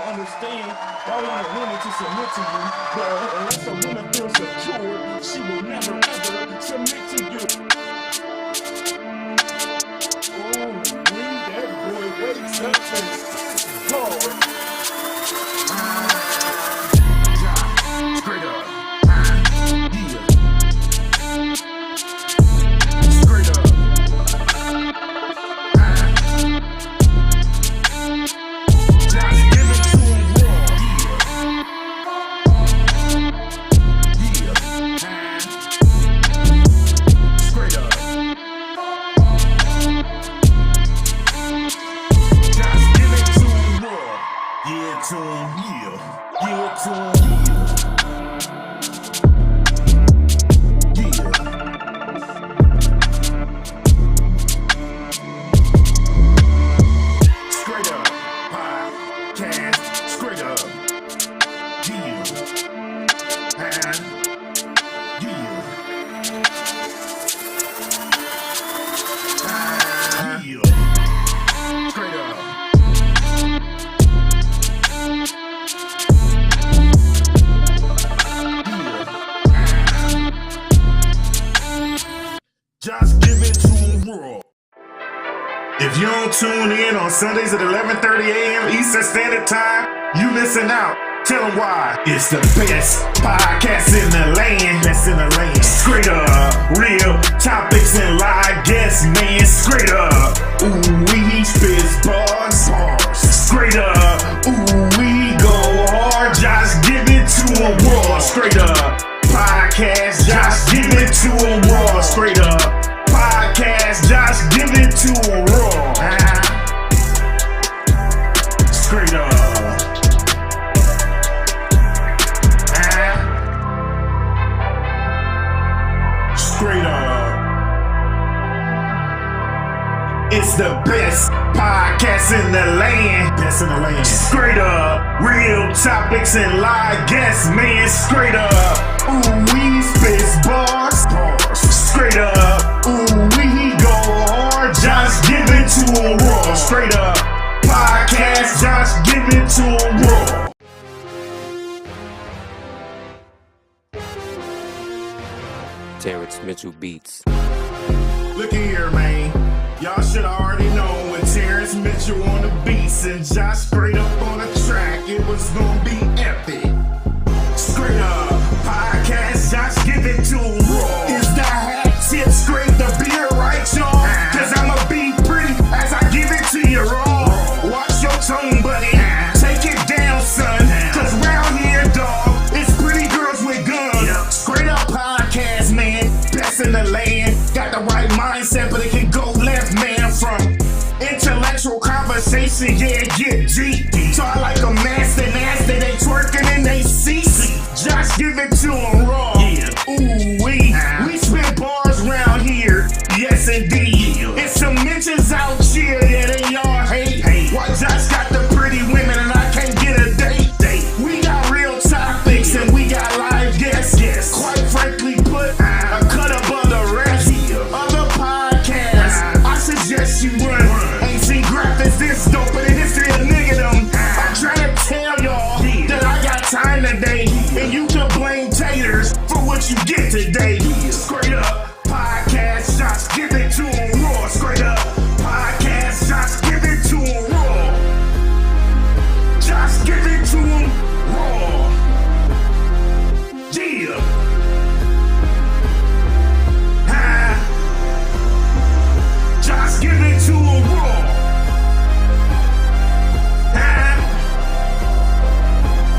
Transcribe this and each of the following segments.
Understand, y'all want a woman to submit to you, but unless a woman feels secure, she will never ever submit to you. Oh, when that boy wakes up and Lord. Straight up. Straight up. If you don't tune in on Sundays at 11:30 a.m. Eastern Standard Time, you missing out. Tell them why. It's the best podcast in the land. Best in the land. Straight up. Real topics and live guests, man. Straight up. Ooh, we spit bars. Straight up. Ooh, we go hard. Just give it to them raw. Straight up. Podcast. Just give it to them raw. Straight up. Podcast, just give it to a raw. Straight up. Straight up. It's the best podcast in the land. Best in the land. Straight up. Real topics and live guests, man. Straight up. Ooh, we spit bars. Straight up. Ooh, we go hard. Just give it to a raw. Straight up. Podcast. Just give it to a raw. Terrence Mitchell Beats. Look here, man. Y'all should already know when Terrence Mitchell on the beats and Josh straight up on the track, it was gonna be epic. Straight up, podcast, Josh give it to him raw. Is the hat tip straight the beer right, y'all? Cause I'ma be pretty as I give it to you raw. Watch your tone, buddy. Take it down, son. Cause round here, dog, it's pretty girls with guns. Straight up podcast, man. Best in the land. Got the right mindset, but it can go left, man. From intellectual conversation, yeah, get deep. So I like a nasty, they twerking and they CC. Just give it to them raw. Ooh, we spit bars round here. Yes, indeed. It's some bitches out here that they all hate. Why Josh got the pretty women and I can't get a date? We got real topics and we got live guests. Quite frankly put, a cut above the rest. Other podcasts, I suggest you run. Ain't seen graphics this dope, but in history of niggerdom. I'm trying to tell y'all that I got time today, and you can blame taters for what you get today. Straight up, podcast, just give it to them raw. Straight up, podcast, just give it to them raw. Just give it to them raw. Yeah. Just give it to them raw.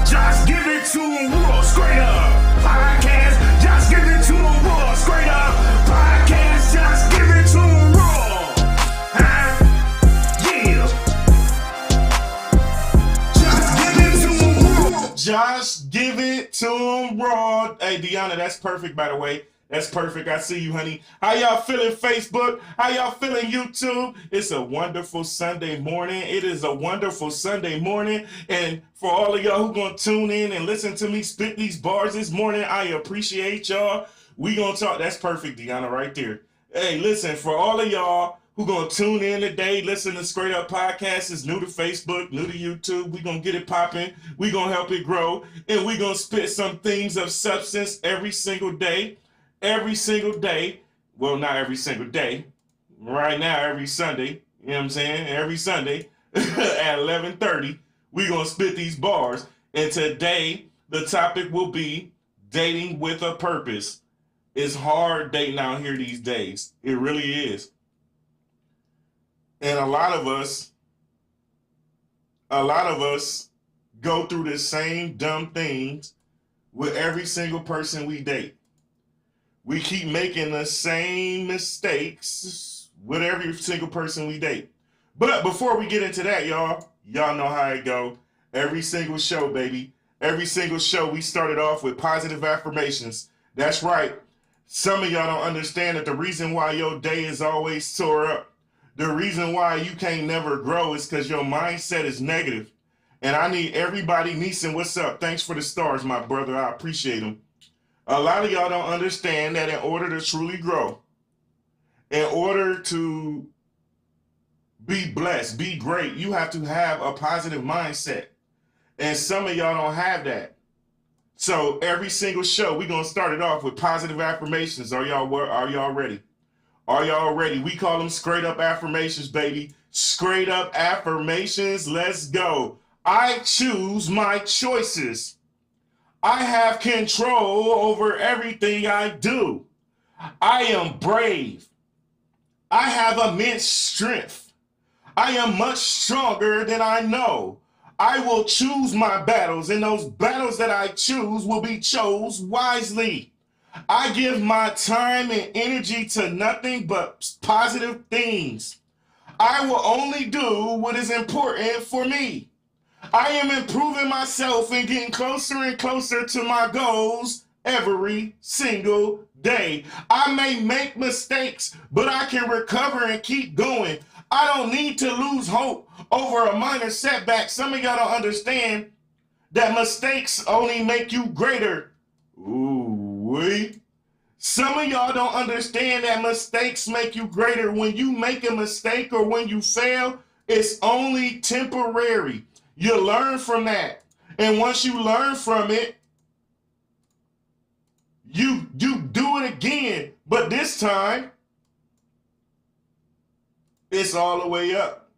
Just give it to them raw. Straight up. Podcast. Just give it to them raw. Straight up. Podcast. Just give it to them raw. Yeah. Just give it to them raw. Just give it to them raw. Hey, Deanna, that's perfect, by the way. That's perfect. I see you, honey. How y'all feeling, Facebook? How y'all feeling, YouTube? It's a wonderful Sunday morning. It is a wonderful Sunday morning. And for all of y'all who gonna tune in and listen to me spit these bars this morning, I appreciate y'all. We gonna talk. That's perfect, Deanna, right there. Hey, listen, for all of y'all who gonna tune in today, listen to Scraightup Podcast, is new to Facebook, new to YouTube. We gonna get it popping. We gonna help it grow. And we gonna spit some things of substance every single day. Every single day. Well, not every single day. Right now, every Sunday. You know what I'm saying? Every Sunday at 11:30, we gonna spit these bars. And today, the topic will be dating with a purpose. It's hard dating out here these days. It really is. And a lot of us go through the same dumb things with every single person we date. We keep making the same mistakes with every single person we date. But before we get into that, y'all know how it go. Every single show, baby. Every single show, we started off with positive affirmations. That's right. Some of y'all don't understand that the reason why your day is always tore up, the reason why you can't never grow is because your mindset is negative. And I need everybody, Neeson, what's up? Thanks for the stars, my brother. I appreciate them. A lot of y'all don't understand that in order to truly grow, in order to be blessed, be great, you have to have a positive mindset. And some of y'all don't have that. So every single show, we're going to start it off with positive affirmations. Are y'all ready? Are y'all ready? We call them Scraightup Affirmations, baby. Scraightup Affirmations. Let's go. I choose my choices. I have control over everything I do. I am brave. I have immense strength. I am much stronger than I know. I will choose my battles, and those battles that I choose will be chose wisely. I give my time and energy to nothing but positive things. I will only do what is important for me. I am improving myself and getting closer and closer to my goals every single day. I may make mistakes, but I can recover and keep going. I don't need to lose hope over a minor setback. Some of y'all don't understand that mistakes only make you greater. Ooh-wee. Some of y'all don't understand that mistakes make you greater. When you make a mistake or when you fail, it's only temporary. You learn from that. And once you learn from it, you do it again. But this time, it's all the way up.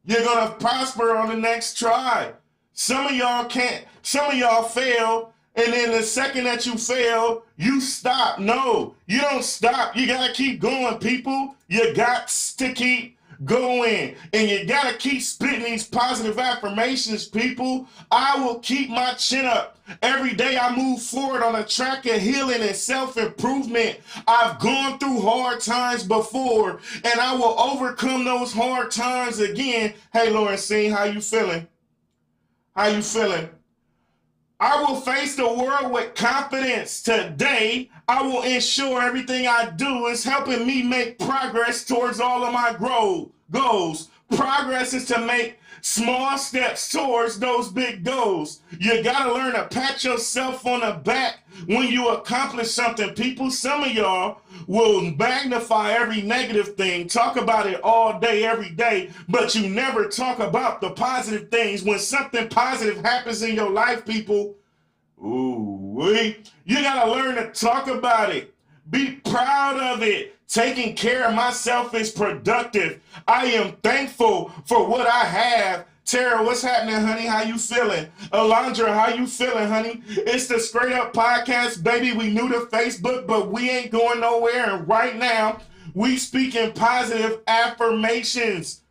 You're going to prosper on the next try. Some of y'all can't. Some of y'all fail. And then the second that you fail, you stop. No, you don't stop. You got to keep going, people. You got to keep going. And you got to keep spitting these positive affirmations, people. I will keep my chin up. Every day I move forward on a track of healing and self-improvement. I've gone through hard times before, and I will overcome those hard times again. Hey, Lawrencine, how you feeling? How you feeling? I will face the world with confidence. Today, I will ensure everything I do is helping me make progress towards all of my goals. Progress is to make small steps towards those big goals. You got to learn to pat yourself on the back when you accomplish something, people. Some of y'all will magnify every negative thing, talk about it all day, every day, but you never talk about the positive things. When something positive happens in your life, people, you got to learn to talk about it. Be proud of it. Taking care of myself is productive. I am thankful for what I have. Tara, what's happening, honey? How you feeling? Alondra, how you feeling, honey? It's the Scraightup Podcast, baby. We new to Facebook, but we ain't going nowhere. And right now, we speaking positive affirmations.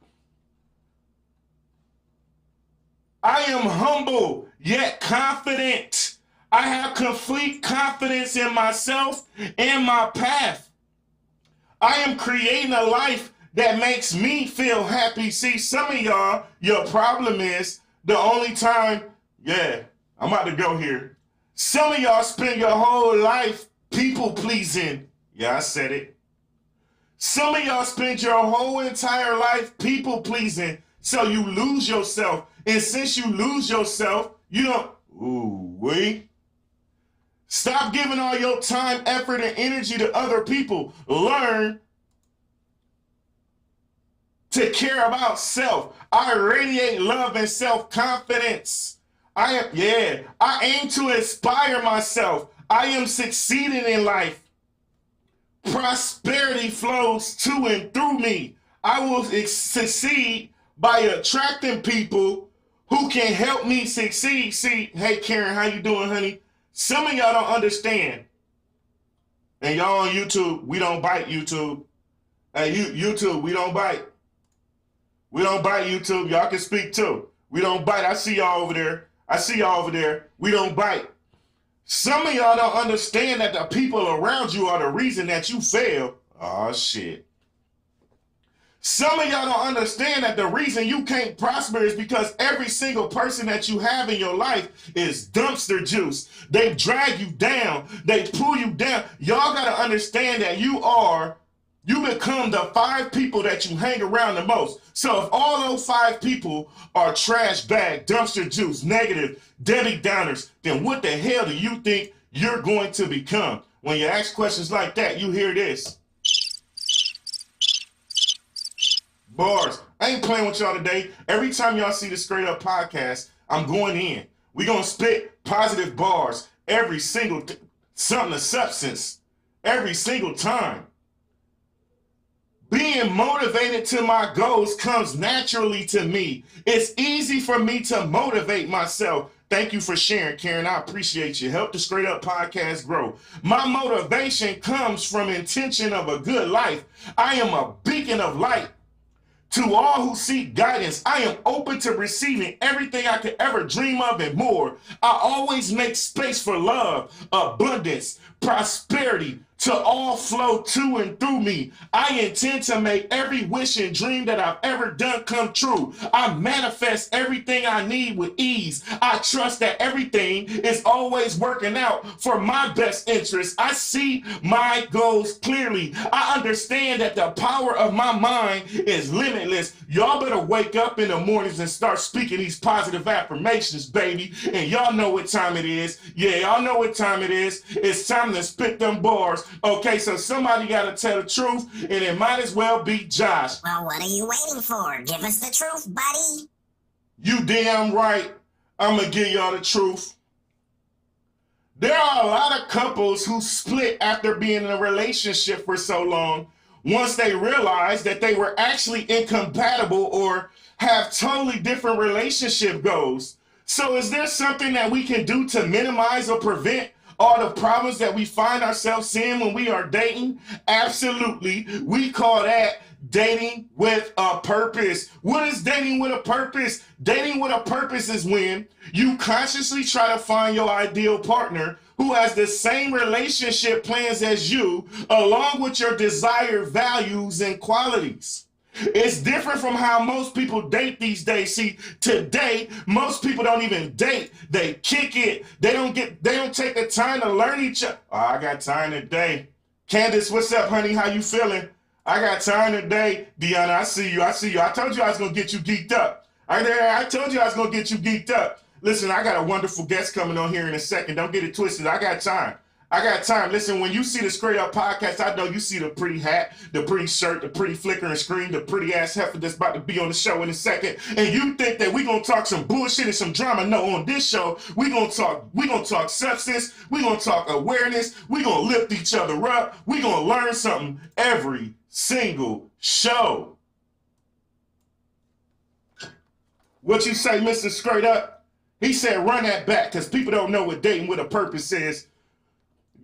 I am humble, yet confident. I have complete confidence in myself and my path. I am creating a life that makes me feel happy. See, some of y'all, your problem is the only time, I'm about to go here. Some of y'all spend your whole life people pleasing. Yeah, I said it. Some of y'all spend your whole entire life people pleasing. So you lose yourself. And since you lose yourself, you don't, stop giving all your time, effort, and energy to other people. Learn to care about self. I radiate love and self-confidence. I aim to inspire myself. I am succeeding in life. Prosperity flows to and through me. I will succeed by attracting people who can help me succeed. See, hey Karen, how you doing, honey? Some of y'all don't understand. And y'all on YouTube, we don't bite YouTube. Hey, YouTube, we don't bite. We don't bite YouTube. Y'all can speak too. We don't bite. I see y'all over there. We don't bite. Some of y'all don't understand that the people around you are the reason that you fail. Oh, shit. Some of y'all don't understand that the reason you can't prosper is because every single person that you have in your life is dumpster juice. They drag you down. They pull you down. Y'all got to understand that you become the 5 people that you hang around the most. So if all those 5 people are trash bag, dumpster juice, negative, Debbie Downers, then what the hell do you think you're going to become? When you ask questions like that, you hear this. Bars. I ain't playing with y'all today. Every time y'all see the Scraightup Podcast, I'm going in. We gonna spit positive bars every single something of substance every single time. Being motivated to my goals comes naturally to me. It's easy for me to motivate myself. Thank you for sharing, Karen. I appreciate you. Help the Scraightup Podcast grow. My motivation comes from intention of a good life. I am a beacon of light. To all who seek guidance, I am open to receiving everything I could ever dream of and more. I always make space for love, abundance, prosperity to all flow to and through me. I intend to make every wish and dream that I've ever done come true. I manifest everything I need with ease. I trust that everything is always working out for my best interest. I see my goals clearly. I understand that the power of my mind is limitless. Y'all better wake up in the mornings and start speaking these positive affirmations, baby. And y'all know what time it is. Yeah, y'all know what time it is. It's time to spit them bars. Okay, so somebody got to tell the truth, and it might as well be Josh. Well, what are you waiting for? Give us the truth, buddy. You damn right. I'm going to give y'all the truth. There are a lot of couples who split after being in a relationship for so long once they realize that they were actually incompatible or have totally different relationship goals. So is there something that we can do to minimize or prevent all the problems that we find ourselves in when we are dating? Absolutely. We call that dating with a purpose. What is dating with a purpose? Dating with a purpose is when you consciously try to find your ideal partner who has the same relationship plans as you, along with your desired values and qualities. It's different from how most people date these days. See, today, most people don't even date. They kick it. They don't take the time to learn each other. Oh, I got time today. Candace, what's up, honey? How you feeling? I got time today. Deanna, I see you. I told you I was going to get you geeked up. I told you I was going to get you geeked up. Listen, I got a wonderful guest coming on here in a second. Don't get it twisted. I got time. Listen, when you see the Scraightup Podcast, I know you see the pretty hat, the pretty shirt, the pretty flickering screen, the pretty ass heifer that's about to be on the show in a second, and you think that we gonna talk some bullshit and some drama. No, on this show, we gonna talk substance, we gonna talk awareness, we gonna lift each other up, we gonna learn something every single show. What you say, Mr. Scraightup? He said run that back, because people don't know what dating with a purpose is.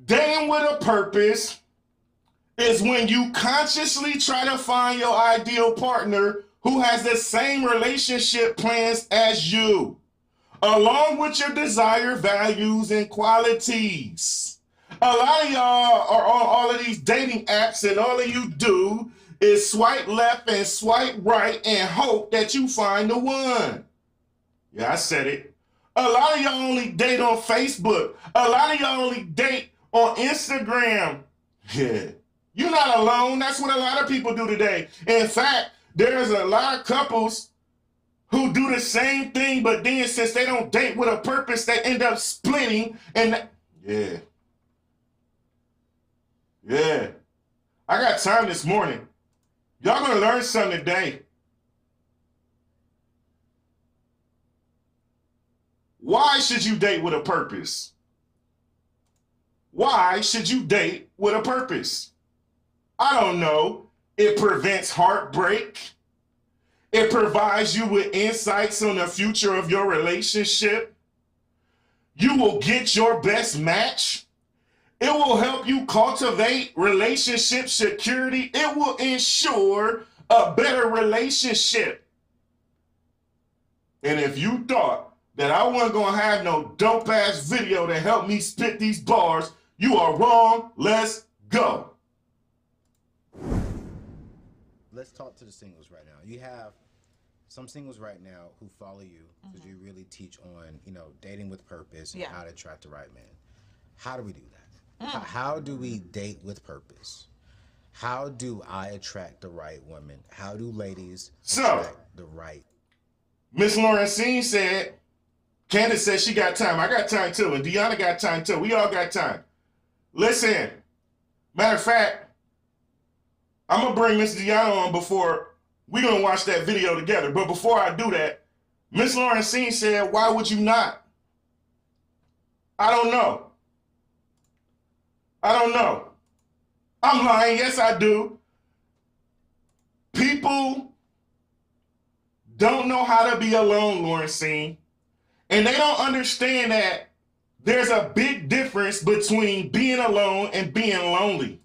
Dating with a purpose is when you consciously try to find your ideal partner who has the same relationship plans as you, along with your desired values and qualities. A lot of y'all are on all of these dating apps, and all of you do is swipe left and swipe right and hope that you find the one. Yeah, I said it. A lot of y'all only date on Facebook. A lot of y'all only date on Instagram. Yeah. You're not alone. That's what a lot of people do today. In fact, there's a lot of couples who do the same thing, but then since they don't date with a purpose, they end up splitting. And yeah. I got time this morning. Y'all gonna learn something today. Why should you date with a purpose? Why should you date with a purpose? I don't know. It prevents heartbreak. It provides you with insights on the future of your relationship. You will get your best match. It will help you cultivate relationship security. It will ensure a better relationship. And if you thought that I wasn't going to have no dope ass video to help me spit these bars, you are wrong. Let's go. Let's talk to the singles right now. You have some singles right now who follow you because you really teach on, dating with purpose and how to attract the right man. How do we do that? How do we date with purpose? How do I attract the right woman? How do ladies attract the right? Miss Lawrencine said, Candace said she got time. I got time too. And Deanna got time too. We all got time. Listen, matter of fact, I'm going to bring Miss Deanna on before we're going to watch that video together. But before I do that, Miss Lawrencine said, why would you not? I don't know. I'm lying. Yes, I do. People don't know how to be alone, Lawrencine. And they don't understand that there's a big difference between being alone and being lonely.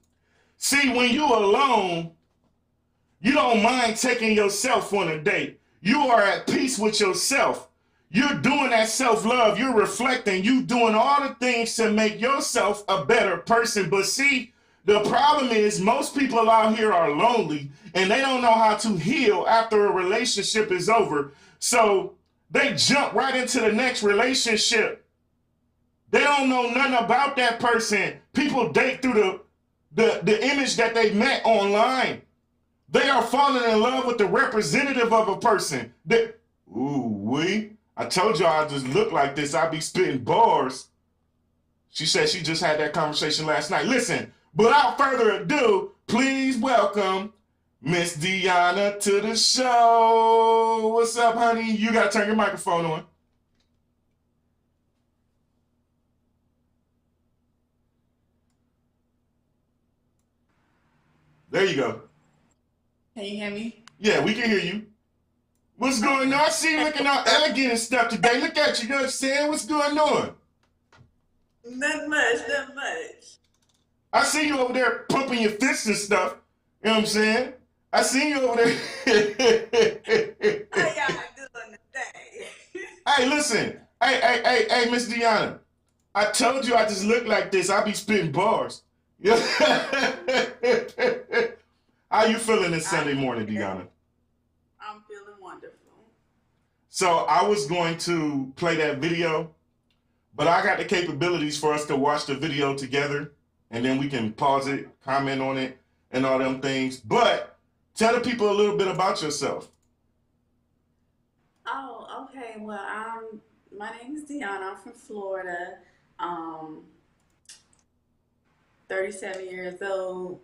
See, when you alone, you don't mind taking yourself on a date. You are at peace with yourself. You're doing that self-love. You're reflecting. You doing all the things to make yourself a better person. But see, the problem is most people out here are lonely and they don't know how to heal after a relationship is over. So they jump right into the next relationship. They don't know nothing about that person. People date through the image that they met online. They are falling in love with the representative of a person. I told y'all I just look like this. I be spitting bars. She said she just had that conversation last night. Listen, without further ado, please welcome Miss Deanna to the show. What's up, honey? You got to turn your microphone on. There you go. Can you hear me? Yeah, we can hear you. What's going on? I see you looking all elegant and stuff today. Look at you, you know what I'm saying? What's going on? Not much. I see you over there pumping your fists and stuff. You know what I'm saying? I see you over there. How y'all doing today? Hey, listen. Hey, Miss Deanna. I told you I just look like this. I be spitting bars. How you feeling this Sunday morning, Deanna? I'm feeling wonderful. So I was going to play that video, but I got the capabilities for us to watch the video together, and then we can pause it, comment on it, and all them things. But tell the people a little bit about yourself. Oh, okay. Well, my name is Deanna. I'm from Florida. 37 years old.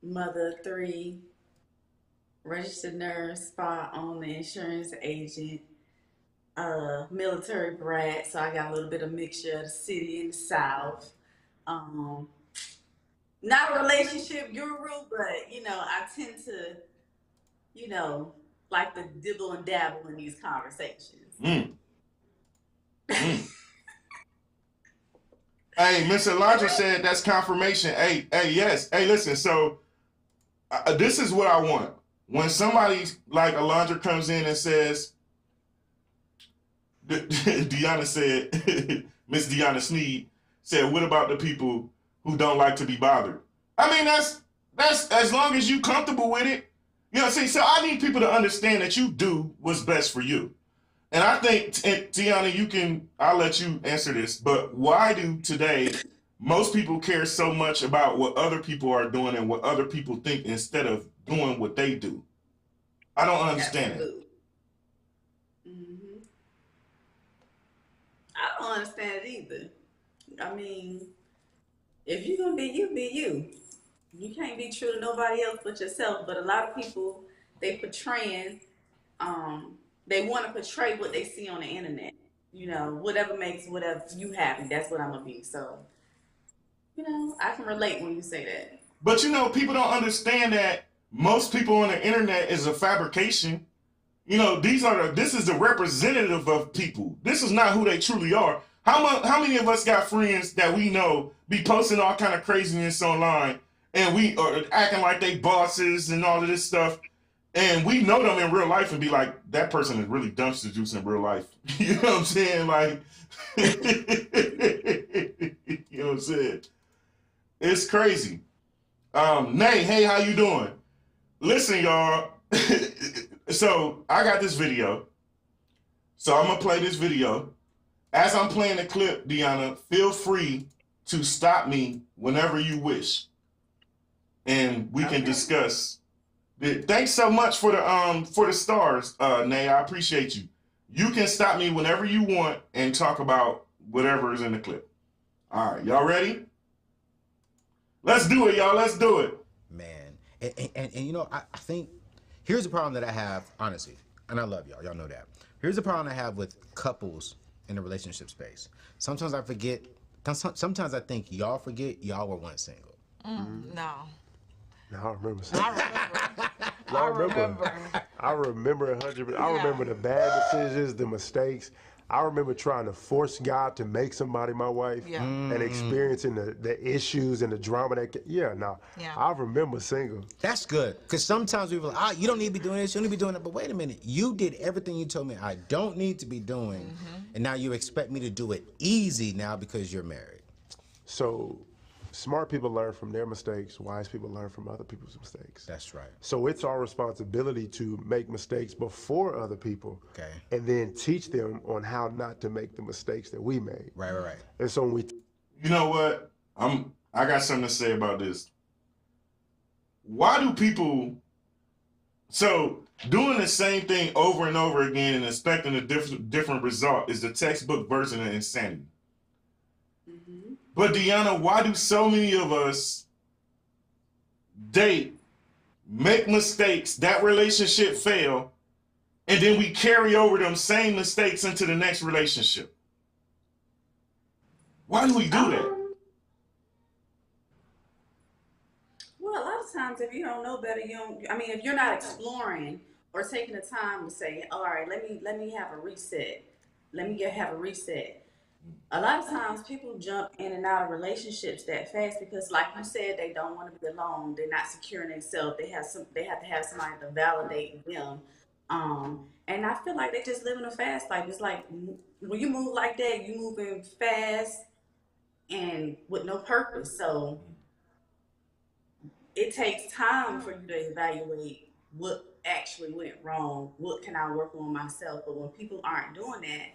Mother 3, registered nurse, spa owner, insurance agent, military brat, so I got a little bit of mixture of the city and the South. Not a relationship guru, but I tend to, like to dibble and dabble in these conversations. Hey, Miss Alondra said that's confirmation. Hey, yes. Hey, listen, so this is what I want. When somebody like Alondra comes in and says, Deanna said, Miss Deanna Sneed said, what about the people who don't like to be bothered? I mean, that's as long as you comfortable with it. See, so I need people to understand that you do what's best for you. And I think, Deanna, I'll let you answer this, but why do today most people care so much about what other people are doing and what other people think instead of doing what they do? I don't understand it. Mm-hmm. I don't understand it either. I mean, if you're going to be you, be you. You can't be true to nobody else but yourself. But a lot of people, they want to portray what they see on the internet. whatever makes whatever you happy, that's what I'm gonna be. So, I can relate when you say that. But people don't understand that most people on the internet is a fabrication. This is the representative of people. This is not who they truly are. How many of us got friends that we know be posting all kind of craziness online, and we are acting like they bosses and all of this stuff, and we know them in real life and be like, that person is really dumpster juice in real life. You know what I'm saying? Like, you know what I'm saying? It's crazy. Nay, hey, how you doing? Listen, y'all. So I got this video. So I'm gonna play this video. As I'm playing the clip, Deanna, feel free to stop me whenever you wish, and we can discuss. Thanks so much for the stars, Nay. I appreciate you. You can stop me whenever you want and talk about whatever is in the clip. All right, y'all ready? Let's do it, y'all. Let's do it. Man, and I think here's the problem that I have, honestly, and I love y'all. Y'all know that. Here's the problem I have with couples in the relationship space. Sometimes I forget. Sometimes I think y'all forget y'all were once single. No. No, I remember. I remember 100%. I remember the bad decisions, the mistakes. I remember trying to force God to make somebody my wife and experiencing the issues and the drama I remember single. That's good, because sometimes people are like, you don't need to be doing this, you don't need to be doing that. But wait a minute, you did everything you told me I don't need to be doing, and now you expect me to do it easy now because you're married. So smart people learn from their mistakes. Wise people learn from other people's mistakes. That's right. So it's our responsibility to make mistakes before other people, and then teach them on how not to make the mistakes that we made. Right. And so when we, you know what? I got something to say about this. Why do people doing the same thing over and over again and expecting a different result is the textbook version of insanity. But Deanna, why do so many of us date, make mistakes, that relationship fail, and then we carry over them same mistakes into the next relationship? Why do we do that? Well, a lot of times if you don't know better, if you're not exploring or taking the time to say, all right, let me have a reset. Have a reset. A lot of times people jump in and out of relationships that fast because, like you said, they don't want to be alone. They're not secure in themselves. They have to have somebody to validate them. And I feel like they just living a fast life. It's like when you move like that, you moving fast and with no purpose. So it takes time for you to evaluate what actually went wrong. What can I work on myself? But when people aren't doing that,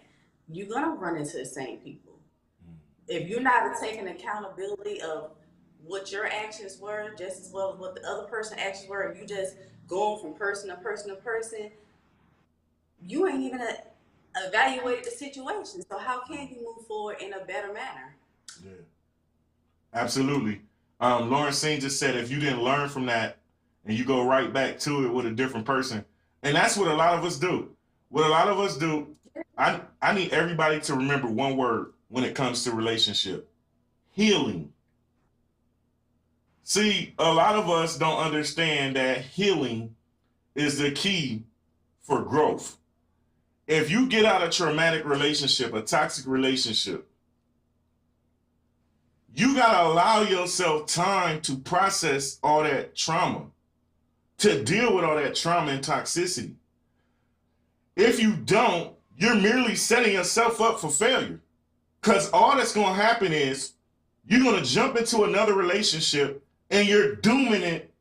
you're going to run into the same people. If you're not taking accountability of what your actions were, just as well as what the other person's actions were, if you just going from person to person to person, you ain't even evaluated the situation. So how can you move forward in a better manner? Yeah, absolutely. Lauren Singh just said, if you didn't learn from that and you go right back to it with a different person, and that's what a lot of us do. I need everybody to remember one word when it comes to relationship: healing. See, a lot of us don't understand that healing is the key for growth. If you get out of a traumatic relationship, a toxic relationship, you got to allow yourself time to process all that trauma, to deal with all that trauma and toxicity. If you don't, you're merely setting yourself up for failure. Because all that's going to happen is you're going to jump into another relationship and you're dooming it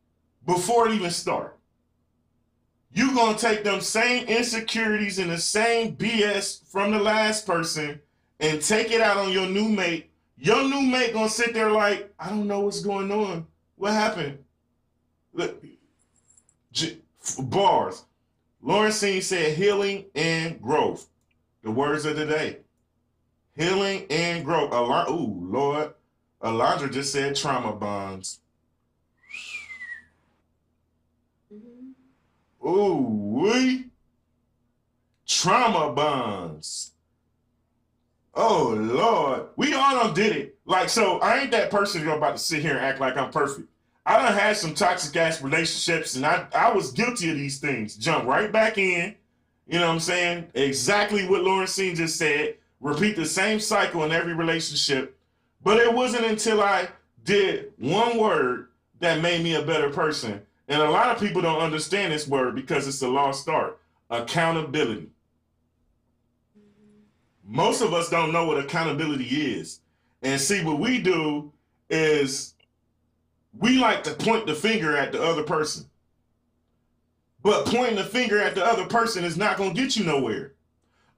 before it even starts. You're going to take them same insecurities and the same BS from the last person and take it out on your new mate. Your new mate going to sit there like, I don't know what's going on. What happened? Look, bars. Lauren Singh said healing and growth. The words of the day. Healing and growth. Ooh, Lord. Alondra just said trauma bonds. Ooh, we trauma bonds. Oh, Lord. We all done did it. Like, so I ain't that person you're about to sit here and act like I'm perfect. I done had some toxic ass relationships, and I was guilty of these things. Jump right back in. You know what I'm saying? Exactly what Lawrencine just said. Repeat the same cycle in every relationship. But it wasn't until I did one word that made me a better person. And a lot of people don't understand this word because it's a lost art. Accountability. Most of us don't know what accountability is. And see, what we do is we like to point the finger at the other person. But pointing the finger at the other person is not going to get you nowhere.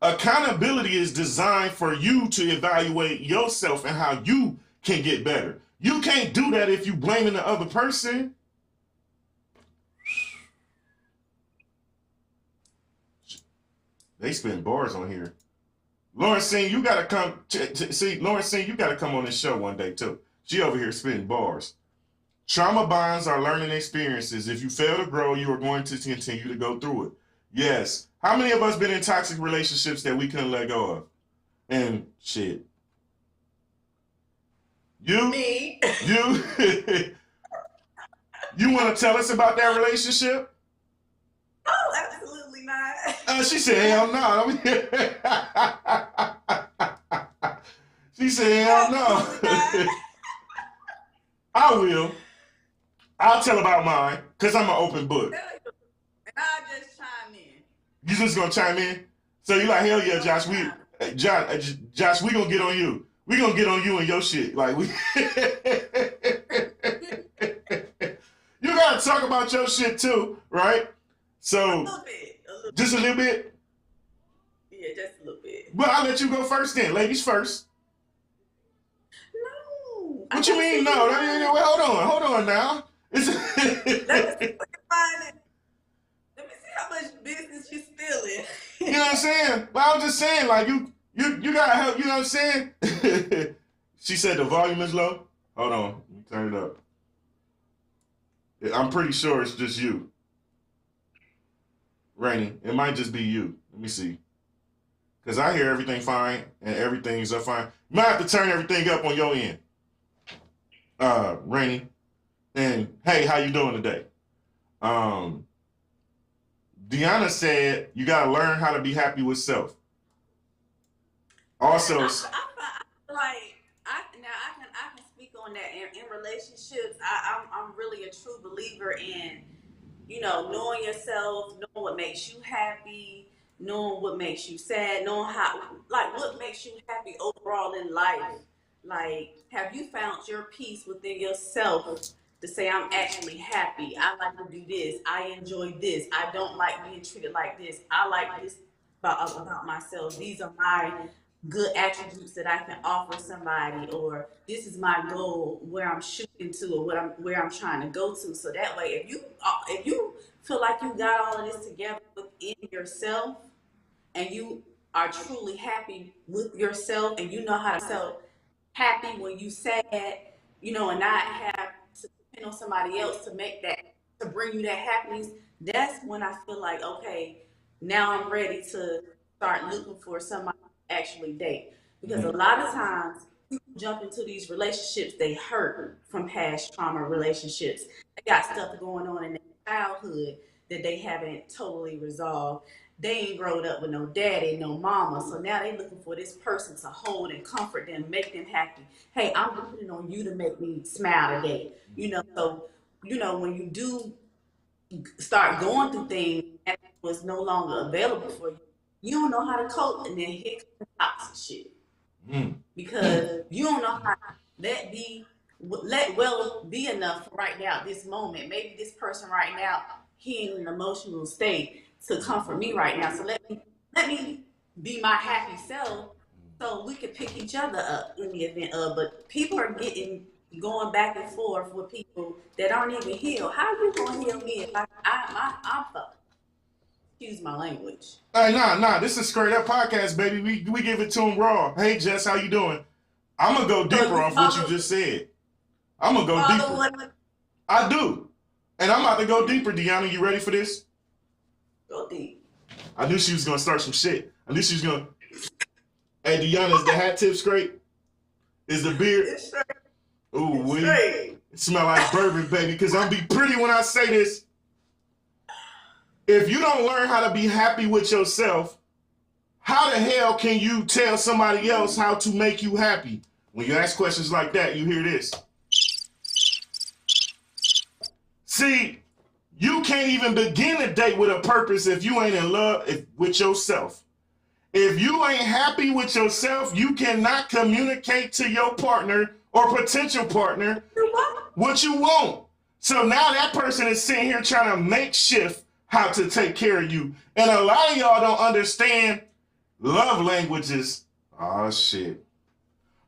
Accountability is designed for you to evaluate yourself and how you can get better. You can't do that if you blaming the other person. They spend bars on here. Lawrencine, you gotta come. See, Lawrencine, you gotta come on this show one day too. She over here spitting bars. Trauma bonds are learning experiences. If you fail to grow, you are going to continue to go through it. Yes. How many of us been in toxic relationships that we couldn't let go of? And shit. You? Me. You? You want to tell us about that relationship? Oh, absolutely not. She said, hell no. She said, hell no. I will. I'll tell about mine, because I'm an open book. And I'll just chime in. You just going to chime in? So you like, hell yeah, Josh, Josh, we going to get on you. We going to get on you and your shit. Like, we... You got to talk about your shit too, right? So, A little bit. Just a little bit? Yeah, just a little bit. Well, I'll let you go first then. Ladies first. No. What you mean, no? Well, hold on now. Let me see how much business you're stealing. You know what I'm saying? Well, I was just saying, like, you gotta help, you know what I'm saying? She said the volume is low. Hold on, let me turn it up. I'm pretty sure it's just you. Rainy, it might just be you. Let me see. Because I hear everything fine and everything's up fine. You might have to turn everything up on your end. Rainy. And hey, how you doing today? Deanna said you gotta learn how to be happy with self. Also, I can speak on that in relationships. I'm really a true believer in, knowing yourself, knowing what makes you happy, knowing what makes you sad, knowing what makes you happy overall in life. Like, have you found your peace within yourself to say, I'm actually happy. I like to do this. I enjoy this. I don't like being treated like this. I like this about myself. These are my good attributes that I can offer somebody, or this is my goal, where I'm shooting to, or where I'm trying to go to. So that way, if you feel like you got all of this together within yourself, and you are truly happy with yourself, and you know how to feel happy when you sad, and not have to depend on somebody else to bring you that happiness, that's when I feel like, okay, now I'm ready to start looking for somebody to actually date. Because a lot of times people jump into these relationships, they hurt from past trauma relationships. They got stuff going on in their childhood that they haven't totally resolved. They ain't grown up with no daddy, no mama. So now they looking for this person to hold and comfort them, make them happy. Hey, I'm depending on you to make me smile today. So, when you do start going through things that was no longer available for you, you don't know how to cope, and then here comes the toxic shit. Because you don't know how let well be enough for right now, this moment. Maybe this person right now, he in an emotional state to comfort me right now. So let me be my happy self, so we can pick each other up in the event of. But people are going back and forth with people that aren't even healed. How are you gonna heal me if I'm fucked? Excuse my language. Hey, nah. This is Scraightup Podcast, baby. We give it to them raw. Hey, Jess, how you doing? I'm gonna go deeper off what you just said. I'm gonna go deeper. I do, and I'm about to go deeper. Deanna, you ready for this? Go deep. I knew she was gonna start some shit. I knew she was gonna. Hey, Deanna, is the hat tip straight? Is the beard? It's straight. Ooh, It's wee. straight. It smell like bourbon, baby, because I'm be pretty when I say this. If you don't learn how to be happy with yourself, how the hell can you tell somebody else how to make you happy? When you ask questions like that, you hear this. See, you can't even begin a date with a purpose if you ain't in love with yourself. If you ain't happy with yourself, you cannot communicate to your partner or potential partner what you want. So now that person is sitting here trying to make shift how to take care of you. And a lot of y'all don't understand love languages. Oh, shit.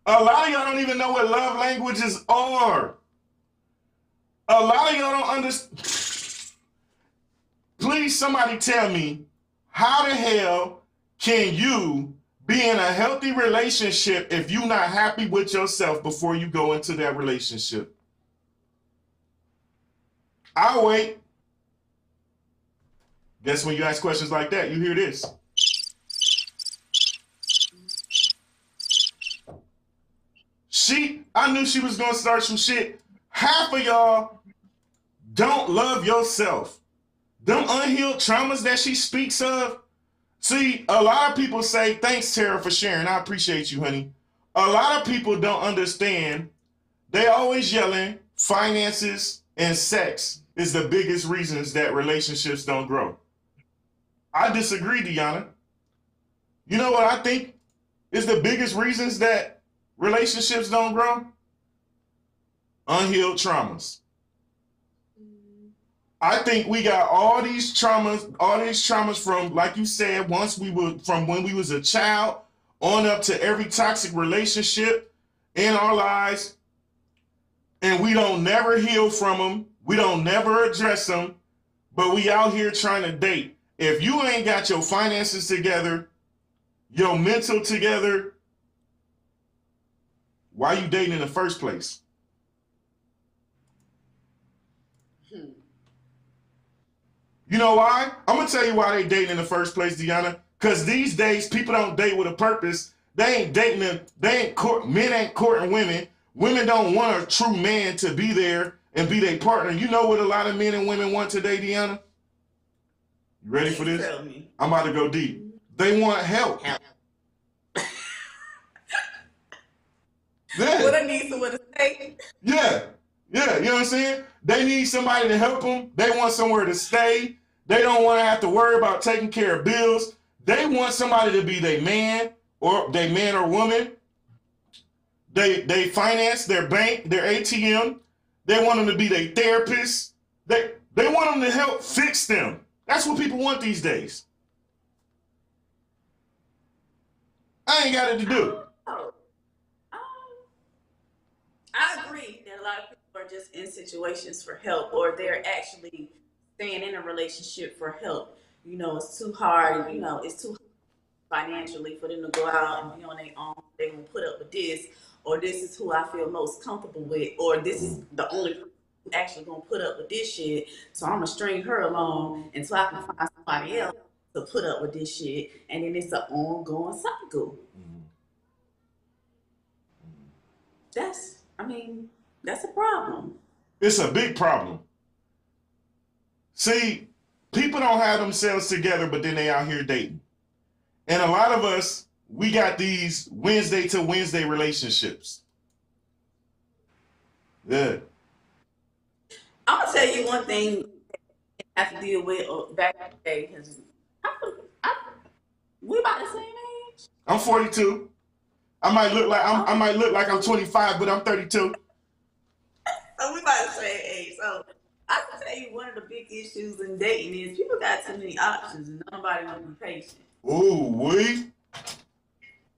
A lot of y'all don't even know what love languages are. A lot of y'all don't understand. Please, somebody tell me, how the hell can you be in a healthy relationship if you're not happy with yourself before you go into that relationship? I'll wait. Guess when you ask questions like that, you hear this. I knew she was going to start some shit. Half of y'all don't love yourself. Them unhealed traumas that she speaks of. See, a lot of people say, thanks, Tara, for sharing. I appreciate you, honey. A lot of people don't understand. They always yelling finances and sex is the biggest reasons that relationships don't grow. I disagree, Deanna. You know what I think is the biggest reasons that relationships don't grow? Unhealed traumas. I think we got all these traumas from, like you said, from when we was a child on up to every toxic relationship in our lives. And we don't never heal from them. We don't never address them, but we out here trying to date. If you ain't got your finances together, your mental together, why you dating in the first place? You know why? I'm going to tell you why they dating in the first place, Deanna. Because these days, people don't date with a purpose. They ain't dating them. Men ain't courting women. Women don't want a true man to be there and be their partner. You know what a lot of men and women want today, Deanna? You ready for this? Tell me. I'm about to go deep. They want help. Yeah. What I need someone to say. Yeah, you know what I'm saying? They need somebody to help them. They want somewhere to stay. They don't want to have to worry about taking care of bills. They want somebody to be their man or woman. They finance their bank, their ATM. They want them to be their therapist. They want them to help fix them. That's what people want these days. I ain't got it to do. I agree that a lot of people are just in situations for help, or they're actually staying in a relationship for help. You know, it's too hard. You know, it's too hard financially for them to go out and be on their own. They're going to put up with this, or this is who I feel most comfortable with, or this is the only person who actually going to put up with this shit. So I'm going to string her along until I can find somebody else to put up with this shit. And then it's an ongoing cycle. That's a problem. It's a big problem. See, people don't have themselves together, but then they out here dating. And a lot of us, we got these Wednesday to Wednesday relationships. Yeah. I'm going to tell you one thing I have to deal with back in the day. Because we about the same age. I'm 42. I might look like I'm 25, but I'm 32. So we about the same age. So I can tell you one of the big issues in dating is people got too many options and nobody want to be patient. Ooh, we.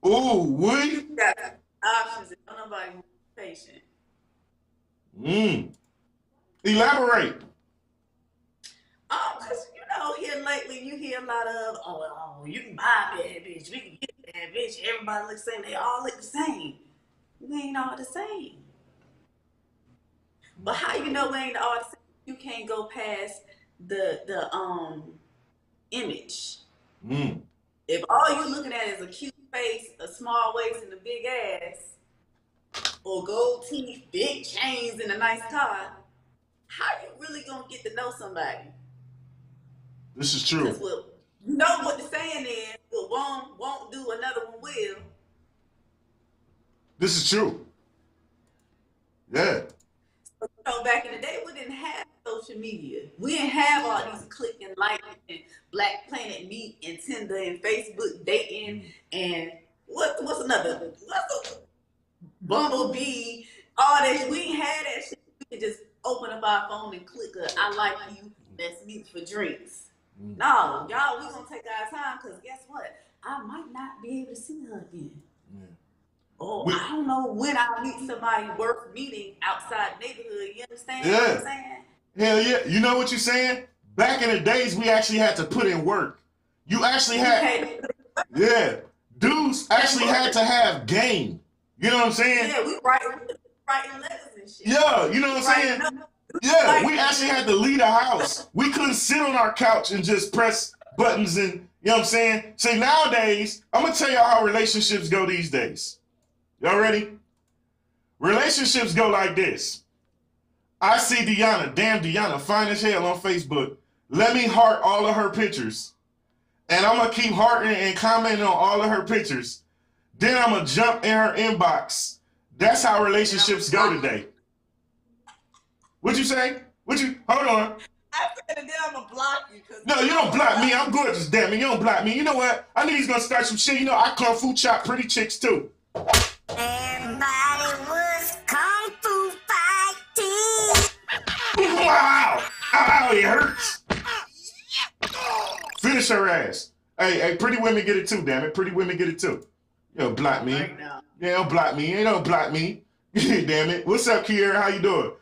People got options and nobody want to be patient. Elaborate. Because, here lately you hear a lot of, oh, you can buy a bad bitch, we can get a bad bitch. Everybody looks the same. They all look the same. We ain't all the same. But how you know we ain't all the same? You can't go past the image. If all you looking at is a cute face, a small waist, and a big ass, or gold teeth, big chains, and a nice car, how you really gonna get to know somebody? This is true. Because you know what the saying is, what one won't do, another one will. This is true. Yeah. So back in the day, we didn't have social media. We didn't have all these click and like and Black Planet Meet and Tinder and Facebook dating and what's another? What's a Bumblebee? All that. We ain't had that shit. We could just open up our phone and click I like you. Let's meet for drinks. No, y'all, we gonna take our time because guess what? I might not be able to see her again. Oh, I don't know when I'll meet somebody worth meeting outside the neighborhood. You understand what I'm saying? Hell yeah. You know what you're saying? Back in the days, we actually had to put in work. You actually had, dudes actually had to have game. You know what I'm saying? Yeah, we writing letters and shit. Yeah, you know what I'm saying? Yeah, we actually had to leave the house. We couldn't sit on our couch and just press buttons and, you know what I'm saying? See, nowadays, I'm going to tell y'all how relationships go these days. Y'all ready? Relationships go like this. I see Deanna, fine as hell on Facebook. Let me heart all of her pictures. And I'm going to keep hearting and commenting on all of her pictures. Then I'm going to jump in her inbox. That's how relationships go today. What'd you say? Hold on. I said then I'm going to block you. No, you don't block me. I'm gorgeous, damn it. You don't block me. You know what? I knew he's going to start some shit. You know, I kung fu chop pretty chicks too. Everybody was kung fu fighting. Wow! Ow, it hurts. Finish her ass. Hey, pretty women get it too, damn it. Pretty women get it too. You don't block me. Right now. You don't block me. You don't block me. Damn it. What's up, Kiera? How you doing?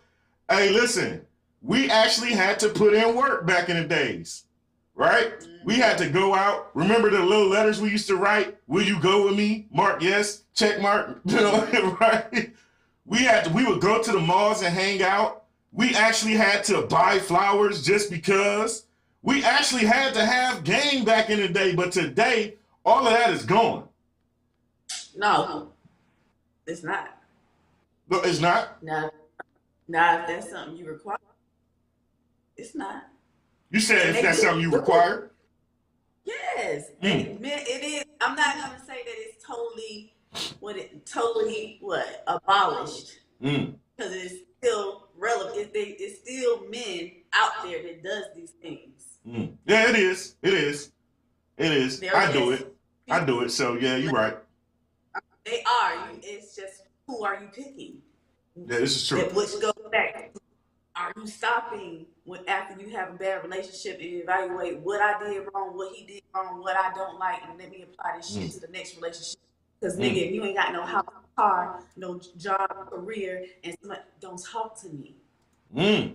Hey, listen. We actually had to put in work back in the days, right? We had to go out. Remember the little letters we used to write? Will you go with me? Mark yes. Check mark. You know, right? We would go to the malls and hang out. We actually had to buy flowers just because. We actually had to have game back in the day, but today, all of that is gone. No, it's not. No, it's not? No, if that's something you require, it's not. You said if that's something you require? Yes, it is. I'm not going to say that it's totally abolished. Because it's still relevant. It's still men out there that does these things. Yeah, it is. I do it. So yeah, you're right. They are. It's just who are you picking? Yeah, this is true. Which goes back. Are you stopping after you have a bad relationship and evaluate what I did wrong, what he did wrong, what I don't like, and let me apply this shit to the next relationship? Because nigga, if you ain't got no house, car, no job, career, and don't talk to me.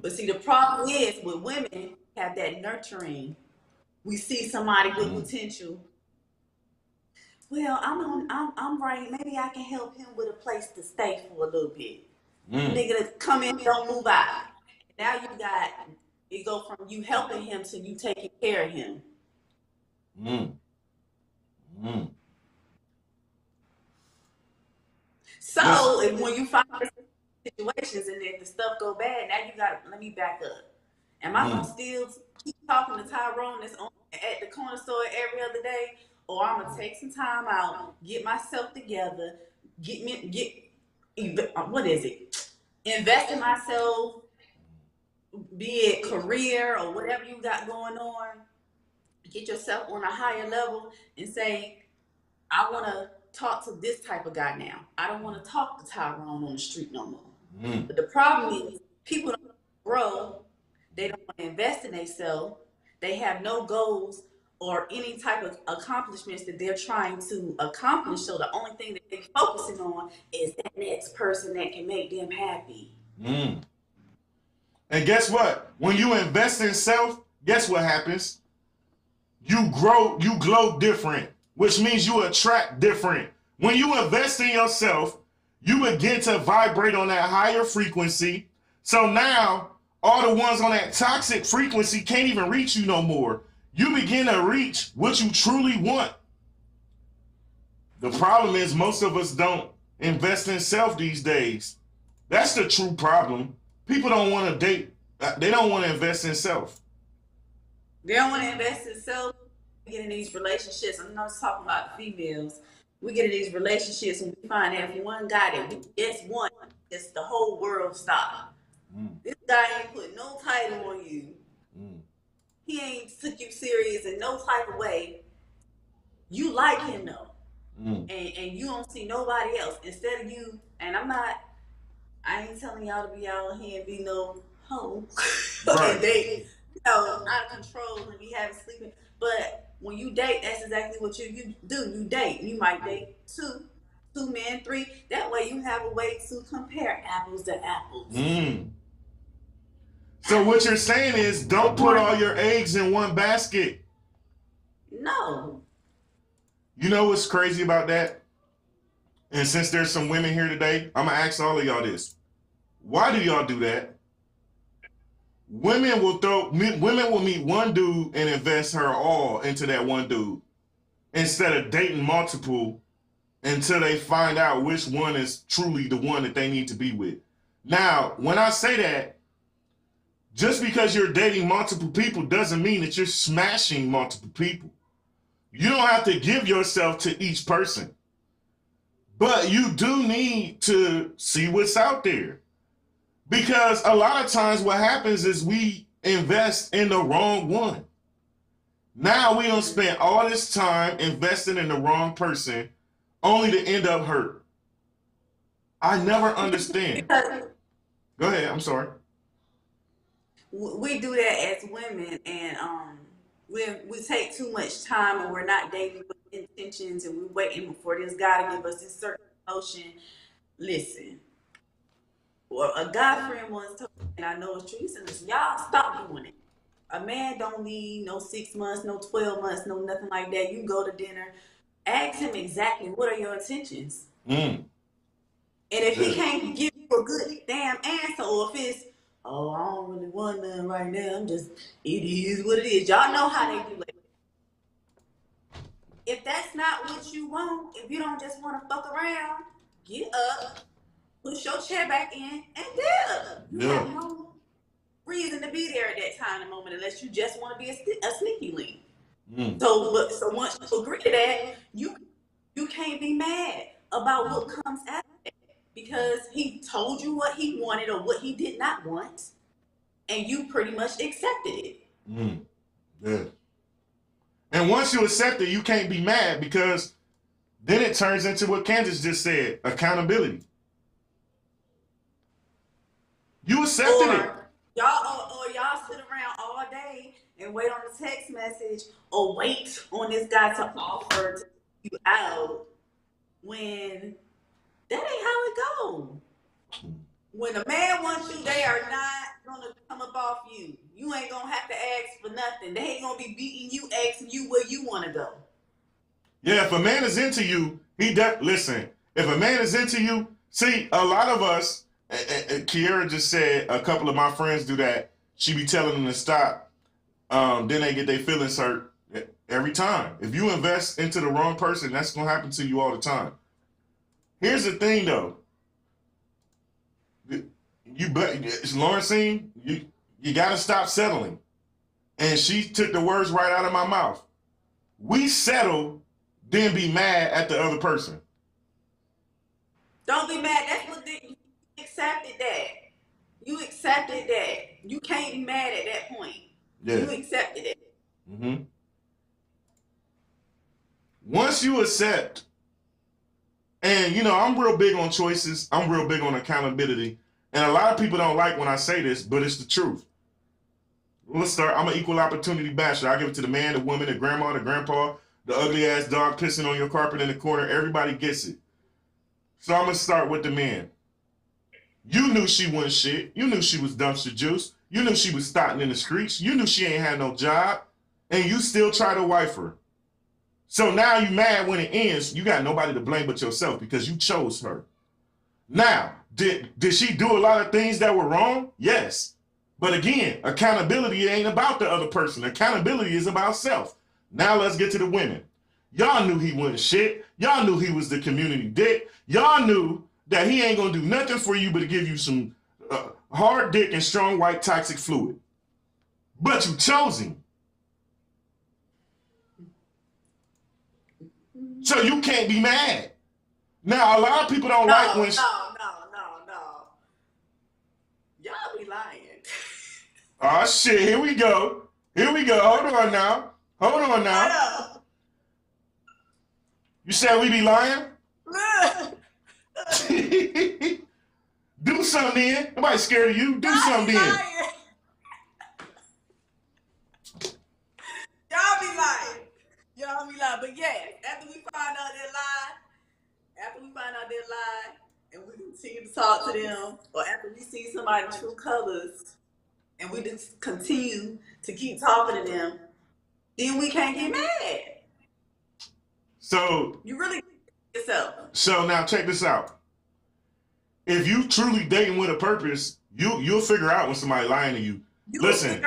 But see, the problem is with women have that nurturing. We see somebody with potential. Well, I'm right. Maybe I can help him with a place to stay for a little bit. Nigga that come in, don't move out. Now it go from you helping him to you taking care of him. So if when you find situations and if the stuff go bad, now you gotta let me back up. Am I gonna still keep talking to Tyrone that's at the corner store every other day, or I'm gonna take some time out, get myself together, invest in myself, be it career or whatever you got going on, get yourself on a higher level and say, I want to talk to this type of guy now. I don't want to talk to Tyrone on the street no more. But the problem is people don't grow. They don't want to invest in themselves. They have no goals or any type of accomplishments that they're trying to accomplish. So the only thing that they're focusing on is that next person that can make them happy. And guess what? When you invest in self, guess what happens? You grow, you glow different, which means you attract different. When you invest in yourself, you begin to vibrate on that higher frequency. So now all the ones on that toxic frequency can't even reach you no more. You begin to reach what you truly want. The problem is most of us don't invest in self these days. That's the true problem. People don't want to date. They don't want to invest in self. They don't want to invest in self. We get in these relationships. I'm not talking about females. We get in these relationships and we find that if one got it, it's one. It's the whole world stop. This guy ain't put no title on you. He ain't took you serious in no type of way. You like him though. And you don't see nobody else. Instead of you, and I ain't telling y'all to be out here and be no hoe. Right. And date, out of control and be having sleeping. But when you date, that's exactly what you do. You date. You might date two men, three. That way you have a way to compare apples to apples. So what you're saying is don't put all your eggs in one basket. No. You know what's crazy about that? And since there's some women here today, I'm going to ask all of y'all this. Why do y'all do that? Women will meet one dude and invest her all into that one dude instead of dating multiple until they find out which one is truly the one that they need to be with. Now, when I say that, just because you're dating multiple people doesn't mean that you're smashing multiple people. You don't have to give yourself to each person. But you do need to see what's out there. Because a lot of times what happens is we invest in the wrong one. Now we don't spend all this time investing in the wrong person only to end up hurt. I never understand. Go ahead, I'm sorry. We do that as women, and we take too much time, and we're not dating with intentions, and we're waiting for this guy to give us this certain emotion. Listen, well, a guy friend once told me, and I know it's true, he said, listen, y'all stop doing it. A man don't need no 6 months, no 12 months, no nothing like that. You go to dinner, ask him exactly what are your intentions. And if he can't give you a good damn answer, or if it's, oh, I don't really want none right now, it is what it is. Y'all know how they do it. If that's not what you want, if you don't just want to fuck around, get up, push your chair back in, and dip. You have no reason to be there at that time and moment unless you just want to be a sneaky link. So once you agree to that, you can't be mad about what comes after that because he told you what he wanted or what he did not want, and you pretty much accepted it. Yeah. And once you accept it, you can't be mad because then it turns into what Candace just said, accountability. You accepted it. Y'all sit around all day and wait on a text message or wait on this guy to offer to take you out when that ain't how it goes. When a man wants you, they are not gonna come up off you. You ain't gonna have to ask for nothing. They ain't gonna be beating you, asking you where you wanna go. Yeah, if a man is into you, listen, if a man is into you, see, a lot of us, Kiera just said a couple of my friends do that. She be telling them to stop. Then they get their feelings hurt every time. If you invest into the wrong person, that's going to happen to you all the time. Here's the thing, though. Lawrencine, you got to stop settling. And she took the words right out of my mouth. We settle, then be mad at the other person. Don't be mad. That's what you accepted that. You accepted that. You can't be mad at that point. Yeah. You accepted it. Once you accept, and I'm real big on choices. I'm real big on accountability. And a lot of people don't like when I say this, but it's the truth. Let's start. I'm an equal opportunity basher. I give it to the man, the woman, the grandma, the grandpa, the ugly ass dog pissing on your carpet in the corner. Everybody gets it. So I'm going to start with the man. You knew she wasn't shit. You knew she was dumpster juice. You knew she was starting in the streets. You knew she ain't had no job. And you still try to wife her. So now you mad when it ends. You got nobody to blame but yourself because you chose her. Now, did she do a lot of things that were wrong? Yes. But again, accountability ain't about the other person. Accountability is about self. Now let's get to the women. Y'all knew he wasn't shit. Y'all knew he was the community dick. Y'all knew that he ain't gonna do nothing for you but to give you some hard dick and strong white toxic fluid. But you chose him. So you can't be mad. Now, a lot of people don't like when... No. Y'all be lying. Oh, shit. Here we go. Hold on now. You said we be lying? Do something then. Nobody's scared of you. Do something then. Y'all be lying. But yeah, after we find out they lie, and we continue to talk to them, or after we see somebody's true colors, and we just continue to keep talking to them, then we can't get mad. So you really yourself. So now check this out. If you truly dating with a purpose, you'll figure out when somebody lying to you. Listen,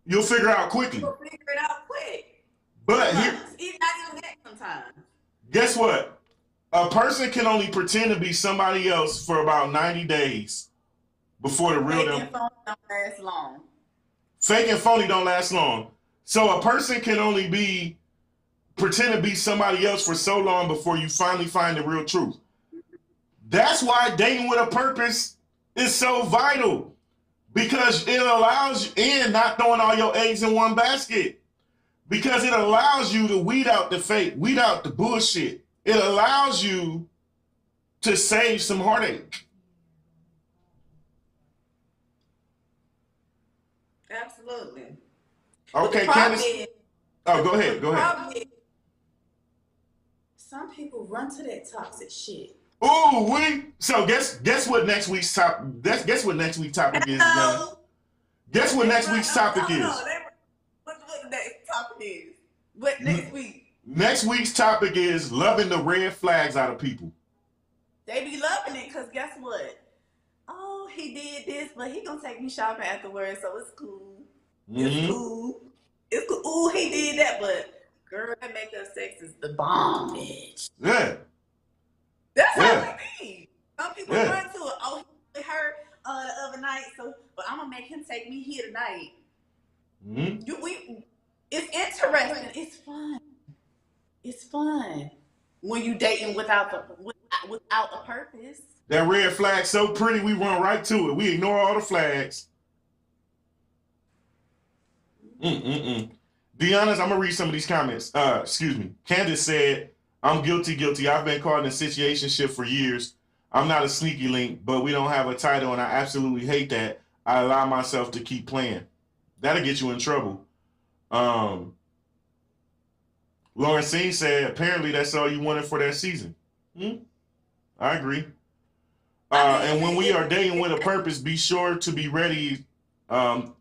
you'll figure out quickly. You'll figure it out quick. But here, not even that sometimes. Guess what? A person can only pretend to be somebody else for about 90 days before the real them. Fake and phony don't last long. Fake and phony don't last long. So a person can only pretend to be somebody else for so long before you finally find the real truth. That's why dating with a purpose is so vital, because it allows you, and not throwing all your eggs in one basket, because it allows you to weed out the fake, weed out the bullshit. It allows you to save some heartache. Absolutely. Okay, Candace. Go ahead. Some people run to that toxic shit. Ooh, so guess what next week's topic? Guess what next week's topic is, Gunna? Guess what next week's topic is? What the next topic is? What next week? Next week's topic is loving the red flags out of people. They be loving it because guess what? Oh, he did this, but he gonna take me shopping afterwards, so it's cool. It's cool. Ooh, he did that, but girl, that makeup sex is the bomb, bitch. Yeah. That's how it be. Some people run to it. Oh, he hurt the other night, but I'm gonna make him take me here tonight. It's interesting. It's fun. It's fun when you dating without a purpose. That red flag so pretty, we run right to it. We ignore all the flags. Be honest, I'm gonna read some of these comments. Excuse me. Candace said, I'm guilty. I've been caught in a situationship for years. I'm not a sneaky link, but we don't have a title, and I absolutely hate that. I allow myself to keep playing. That'll get you in trouble. Lauren Singh said, apparently that's all you wanted for that season. I agree. And when we are dating with a purpose, be sure to be ready to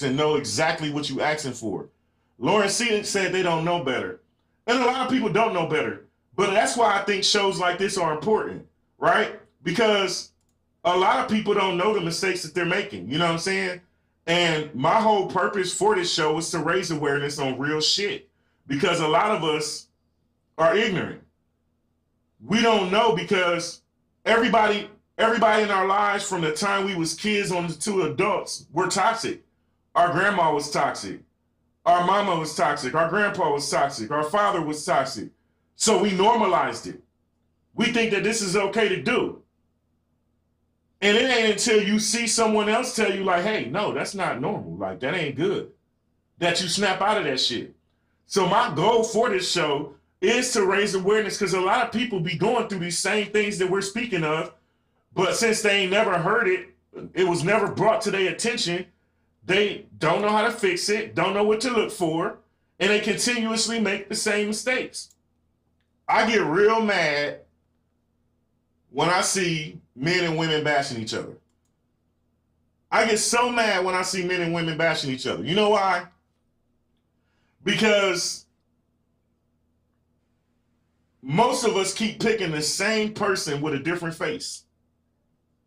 know exactly what you're asking for. Lauren Singh said they don't know better. And a lot of people don't know better. But that's why I think shows like this are important, right? Because a lot of people don't know the mistakes that they're making. You know what I'm saying? And my whole purpose for this show is to raise awareness on real shit. Because a lot of us are ignorant. We don't know because everybody in our lives from the time we was kids on to adults were toxic. Our grandma was toxic. Our mama was toxic. Our grandpa was toxic. Our father was toxic. So we normalized it. We think that this is okay to do. And it ain't until you see someone else tell you like, hey, no, that's not normal. Like, that ain't good. That you snap out of that shit. So my goal for this show is to raise awareness because a lot of people be going through these same things that we're speaking of. But since they ain't never heard it, it was never brought to their attention, they don't know how to fix it, don't know what to look for, and they continuously make the same mistakes. I get real mad when I see men and women bashing each other. I get so mad when I see men and women bashing each other. You know why? Because most of us keep picking the same person with a different face.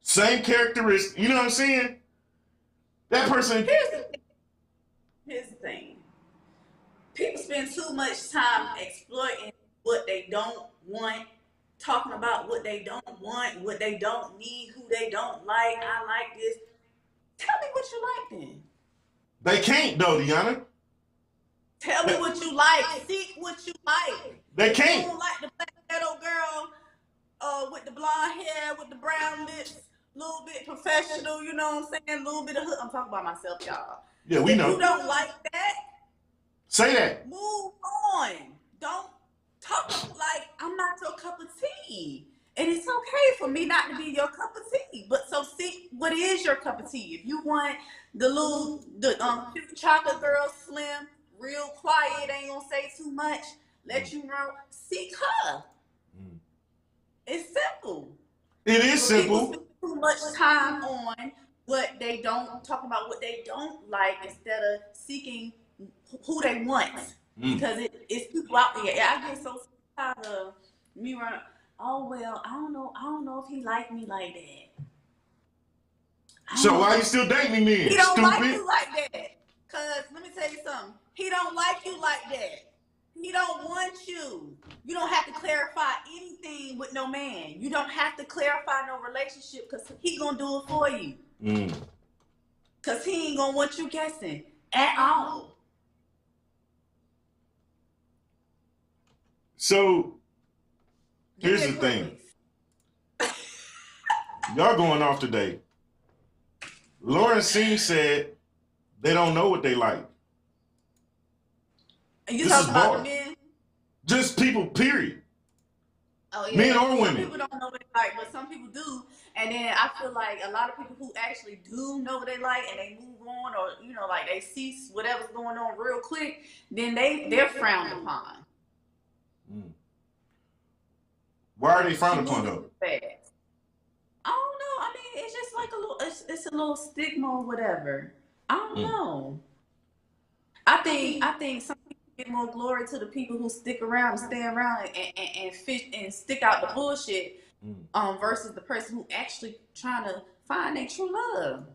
Same characteristics. You know what I'm saying? That person. Here's the thing. People spend too much time exploiting what they don't want, talking about what they don't want, what they don't need, who they don't like. I like this. Tell me what you like then. They can't though, Deanna. Tell me what you like. Seek what you like. They You can't. don't like the black ghetto girl with the blonde hair, with the brown lips, a little bit professional, you know what I'm saying? A little bit of hood. I'm talking about myself, y'all. Yeah, we if know. You don't like that? Say that. Move on. Don't talk like I'm not your cup of tea. And it's okay for me not to be your cup of tea. But so see, what is your cup of tea? If you want the cute chocolate girl, slim, real quiet, ain't gonna say too much, let you know, seek her. It's simple. It is simple. People spend too much time on what they don't, talk about what they don't like instead of seeking who they want. Because it's people out there. I get so tired of me running. Oh well, I don't know if he like me like that. So why you still dating me then? He don't Stupid. like you like that. Cause let me tell you something. He don't like you like that. He don't want you. You don't have to clarify anything with no man. You don't have to clarify no relationship because he gonna do it for you. Cause he ain't gonna want you guessing at all. So here's the thing. Y'all going off today. Lauren Singh said they don't know what they like. And you talking about the men? Just people, period. Oh, yeah. Men or some women. People don't know what they like, but some people do. And then I feel like a lot of people who actually do know what they like and they move on, or you know, like they cease whatever's going on real quick, then they're frowned upon. Why are they frowned upon though? I don't know. I mean, it's just like a little. It's a little stigma or whatever. I don't know. I think some people give more glory to the people who stick around and stay around and fish and stick out the bullshit, versus the person who actually trying to find their true love.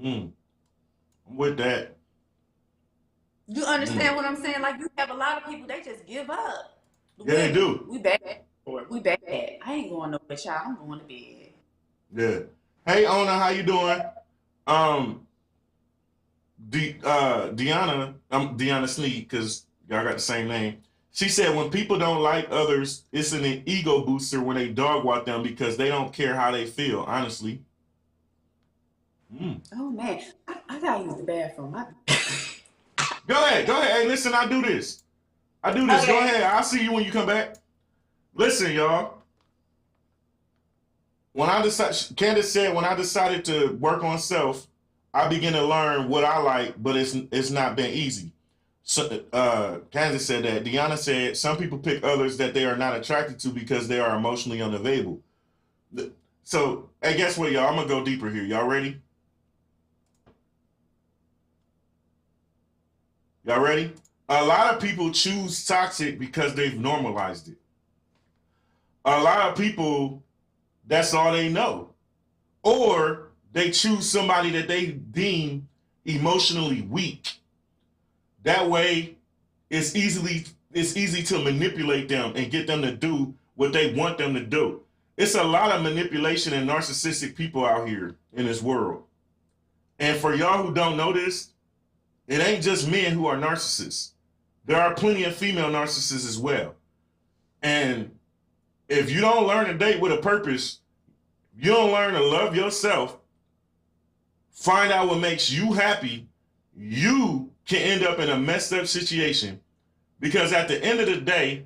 I'm with that. You understand what I'm saying? Like you have a lot of people, they just give up. Yeah, they do. We bad. We bad. I ain't going nowhere, child. I'm going to bed. Yeah. Hey, Ona, how you doing? Deanna Sneed, because y'all got the same name. She said when people don't like others, it's an ego booster when they dog walk them because they don't care how they feel, honestly. Oh, man. I got to use the bathroom. Go ahead. Hey, listen, I do this. Okay. Go ahead. I'll see you when you come back. Listen, y'all. Candace said, when I decided to work on self, I began to learn what I like, but it's not been easy. So, Candace said that. Deanna said, some people pick others that they are not attracted to because they are emotionally unavailable. So, hey, guess what, y'all? I'm going to go deeper here. Y'all ready? Y'all ready? A lot of people choose toxic because they've normalized it. A lot of people, that's all they know. Or they choose somebody that they deem emotionally weak. That way, it's easy to manipulate them and get them to do what they want them to do. It's a lot of manipulation and narcissistic people out here in this world. And for y'all who don't know this, it ain't just men who are narcissists. There are plenty of female narcissists as well. And if you don't learn to date with a purpose, you don't learn to love yourself, find out what makes you happy, you can end up in a messed up situation. Because at the end of the day,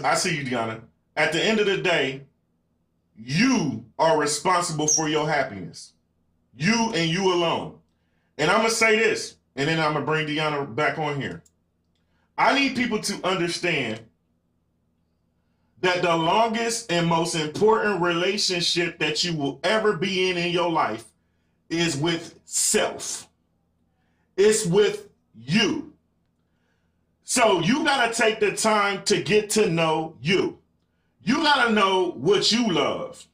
I see you, Deanna. At the end of the day, you are responsible for your happiness. You and you alone. And I'm going to say this, and then I'm going to bring Deanna back on here. I need people to understand that the longest and most important relationship that you will ever be in your life is with self. It's with you. So you got to take the time to get to know you. You got to know what you love.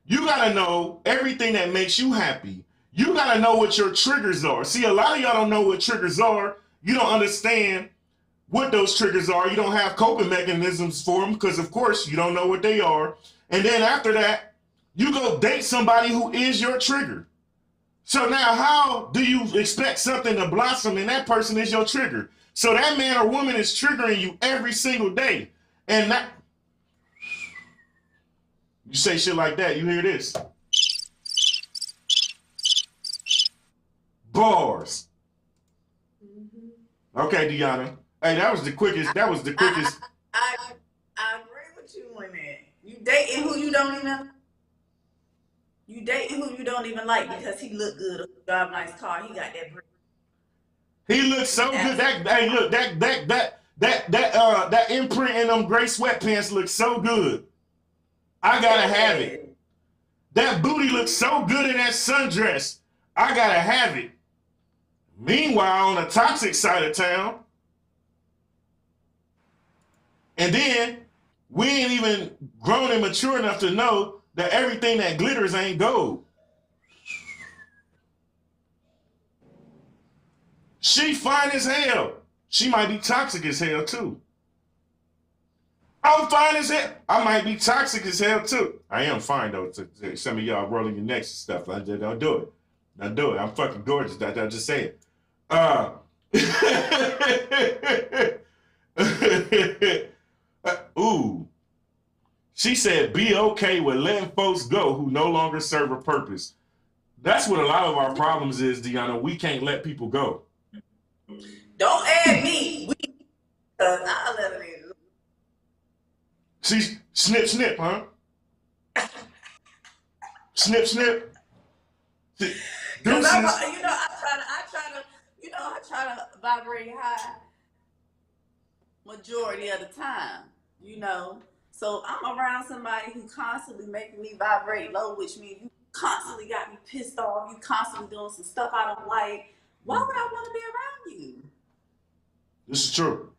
You got to know everything that makes you happy. You got to know what your triggers are. See, a lot of y'all don't know what triggers are. You don't understand what those triggers are. You don't have coping mechanisms for them because, of course, you don't know what they are. And then after that, you go date somebody who is your trigger. So now how do you expect something to blossom and that person is your trigger? So that man or woman is triggering you every single day. And that, you say shit like that, you hear this. Bars. Okay, Deanna. Hey, that was the quickest. I agree with you on that. You dating who you don't even. You dating who you don't even like because he look good, or drive a nice car. He got that. He looks so good. Hey, look, that imprint in them gray sweatpants looks so good. I gotta have it. That booty looks so good in that sundress. I gotta have it. Meanwhile, on the toxic side of town, and then we ain't even grown and mature enough to know that everything that glitters ain't gold. She fine as hell. She might be toxic as hell too. I'm fine as hell. I might be toxic as hell too. I am fine though. Some of y'all rolling your necks and stuff. I just don't do it. Don't do it. I'm fucking gorgeous. I just say it. Ooh. She said, be okay with letting folks go who no longer serve a purpose. That's what a lot of our problems is, Deanna. We can't let people go. Don't add me. I'll let her in. See, snip, huh? snip. See, I try to vibrate high majority of the time, So I'm around somebody who constantly making me vibrate low, which means you constantly got me pissed off. You constantly doing some stuff I don't like. Why would I want to be around you? This is true.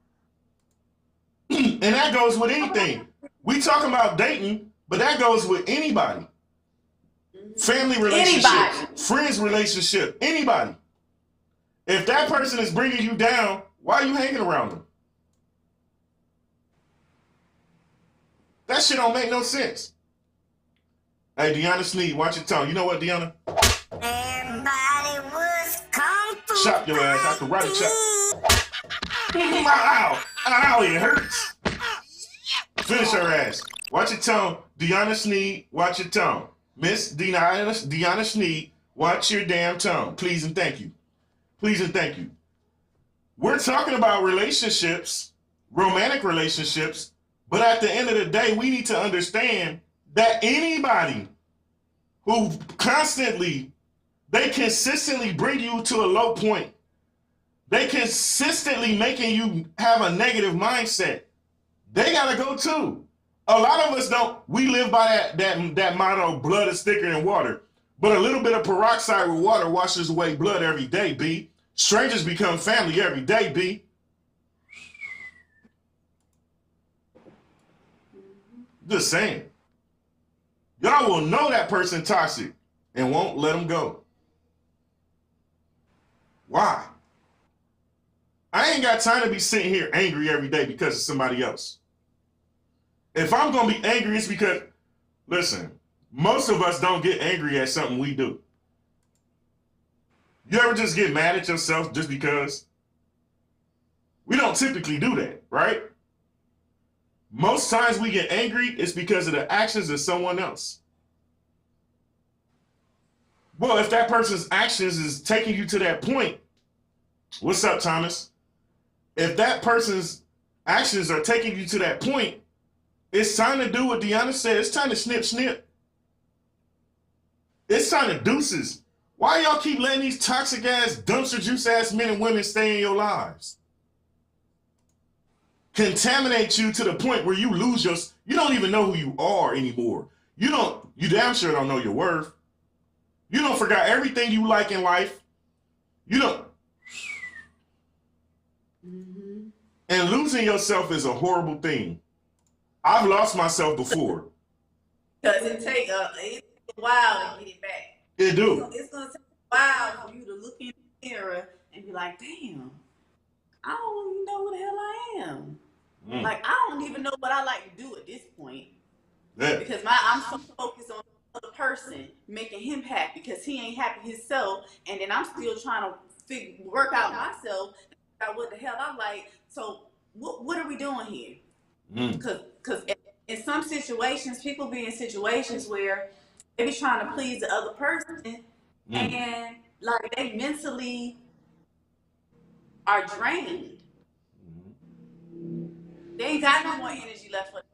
And that goes with anything. We talking about dating, but that goes with anybody. Family relationship, friends relationship, anybody. If that person is bringing you down, why are you hanging around them? That shit don't make no sense. Hey, Deanna Sneed, watch your tongue. You know what, Deanna? Everybody was kung fu. Chop your ass. I can write a chop. Ow, it hurts. Finish her ass. Watch your tongue. Deanna Sneed, watch your tongue. Miss Deanna Sneed, watch your damn tongue. Please and thank you. Please and thank you. We're talking about relationships, romantic relationships, but at the end of the day, we need to understand that anybody who they consistently bring you to a low point, they consistently making you have a negative mindset, they gotta go too. A lot of us don't. We live by that motto, blood is thicker than water. But a little bit of peroxide with water washes away blood every day, B. Strangers become family every day, B. Just saying. Y'all will know that person toxic and won't let them go. Why? I ain't got time to be sitting here angry every day because of somebody else. If I'm going to be angry, it's because, listen, most of us don't get angry at something we do. You ever just get mad at yourself just because? We don't typically do that, right? Most times we get angry, it's because of the actions of someone else. Well, if that person's actions is taking you to that point, what's up, Thomas? If that person's actions are taking you to that point, it's time to do what Deanna said. It's time to snip. It's time to deuces. Why y'all keep letting these toxic ass, dumpster juice ass men and women stay in your lives? Contaminate you to the point where you lose you don't even know who you are anymore. You damn sure don't know your worth. You don't forgot everything you like in life. You don't. Mm-hmm. And losing yourself is a horrible thing. I've lost myself before. Does it take a while to get it back? It do. It's going to take a while for you to look in the mirror and be like, damn, I don't even know who the hell I am. Like, I don't even know what I like to do at this point. Yeah. Because I'm so focused on the other person, making him happy because he ain't happy himself. And then I'm still trying to work out myself, figure out what the hell I like. So what are we doing here? Because in some situations, people be in situations where they be trying to please the other person and like they mentally are drained. They ain't got no more energy left for them.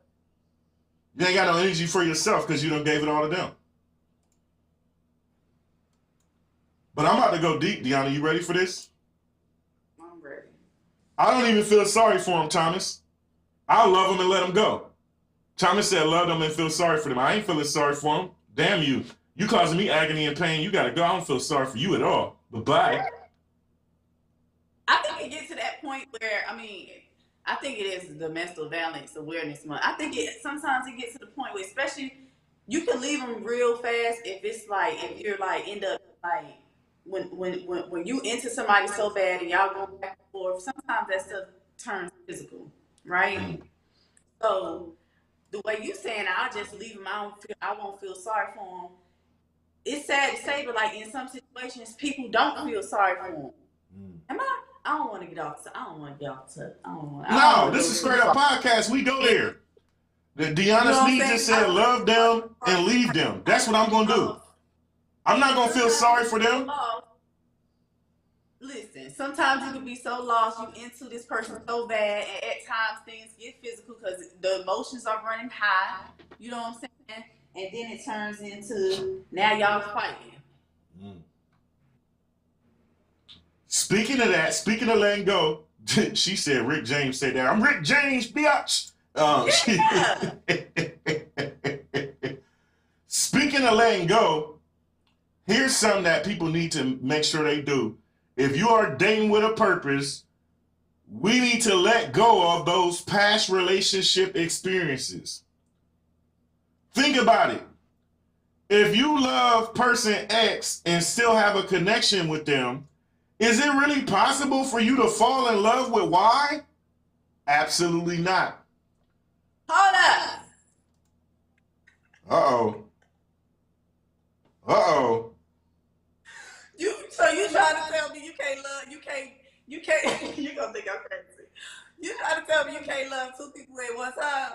You ain't got no energy for yourself because you done gave it all to them. But I'm about to go deep, Deanna. You ready for this? I'm ready. I don't even feel sorry for him, Thomas. I'll love him and let him go. Thomas said love them and feel sorry for them. I ain't feeling sorry for him. Damn you. You causing me agony and pain. You got to go. I don't feel sorry for you at all. Bye-bye. I think it gets to that point where, I think it is the Mental Violence Awareness Month. I think sometimes it gets to the point where, especially, you can leave them real fast if you're like end up like when you into somebody so bad and y'all go back and forth. Sometimes that stuff turns physical, right? So the way you saying, I'll just leave them. I won't feel sorry for them. It's sad to say, but like in some situations, people don't feel sorry for them. I don't want to get off. No, this is Scraightup Podcast. We go there. The Deanna Sneed just said love them and leave them. That's what I'm going to do. I'm not going to feel sorry for them. Listen, sometimes you can be so lost, you into this person so bad, and at times things get physical because the emotions are running high. You know what I'm saying? And then it turns into now y'all fighting. Speaking of that, speaking of letting go, she said Rick James said that. I'm Rick James, bitch. Speaking of letting go, here's something that people need to make sure they do. If you are dating with a purpose, we need to let go of those past relationship experiences. Think about it. If you love person X and still have a connection with them, is it really possible for you to fall in love with Y? Absolutely not. Hold up. Uh-oh. Uh-oh. So you trying to tell me you can't love, you can't, you're going to think I'm crazy. You trying to tell me you can't love two people at one time?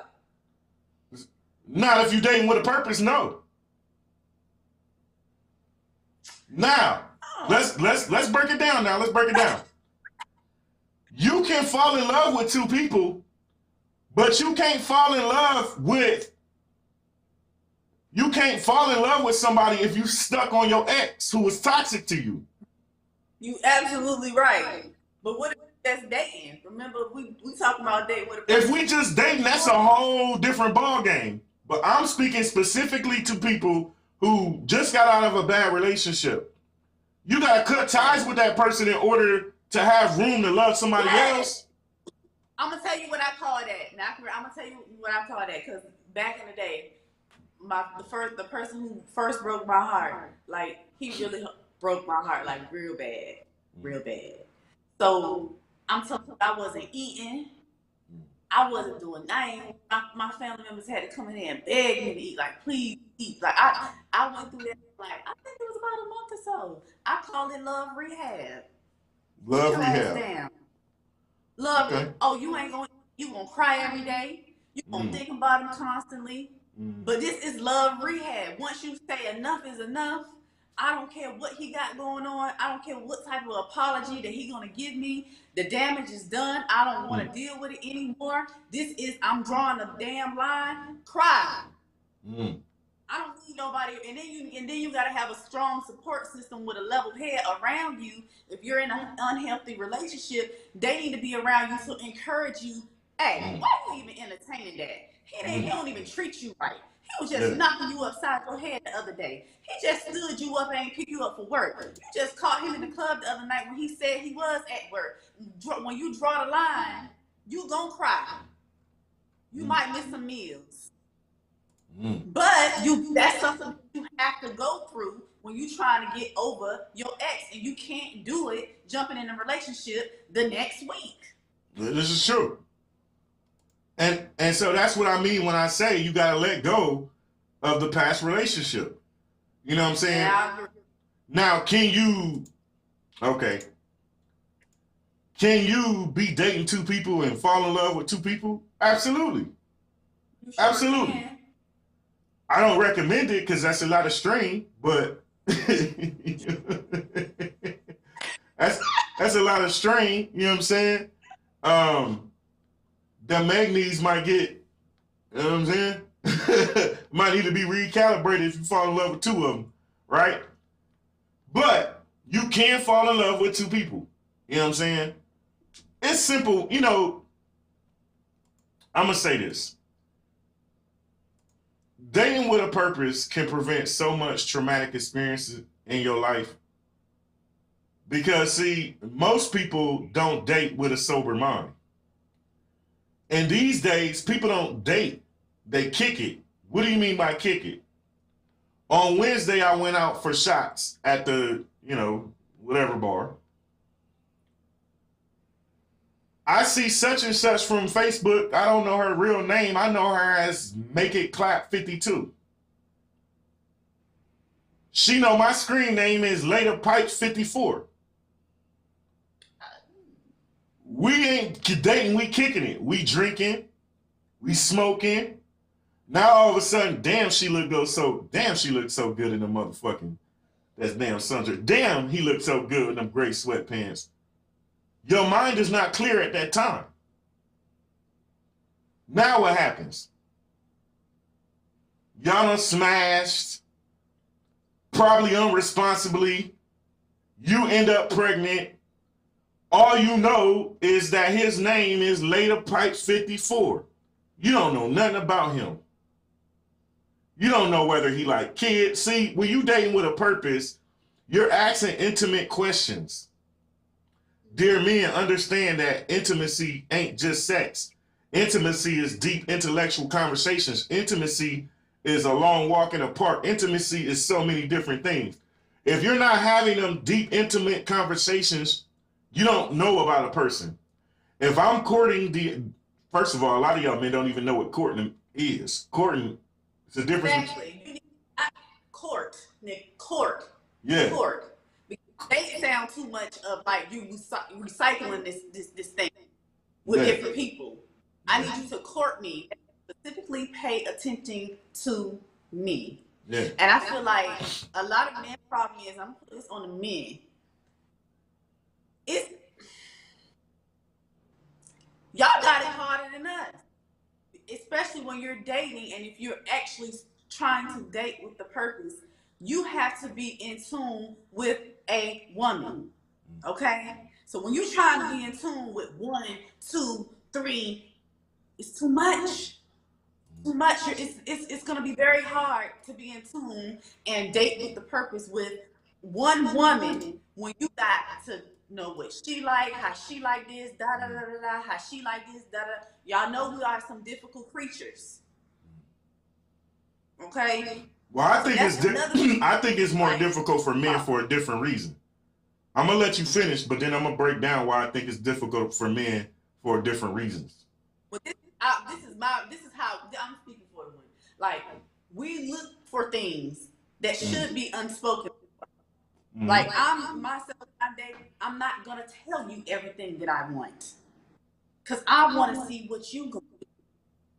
Not if you're dating with a purpose, no. Now, let's break it down now. Let's break it down. You can fall in love with two people, but you can't fall in love with somebody if you stuck on your ex who was toxic to you. You absolutely right. But what if that's dating? Remember, we talking about dating with a person. If we just dating, that's a whole different ball game. But I'm speaking specifically to people who just got out of a bad relationship. You got to cut ties with that person in order to have room to love somebody else. I'm going to tell you what I call that. Now, I'm going to tell you what I call that because back in the day, the person who first broke my heart, like, he really broke my heart, like, real bad. So, I'm telling you, I wasn't eating. I wasn't doing nothing. My family members had to come in there and beg me to eat, like, please eat. Like, I went through that, like, I think it was about a month or so. I call it love rehab. Love rehab. Love, okay. Oh, you gonna cry every day. You gonna think about him constantly. But this is love rehab. Once you say enough is enough, I don't care what he got going on. I don't care what type of apology that he gonna give me. The damage is done. I don't want to deal with it anymore. I'm drawing a damn line. Cry. I don't need nobody. And then you gotta have a strong support system with a level head around you. If you're in an unhealthy relationship, they need to be around you to encourage you. Hey, why are you even entertaining that? He don't even treat you right. He was just knocking you upside your head the other day. He just stood you up and ain't pick you up for work. You just caught him in the club the other night when he said he was at work. When you draw the line, you gonna cry. You might miss some meals. But that's something you have to go through when you trying to get over your ex and you can't do it jumping in a relationship the next week. This is true. And so that's what I mean when I say you got to let go of the past relationship. You know what I'm saying? Yeah. Now, can you be dating two people and fall in love with two people? Absolutely. Sure Absolutely. Can. I don't recommend it because that's a lot of strain, but that's a lot of strain, you know what I'm saying? The magnesium might get, you know what I'm saying? Might need to be recalibrated if you fall in love with two of them, right? But you can fall in love with two people, you know what I'm saying? It's simple, you know. I'm going to say this. Dating with a purpose can prevent so much traumatic experiences in your life. Because, see, most people don't date with a sober mind. And these days, people don't date. They kick it. What do you mean by kick it? On Wednesday, I went out for shots at the, whatever bar. I see such and such from Facebook. I don't know her real name. I know her as Make It Clap 52. She know my screen name is Later Pipes 54. We ain't dating, we kicking it. We drinking, we smoking. Now all of a sudden, damn, she looked so good in the motherfucking, that's damn sundry. Damn, he looked so good in them gray sweatpants. Your mind is not clear at that time. Now what happens? Y'all done smashed, probably unresponsibly. You end up pregnant. All you know is that his name is Later Pipes 54. You don't know nothing about him. You don't know whether he like kids. See, when you dating with a purpose, you're asking intimate questions. Dear men, understand that intimacy ain't just sex. Intimacy is deep intellectual conversations. Intimacy is a long walk in the park. Intimacy is so many different things. If you're not having them deep, intimate conversations, you don't know about a person. If I'm courting first of all, a lot of y'all men don't even know what courting is. Courting is a difference. Exactly. Court, Nick. Court. Yeah. Court. They sound too much of like you recycling this thing with different people. I need you to court me, specifically pay attention to me. Yeah. And I feel like a lot of men problem is, I'm putting this on the men. Y'all got it harder than us, especially when you're dating, and if you're actually trying to date with the purpose, you have to be in tune with a woman, okay? So when you're trying to be in tune with 1, 2, 3, it's too much. Too much. It's going to be very hard to be in tune and date with the purpose with one woman when you got to know what she like, how she like this, da da da da da, how she like this, da da. Y'all know we are some difficult creatures. Okay? Well, I think it's more difficult for men for a different reason. I'm gonna let you finish, but then I'm gonna break down why I think it's difficult for men for different reasons. Well, this is how I'm speaking for the women. Like, we look for things that should be unspoken. Mm-hmm. Like, I'm not gonna tell you everything that I want, cause I want to see what you gonna do.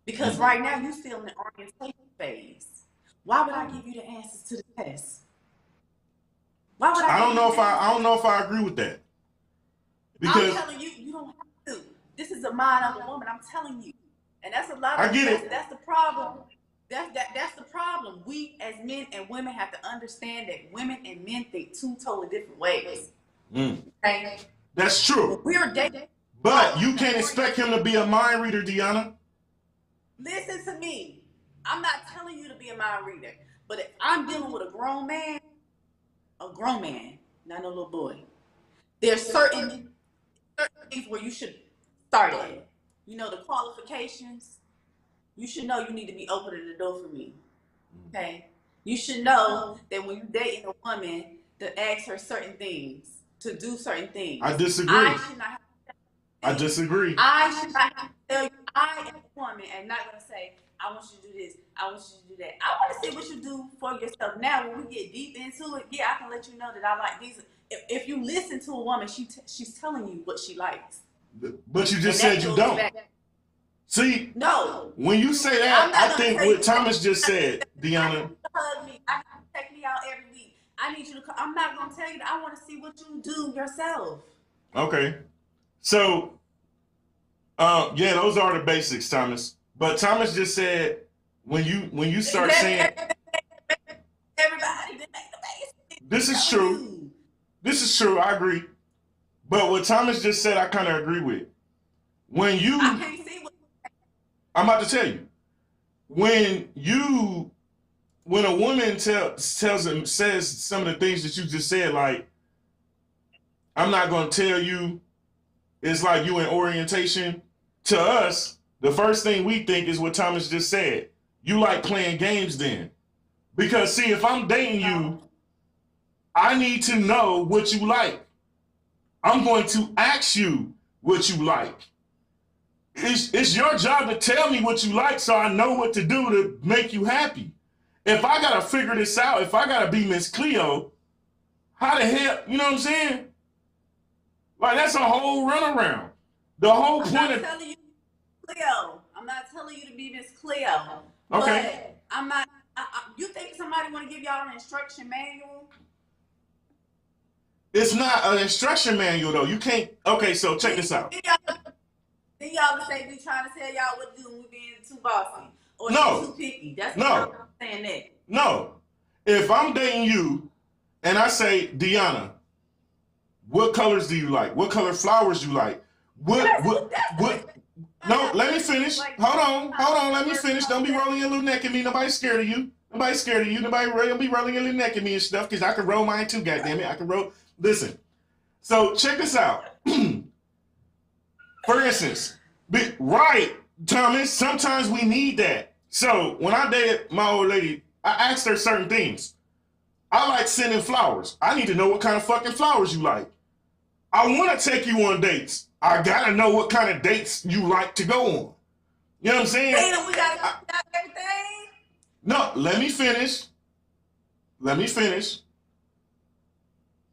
Because right now you still in the orientation phase. Why would I give you the answers to the test? Why would I don't know if I agree with that. Because I'm telling you, you don't have to. This is the mind of a woman. I'm telling you, and that's a lot of. That's the problem. That's the problem. We as men and women have to understand that women and men think two totally different ways. Okay, that's true. We're dating, but you can't expect him to be a mind reader, Deanna. Listen to me. I'm not telling you to be a mind reader, but if I'm dealing with a grown man, not no little boy, there's certain things where you should start at. You know, the qualifications. You should know you need to be opening the door for me. Okay? You should know that when you're dating a woman, to ask her certain things, to do certain things. I disagree. I should not have I disagree. I should not have to tell you. I am a woman and not going to say, I want you to do this. I want you to do that. I want to see what you do for yourself. Now, when we get deep into it, yeah, I can let you know that I like these. If you listen to a woman, she's telling you what she likes. But you just said you don't. See, no. When you say that, I think what Thomas just said, Deanna. Hug me. I need you to take me out every week. I need you to. I'm not gonna tell you that. I want to see what you do yourself. Okay, so, yeah, those are the basics, Thomas. But Thomas just said when you start saying, everybody, the basics. This is true. This is true. I agree. But what Thomas just said, I kind of agree with. When you, I can't see what. I'm about to tell you. When a woman says some of the things that you just said, like, I'm not going to tell you, it's like you in orientation. To us, the first thing we think is what Thomas just said. You like playing games then. Because, see, if I'm dating you, I need to know what you like. I'm going to ask you what you like. It's your job to tell me what you like so I know what to do to make you happy. If I got to figure this out, if I got to be Miss Cleo, how the hell, you know what I'm saying? Like, that's a whole runaround. The whole point I'm not telling you Cleo. I'm not telling you to be Miss Cleo. Okay. But I'm not, you think somebody want to give y'all an instruction manual? It's not an instruction manual, though. You can't, okay, so check this out. Then y'all would say we trying to tell y'all what to do when we being too bossy. Or too picky. That's what I'm saying that. No. If I'm dating you and I say, Deanna, what colors do you like? What color flowers do you like? No, let me finish. Hold on, let me finish. Don't be rolling your little neck at me. Nobody's scared of you. Nobody's scared of you. Nobody will be rolling your little neck at me and stuff, because I can roll mine too, goddammit. I can roll. Listen. So check this out. For instance, right, Thomas, sometimes we need that. So when I dated my old lady, I asked her certain things. I like sending flowers. I need to know what kind of fucking flowers you like. I want to take you on dates. I got to know what kind of dates you like to go on. You know what I'm saying? We got to talk about everything. No, let me finish.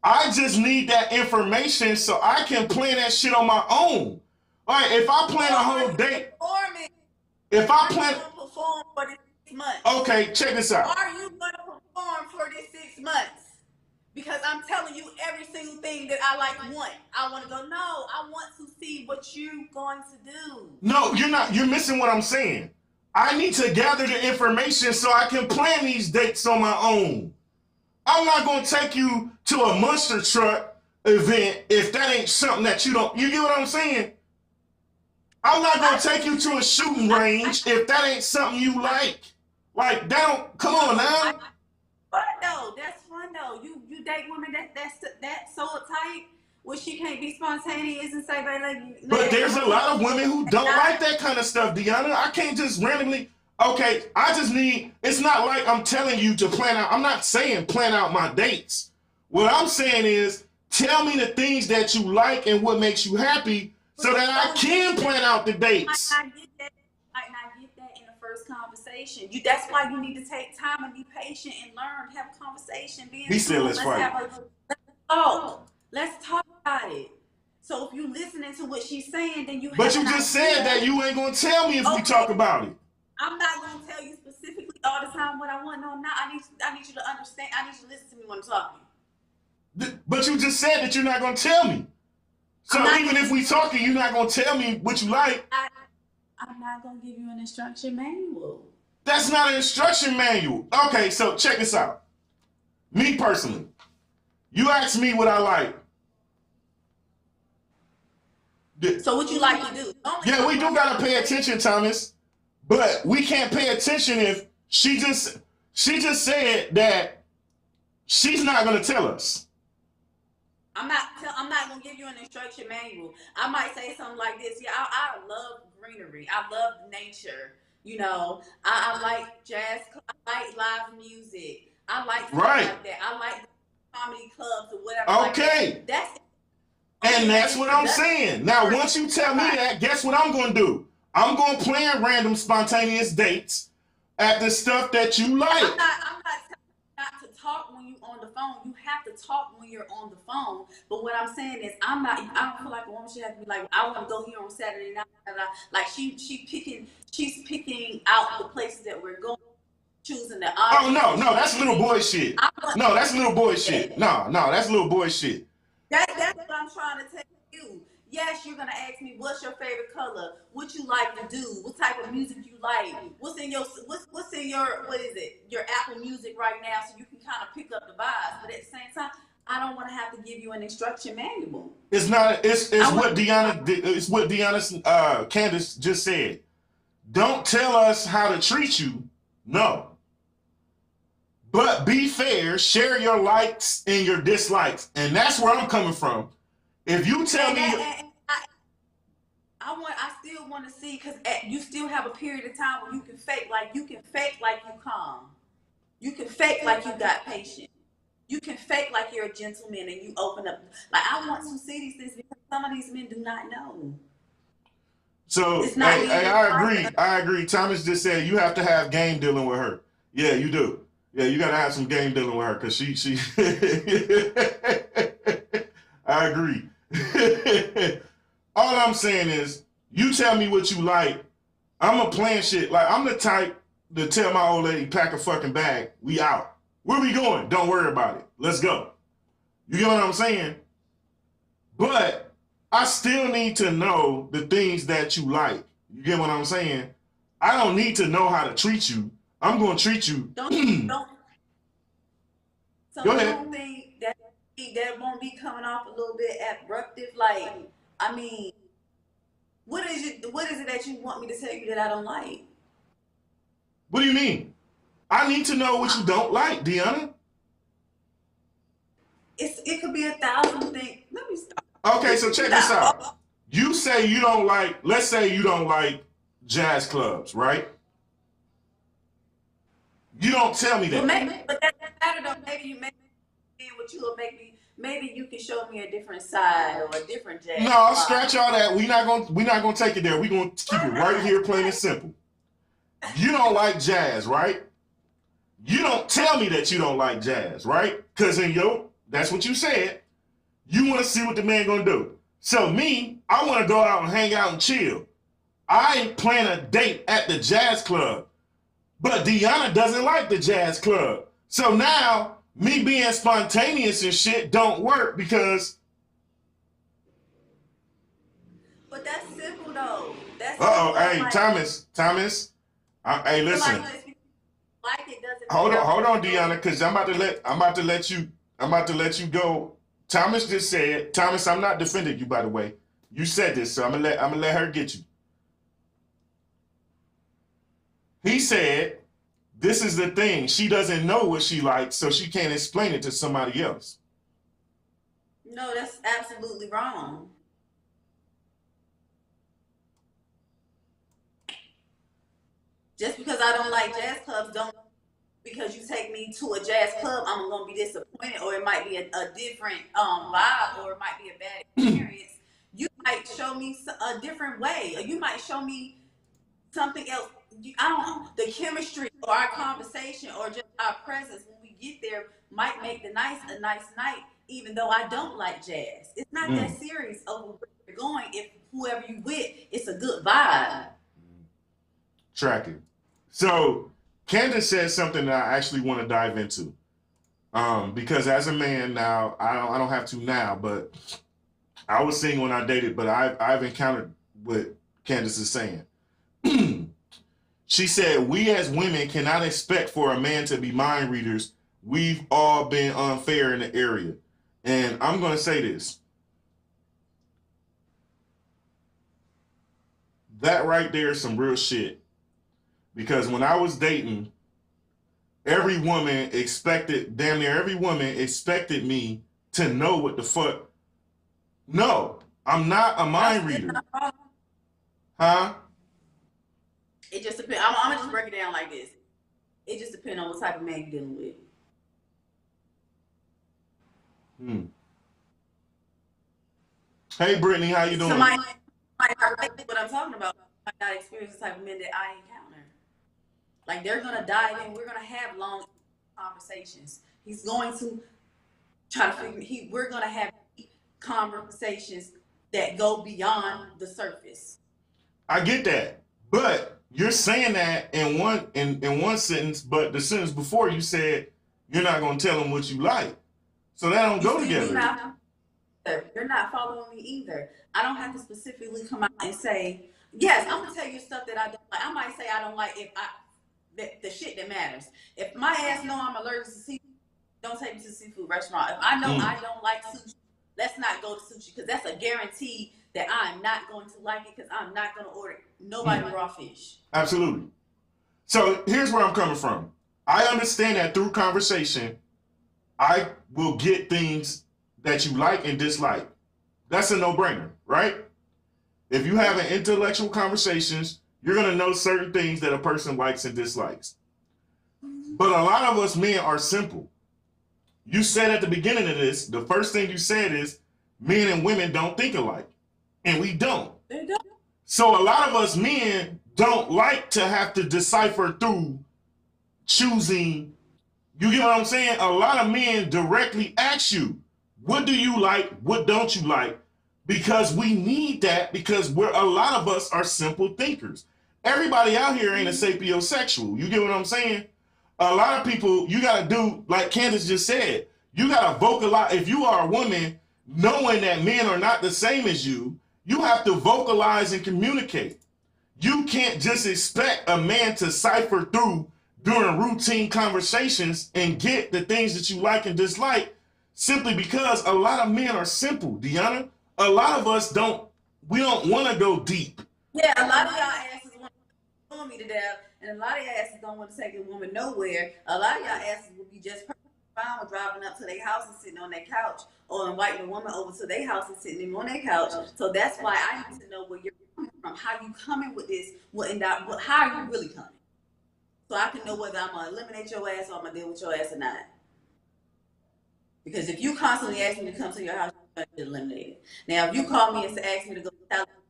I just need that information so I can plan that shit on my own. Like, if I plan a whole date, if I plan, perform for this 6 months. Okay, check this out. Are you going to perform for this 6 months? Because I'm telling you every single thing that I want. I want to go, no, I want to see what you're going to do. No, you're not. You're missing what I'm saying. I need to gather the information so I can plan these dates on my own. I'm not going to take you to a monster truck event if that ain't something that you don't, you get what I'm saying? I'm not going to take you to a shooting range if that ain't something you like. Like, that don't, come on now. But no, that's fun though. You date women that's so uptight where she can't be spontaneous and say, like. But there's a lot of women who don't like that kind of stuff, Deanna. I can't just randomly, okay, I just need, it's not like I'm telling you to plan out, I'm not saying plan out my dates. What I'm saying is, tell me the things that you like and what makes you happy so that I can plan out the dates. I get that in the first conversation. That's why you need to take time and be patient and learn, have a conversation. He said, let's fight. Let's talk about it. So if you listening to what she's saying, then you. But you just said that you ain't gonna tell me if we talk about it. I'm not gonna tell you specifically all the time what I want. No, I'm not. I need you to understand. I need you to listen to me when I'm talking. But you just said that you're not gonna tell me. So even if we talking, you're not gonna tell me what you like. I'm not gonna give you an instruction manual. That's not an instruction manual. Okay, so check this out. Me personally, you ask me what I like. So what you like to do? Yeah, we do gotta pay attention, Thomas. But we can't pay attention if she just said that she's not gonna tell us. I'm not gonna give you an instruction manual. I might say something like this. Yeah, I love greenery. I love nature. You know, I like jazz. I like live music. I like stuff Right. like that. I like comedy clubs or whatever. Okay. Like that. And that's what I'm saying. Now, once you tell me that, guess what I'm going to do? I'm going to plan random spontaneous dates at the stuff that you like. I'm not telling you not to talk when you're on the phone. You have to talk when you're on the phone. But what I'm saying is, I don't feel like a woman should have to be like, I want to go here on Saturday night. Like she's picking out the places that we're going, choosing the audience. Oh, no, that's little boy shit. No, that's little boy shit. No, that's little boy shit. That's what I'm trying to tell you. Yes, you're gonna ask me what's your favorite color, what you like to do, what type of music you like, what's in your your Apple Music right now, so you can kind of pick up the vibes. But at the same time, I don't want to have to give you an instruction manual. It's not. It's what Deanna. It's what Deanna Candace just said. Don't tell us how to treat you. No. But be fair, share your likes and your dislikes. And that's where I'm coming from. If you tell me... I still want to see, because you still have a period of time where you can fake like you calm. You can fake like you got patience. You can fake like you're a gentleman and you open up. Like, I want to see these things because some of these men do not know. So, I agree. Thomas just said you have to have game dealing with her. Yeah, you do. Yeah, you gotta have some game dealing with her because she I agree. All I'm saying is, you tell me what you like. I'm a plan shit. Like, I'm the type to tell my old lady, pack a fucking bag. We out. Where we going? Don't worry about it. Let's go. You get what I'm saying? But I still need to know the things that you like. You get what I'm saying? I don't need to know how to treat you. I'm going to treat you. Don't. So Go ahead. Don't think that won't be coming off a little bit abruptive. Like, I mean, what is it that you want me to tell you that I don't like? What do you mean? I need to know what you don't like, Deanna. It could be 1,000 things. Let me stop. Okay, so check this out. You say you don't like, let's say you don't like jazz clubs, right? You don't tell me that. But that matter though. Maybe you make me what you will make me. Maybe you can show me a different side or a different jazz. No, scratch all that. We're not gonna take it there. We're gonna keep it right here, plain and simple. You don't like jazz, right? You don't tell me that you don't like jazz, right? Because that's what you said. You want to see what the man gonna do. So me, I want to go out and hang out and chill. I ain't plan a date at the jazz club. But Deanna doesn't like the jazz club. So now, me being spontaneous and shit don't work because... But that's simple, though. Hey, like, Thomas. Hey, listen. Like it doesn't hold on, Deanna, because I'm about to let you go. Thomas just said, Thomas, I'm not defending you, by the way. You said this, so I'm gonna let her get you. He said, this is the thing. She doesn't know what she likes, so she can't explain it to somebody else. No, that's absolutely wrong. Just because I don't like jazz clubs, because you take me to a jazz club, I'm going to be disappointed, or it might be a different vibe, or it might be a bad experience. You might show me a different way, or you might show me something else. The chemistry or our conversation or just our presence when we get there might make the night a nice night, even though I don't like jazz. It's not that serious over where you're going. If whoever you with, it's a good vibe. Tracking. So Candace says something that I actually want to dive into. Because as a man now, I don't have to now, but I was single when I dated, but I've encountered what Candace is saying. She said, we as women cannot expect for a man to be mind readers. We've all been unfair in the area. And I'm going to say this. That right there is some real shit. Because when I was dating, damn near every woman expected me to know what the fuck. No, I'm not a mind reader. Huh? It just depends. I'm gonna just break it down like this. It just depends on what type of man you're dealing with. Hey, Brittany, how you doing? Somebody might not like what I'm talking about. Might not experience the type of men that I encounter. Like, they're gonna dive in. We're gonna have long conversations. He's going to try to figure. We're gonna have conversations that go beyond the surface. I get that, but you're saying that in one sentence, but the sentence before you said you're not gonna tell him what you like, so that don't go together. You're not following me either. I don't have to specifically come out and say, yes, I'm gonna tell you stuff that I don't like. I might say I don't like the shit that matters. If my ass know I'm allergic to seafood, don't take me to a seafood restaurant. If I know I don't like sushi, let's not go to sushi, because that's a guarantee that I'm not going to like it, because I'm not going to order nobody raw fish. Absolutely. So here's where I'm coming from. I understand that through conversation, I will get things that you like and dislike. That's a no-brainer, right? If you have an intellectual conversations, you're going to know certain things that a person likes and dislikes. But a lot of us men are simple. You said at the beginning of this, the first thing you said is men and women don't think alike. And we don't. They don't. So a lot of us men don't like to have to decipher through choosing. You get what I'm saying? A lot of men directly ask you, what do you like? What don't you like? Because we need that, because a lot of us are simple thinkers. Everybody out here ain't a sapiosexual. You get what I'm saying? A lot of people, you got to do, like Candace just said, you got to vocalize. If you are a woman, knowing that men are not the same as you, you have to vocalize and communicate. You can't just expect a man to cipher through during routine conversations and get the things that you like and dislike, simply because a lot of men are simple, Deanna. A lot of us don't want to go deep. Yeah, a lot of y'all asses want to kill me to death, and a lot of y'all asses don't want to take a woman nowhere. A lot of y'all asses will be just fine with driving up to their house and sitting on their couch, or inviting a woman over to their house and sitting on their couch. So that's why I need to know where you're coming from, how you coming with this, how are you really coming? So I can know whether I'm going to eliminate your ass or I'm going to deal with your ass or not. Because if you constantly ask me to come to your house, you're going to get eliminated. Now, if you call me and ask me to go to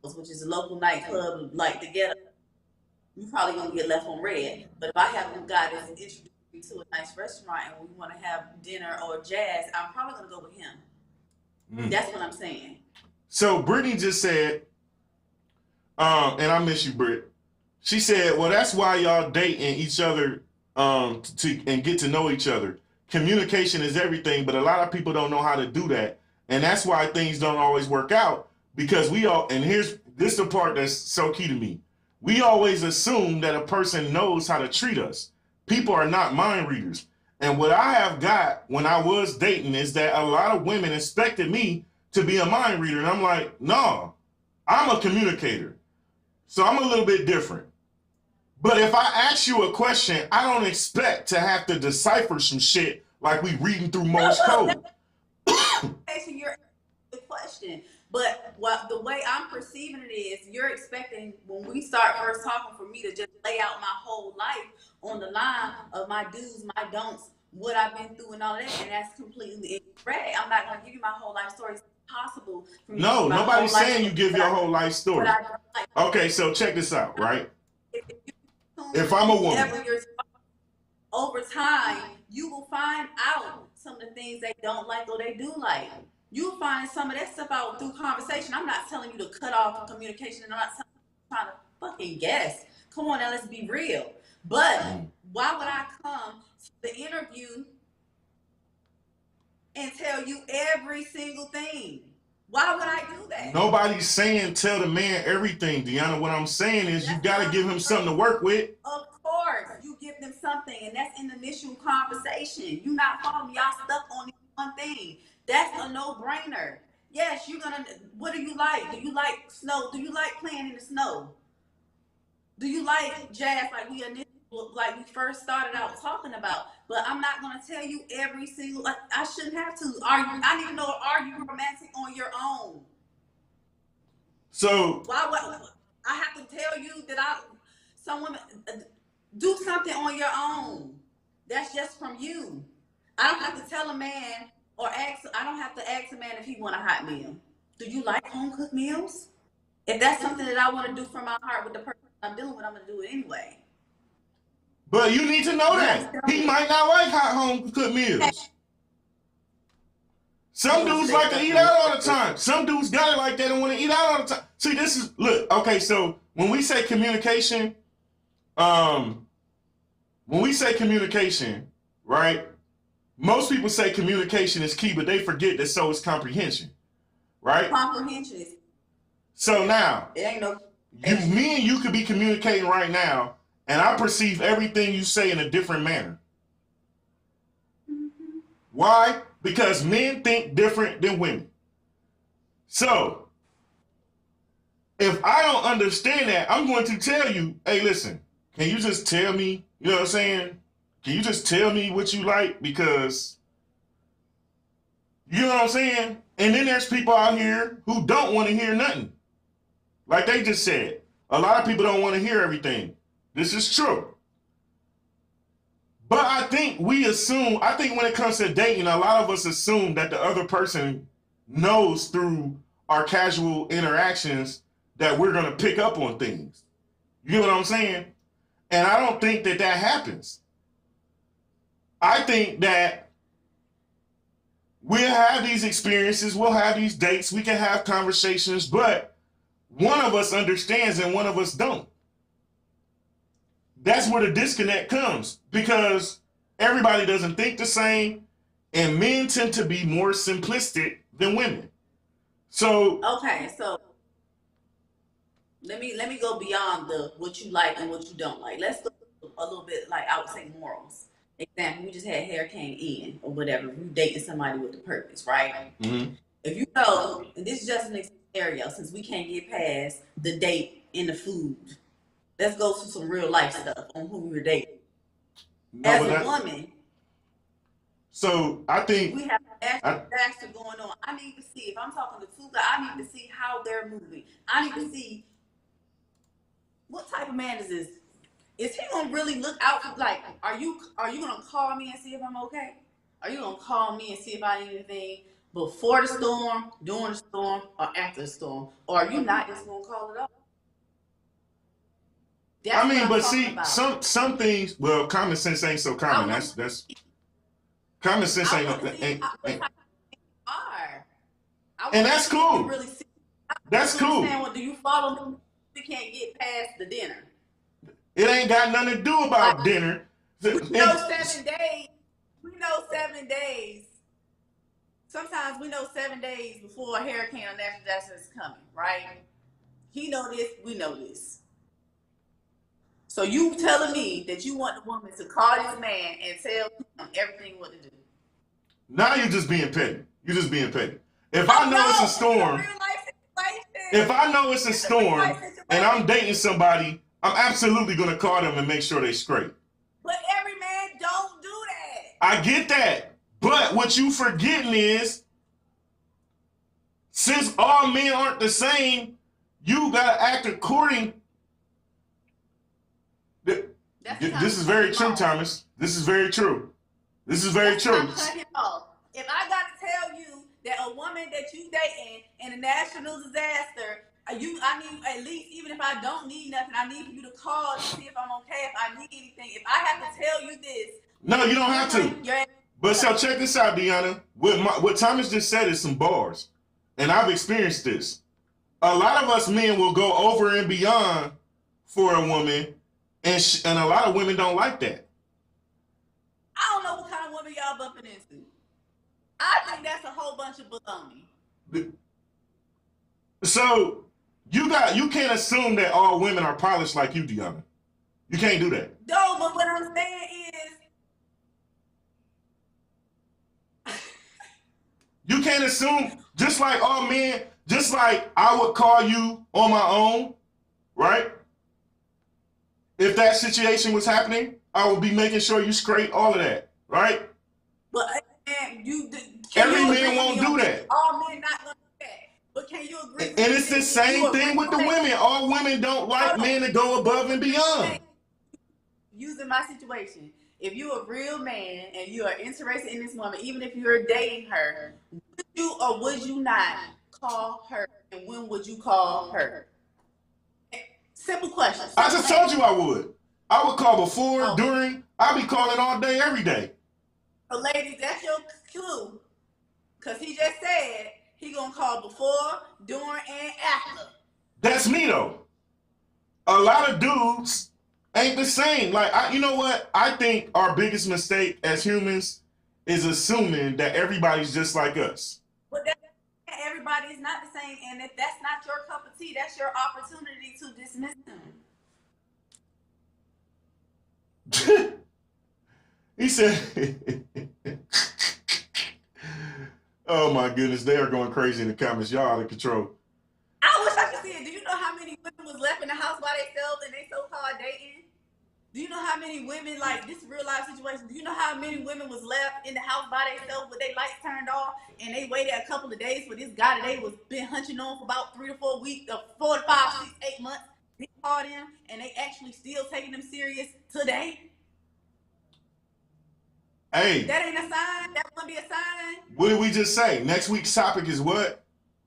Talos, which is a local nightclub like the Ghetto, you're probably going to get left on red. But if I have a guy that's introduced me to a nice restaurant and we want to have dinner or jazz, I'm probably going to go with him. That's what I'm saying. So Brittany just said, and I miss you, Britt. She said, well, that's why y'all dating each other and get to know each other. Communication is everything, but a lot of people don't know how to do that. And that's why things don't always work out, because and this is the part that's so key to me. We always assume that a person knows how to treat us. People are not mind readers. And what I have got when I was dating is that a lot of women expected me to be a mind reader. And I'm like, no, I'm a communicator. So I'm a little bit different. But if I ask you a question, I don't expect to have to decipher some shit like we reading through Morse code. Asking your question, but the way I'm perceiving it is, you're expecting when we start first talking for me to just lay out my whole life on the line of my do's, my don'ts, what I've been through, and all that, and that's completely incorrect. I'm not going to give you my whole life story. It's impossible for me. No, nobody's saying you give your whole life story. Okay, so check this out, right? If I'm a woman, over time, you will find out some of the things they don't like or they do like. You'll find some of that stuff out through conversation. I'm not telling you to cut off communication, and I'm not trying to fucking guess. Come on now, let's be real. But why would I come to the interview and tell you every single thing? Why would I do that? Nobody's saying tell the man everything, Deanna. What I'm saying is you got to give him something to work with. Of course, you give them something, and that's in the initial conversation. You not following me. Y'all stuck on this one thing. That's a no-brainer. Yes, you're gonna. What do you like? Do you like snow? Do you like playing in the snow? Do you like jazz like we first started out talking about? But I'm not gonna tell you every single. I shouldn't have to. I need to know, are you romantic on your own? So why I have to tell you that some women do something on your own. That's just from you. I don't have to tell a man or ask. I don't have to ask a man if he want a hot meal. Do you like home cooked meals? If that's something that I want to do from my heart with the person I'm dealing with, I'm going to do it anyway. But you need to know that he might not like hot home cooked meals. Some dudes like to eat out all the time. Some dudes got it like that and want to eat out all the time. See, this is, look, okay, so when we say communication, right? Most people say communication is key, but they forget that so is comprehension, right? Comprehension is. So now, it ain't no. Me and you could be communicating right now, and I perceive everything you say in a different manner. Mm-hmm. Why? Because men think different than women. So, if I don't understand that, I'm going to tell you, hey, listen, can you just tell me, you know what I'm saying? Can you just tell me what you like? Because, you know what I'm saying? And then there's people out here who don't want to hear nothing. Like they just said, a lot of people don't want to hear everything. This is true. But I think when it comes to dating, a lot of us assume that the other person knows through our casual interactions that we're going to pick up on things. You get what I'm saying? And I don't think that happens. I think that we'll have these experiences, we'll have these dates, we can have conversations, but one of us understands and one of us don't. That's where the disconnect comes, because everybody doesn't think the same, and men tend to be more simplistic than women. So okay, so let me go beyond the what you like and what you don't like. Let's go a little bit, like I would say, morals. Example, we just had Hurricane Ian or whatever. You dating somebody with a purpose, right? Mm-hmm. If you know, and this is just an scenario, since we can't get past the date and the food, let's go through some real life stuff on who we were dating. As a woman, so I think we have factor going on. I need to see, if I'm talking to two guys, I need to see how they're moving. I need to see what type of man is this. Is he gonna really look out for, like, are you gonna call me and see if I'm okay? Are you gonna call me and see if I need anything before the storm, during the storm, or after the storm? Or are you not just gonna call it up? I mean, but see, some things, well, common sense ain't so common. That's common sense ain't. And that's cool. That's cool. Well, do you follow me? We can't get past the dinner. It ain't got nothing to do about dinner. We know 7 days. We know 7 days. Sometimes we know 7 days before a hurricane or natural disaster is coming, right? He know this, we know this. So you telling me that you want the woman to call this man and tell him everything what to do? Now you're just being petty. You're just being petty. If I know it's a storm, and I'm dating somebody, I'm absolutely going to call them and make sure they straight. But every man don't do that. I get that. But what you forgetting is, since all men aren't the same, you got to act according. This is very true, Thomas. This is very true. This is very true. If I got to tell you that a woman that you dating in a national disaster, I need, at least, even if I don't need nothing, I need you to call to see if I'm okay, if I need anything. If I have to tell you this. No, you don't have to. But so check this out, Deanna. What Thomas just said is some bars. And I've experienced this. A lot of us men will go over and beyond for a woman, and a lot of women don't like that. I don't know what kind of woman y'all bumping into. I think that's a whole bunch of baloney. So you can't assume that all women are polished like you, Deanna. You can't do that. No, but what I'm saying is, you can't assume, just like all men, just like I would call you on my own, right? If that situation was happening, I would be making sure you straight all of that, right? But every man won't do that. All men not gonna do that. But can you agree? And it's the same thing with the women. All women don't like men to go above and beyond. Using my situation, if you're a real man and you are interested in this woman, even if you're dating her, would you or would you not call her? And when would you call her? Simple question. I just told you I would. I would call before, during. I'd be calling all day, every day. So, ladies, that's your clue. Because he just said he going to call before, during, and after. That's me, though. A lot of dudes ain't the same. Like, you know what? I think our biggest mistake as humans is assuming that everybody's just like us. But everybody is not the same. And if that's not your cup of tea, that's your opportunity to dismiss them. He said, oh my goodness, they are going crazy in the comments. Y'all out of control. I wish I could see it. Do you know how many women was left in the house by themselves and they so-called dating? Do you know how many women, like, this real life situation, do you know how many women was left in the house by themselves with their lights turned off and they waited a couple of days for this guy that they was been hunching on for about 3 to 4 weeks, 4 to 5, 6, 8 months? They called him and they actually still taking them serious today? Hey. That ain't a sign? That wouldn't be a sign? What did we just say? Next week's topic is what?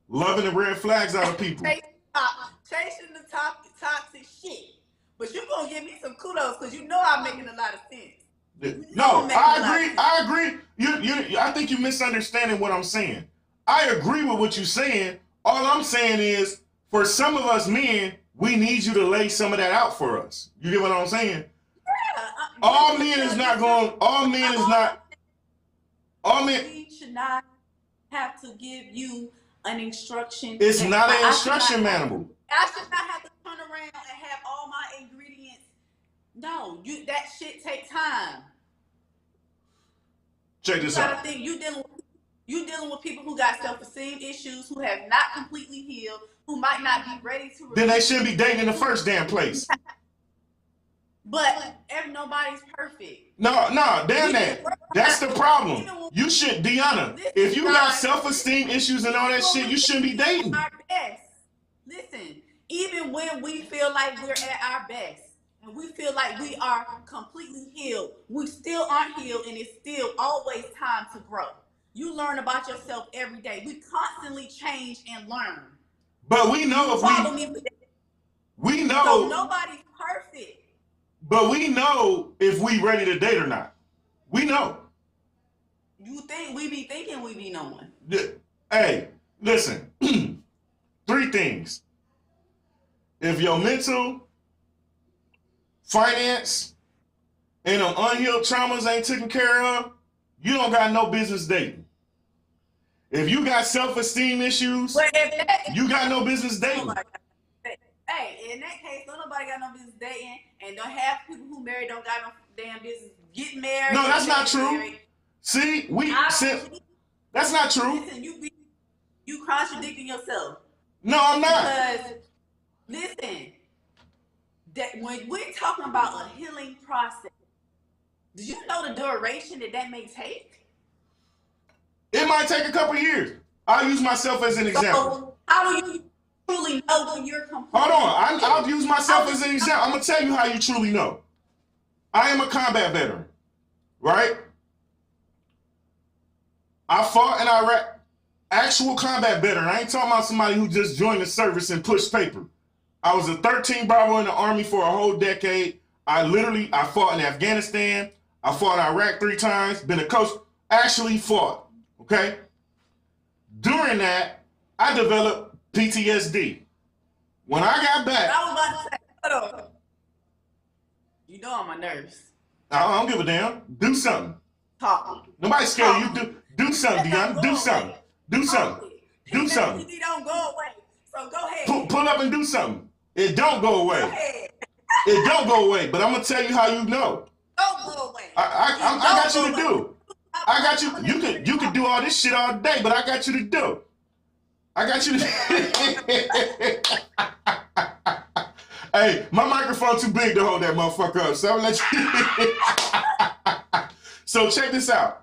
Loving the red flags out of people. Chasing the toxic shit. But you're going to give me some kudos because you know I'm making a lot of sense. No, I agree. I think you're misunderstanding what I'm saying. I agree with what you're saying. All I'm saying is, for some of us men, we need you to lay some of that out for us. You get what I'm saying? All men is not going, all men is not, all men. We should not have to give you an instruction. It's not an instruction manual. I should not have to turn around and have all my ingredients. No, that shit take time. Check this out. Think you dealing with people who got self-esteem issues, who have not completely healed, who might not be ready to. Then they shouldn't be dating in the first damn place. But nobody's perfect. No, damn that. That's the problem. You should, Deanna, if you got self-esteem issues and all that shit, you shouldn't be dating. Our best. Listen, even when we feel like we're at our best and we feel like we are completely healed, we still aren't healed, and it's still always time to grow. You learn about yourself every day. We constantly change and learn. But we know if we know. So nobody's perfect. But we know if we ready to date or not. We know. You think we be thinking we be knowing. Hey, listen. 3 things. If your mental, finance, and them unhealed traumas ain't taken care of, you don't got no business dating. If you got self-esteem issues, you got no business dating. Hey, in that case, don't nobody got no business dating, and don't have people who married don't got no damn business getting married. No, that's not true. Married. See, that's not true. Listen, you contradicting yourself. No, I'm not. Because listen, that when we're talking about a healing process, do you know the duration that may take? It might take a couple years. I'll use myself as an example. So how do you truly know when you're complete? Hold on, I'll use myself as an example. I'm gonna tell you how you truly know. I am a combat veteran, right? I fought in Iraq. Actual combat veteran. I ain't talking about somebody who just joined the service and pushed paper. I was a 13 Bravo in the Army for a whole decade. I fought in Afghanistan. I fought in Iraq 3 times. Been a coach. Actually fought. Okay? During that, I developed PTSD. When I got back. I was about to say, hold on. You know I'm a nurse. I don't give a damn. Do something. Talk. Nobody's scared of you. Do something, Deanna. Do something. Do something. Do something. PTSD don't go away. So go ahead. Pull up and do something. It don't go away. Go ahead. It don't go away, but I'm gonna tell you how you know. Don't go away. I got you to do. I got you. You could do all this shit all day, but I got you to do. I got you to. Hey, my microphone too big to hold that motherfucker up, so I'm gonna let you. So check this out.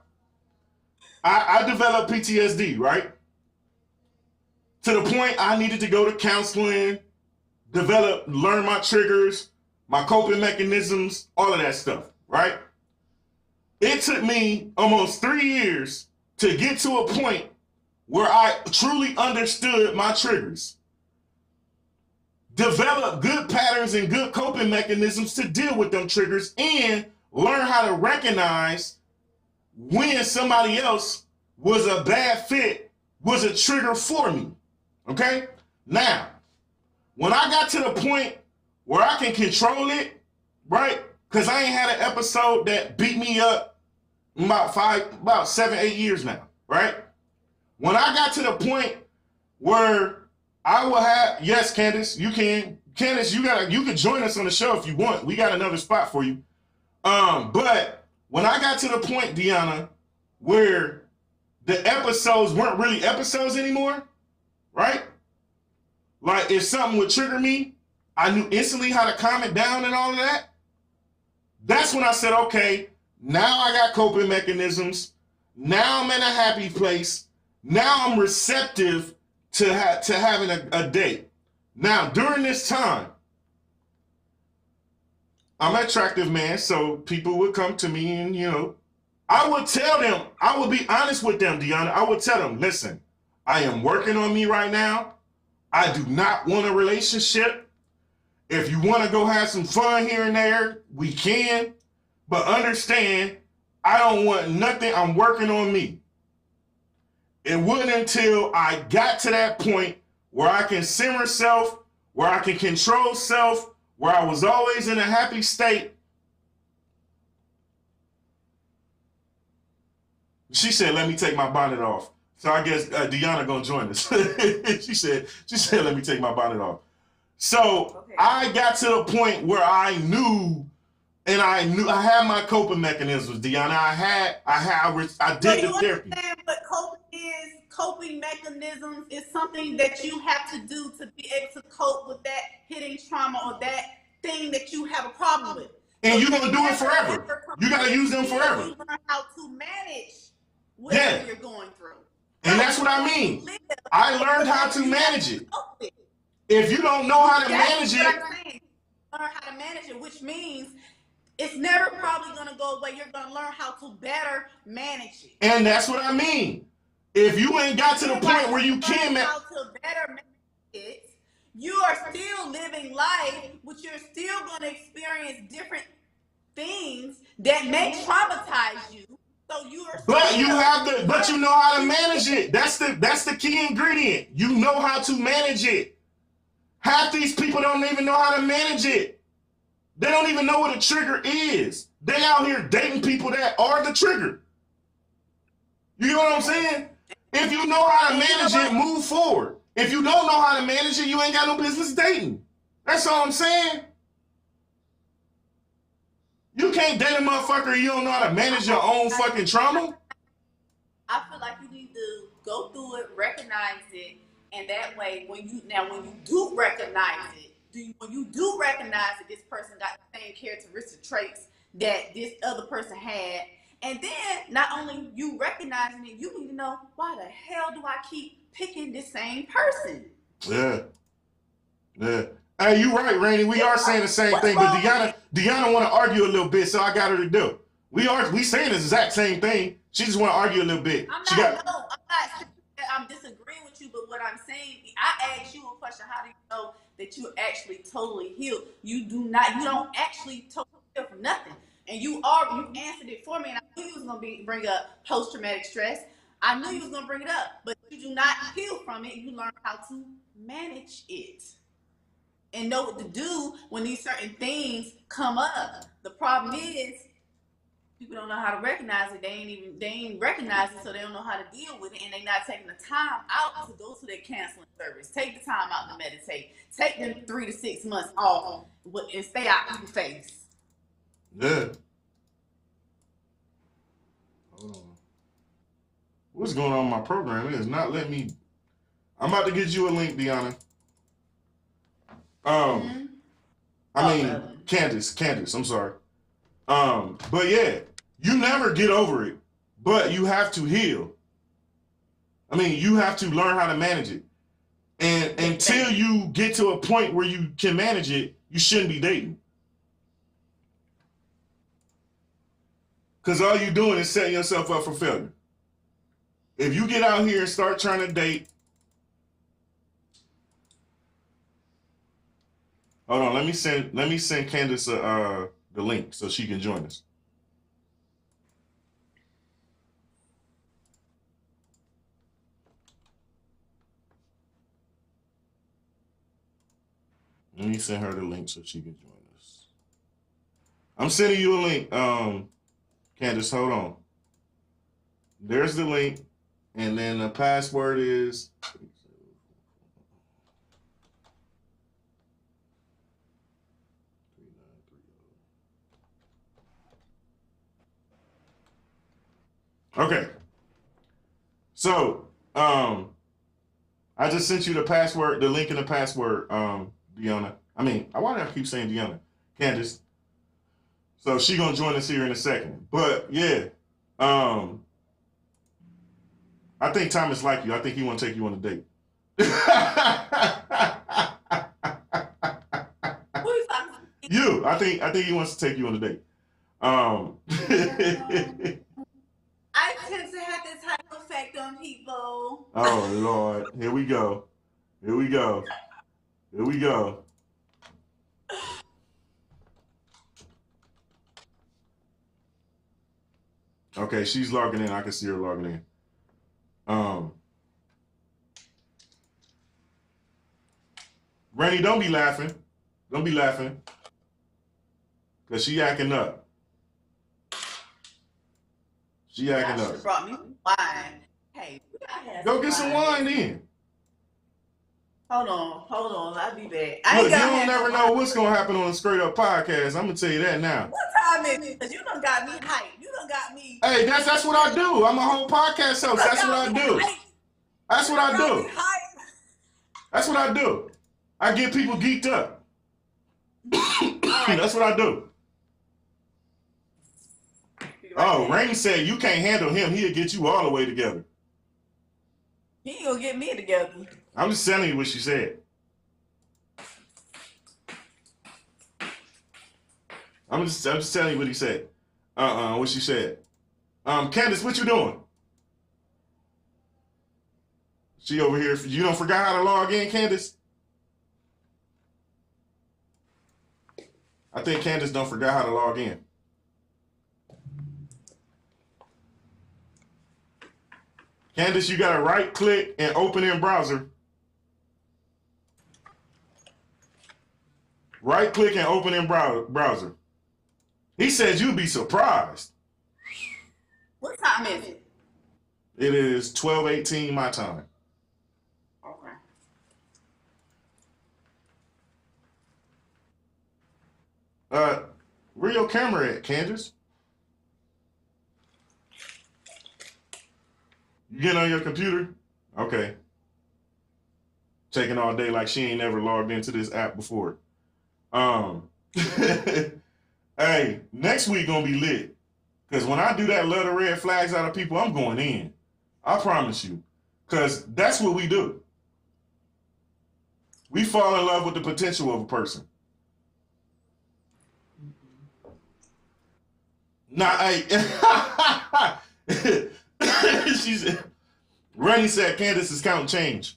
I developed PTSD, right? to the point I needed to go to counseling, learn my triggers, my coping mechanisms, all of that stuff, right? It took me almost 3 years to get to a point where I truly understood my triggers. Develop good patterns and good coping mechanisms to deal with them triggers and learn how to recognize when somebody else was a bad fit, was a trigger for me, okay? Now, when I got to the point where I can control it, right? Because I ain't had an episode that beat me up in about 7, 8 years now, right? When I got to the point where I will have, yes, Candace, you can. Candace, you can join us on the show if you want. We got another spot for you. But when I got to the point, Deanna, where the episodes weren't really episodes anymore, right? Like if something would trigger me, I knew instantly how to calm it down and all of that. That's when I said, okay, now I got coping mechanisms. Now I'm in a happy place. Now I'm receptive to having a date. Now, during this time, I'm an attractive man, so people would come to me and, I would tell them, I would be honest with them, Deanna. I would tell them, listen, I am working on me right now. I do not want a relationship. If you want to go have some fun here and there, we can. But understand, I don't want nothing. I'm working on me. It wasn't until I got to that point where I can simmer self, where I can control self, where I was always in a happy state. She said, let me take my bonnet off. So I guess Deanna gonna join us. she said, let me take my bonnet off. So okay. I got to the point where I knew, and I had my coping mechanisms, Deanna. I did the therapy. Understand what coping mechanisms is something that you have to do to be able to cope with that hitting trauma or that thing that you have a problem with. And you're gonna do it forever. You gotta use them forever. You learn how to manage whatever you're going through. And that's what I mean. I learned how to manage it. If you don't know how to manage it, learn how to manage it, which means it's never probably gonna go away. You're gonna learn how to better manage it. And that's what I mean. If you ain't got to the point where you can how to better manage it, you are still living life, but you're still gonna experience different things that may traumatize you. So you are. But you know how to manage it. That's the key ingredient. You know how to manage it. Half these people don't even know how to manage it. They don't even know what a trigger is. They out here dating people that are the trigger. You know what I'm saying? If you know how to manage it, move forward. If you don't know how to manage it, you ain't got no business dating. That's all I'm saying. You can't date a motherfucker you don't know how to manage your own fucking trauma. I feel like you need to go through it, recognize it, and that way, when you do recognize it, when you do recognize that this person got the same characteristic traits that this other person had, and then not only you recognizing it, you need to know, why the hell do I keep picking this same person? Yeah. Hey, you right, Rainey. We are saying the same thing, but Deanna want to argue a little bit, so I got her to do. We saying the exact same thing. She just want to argue a little bit. I'm disagreeing with you, but what I'm saying, I asked you a question. How do you know that you're actually totally healed? You don't actually totally heal from nothing. And you answered it for me, and I knew you was gonna bring up post-traumatic stress. I knew you was gonna bring it up, but you do not heal from it. You learn how to manage it and know what to do when these certain things come up. The problem is people don't know how to recognize it. They ain't recognize it, so they don't know how to deal with it, and they not taking the time out to go to their counseling service. Take the time out to meditate. Take them 3 to 6 months off and stay out of your face. Yeah. Hold on. What's going on in my program? It is not letting me. I'm about to get you a link, Deanna. Candace, I'm sorry. But yeah, you never get over it, but you have to heal. I mean, you have to learn how to manage it. And until you get to a point where you can manage it, you shouldn't be dating. Because all you're doing is setting yourself up for failure. If you get out here and start trying to date, hold on, let me send Candace the link so she can join us. Let me send her the link so she can join us. I'm sending you a link, Candace, hold on. There's the link, and then the password is... Okay. So, I just sent you the password, the link and the password, Deanna. Why do I keep saying Deanna? Candace. So she gonna join us here in a second. But yeah, I think Thomas like you. I think he want to take you on a date. You. I think he wants to take you on a date. I tend to have this type of effect on people. Oh Lord, here we go. Okay, she's logging in. I can see her logging in. Rennie, don't be laughing. Cause she acting up. She brought me wine. Hey, go get some wine then. Hold on. I'll be back. Look, you don't never know what's gonna happen on the Scraightup Podcast. I'm gonna tell you that now. What time is it? Because you done got me hyped. You done got me. Hey, that's what I do. I'm a whole podcast host. That's what I do. That's what I do. That's what I do. I get people geeked up. That's what I do. Oh, Rain said you can't handle him. He'll get you all the way together. He ain't gonna get me together. I'm just telling you what she said. I'm just telling you what he said. What she said. Candace, what you doing? She over here. You don't forgot how to log in, Candace? I think Candace don't forgot how to log in. Candace, you gotta right click and open in browser. Right click and open in browser. He says you'd be surprised. What time is it? It is 12:18 my time. Okay. Where your camera at, Candace? You get on your computer? Okay. Taking all day like she ain't never logged into this app before. Hey, next week gonna be lit. Cause when I do that let the red flags out of people, I'm going in. I promise you. Cause that's what we do. We fall in love with the potential of a person. Nah, hey. She said, Rennie said Candace is counting change.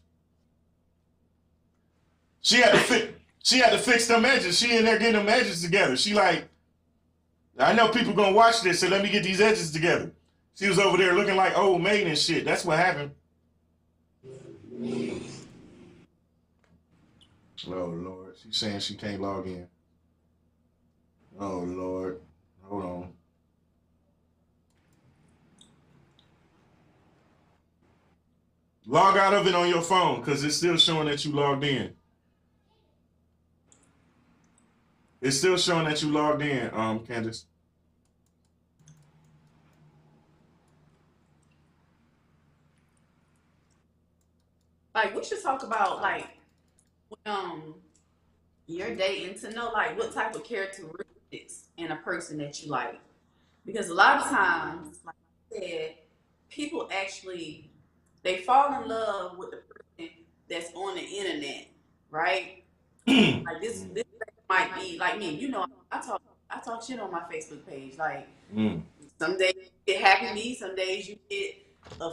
She had to fix them edges. She in there getting them edges together. She like, I know people gonna watch this, so let me get these edges together. She was over there looking like old maid and shit. That's what happened. Oh Lord, she's saying she can't log in. Oh Lord, hold on. Log out of it on your phone because it's still showing that you logged in. It's still showing that you logged in, Candace. Like, we should talk about, like, you're dating to know, like, what type of characteristics in a person that you like. Because a lot of times, like I said, people actually, they fall in love with the person that's on the internet, right? Like this might be like me. You know, I talk shit on my Facebook page. Like some days you get happy me, some days you get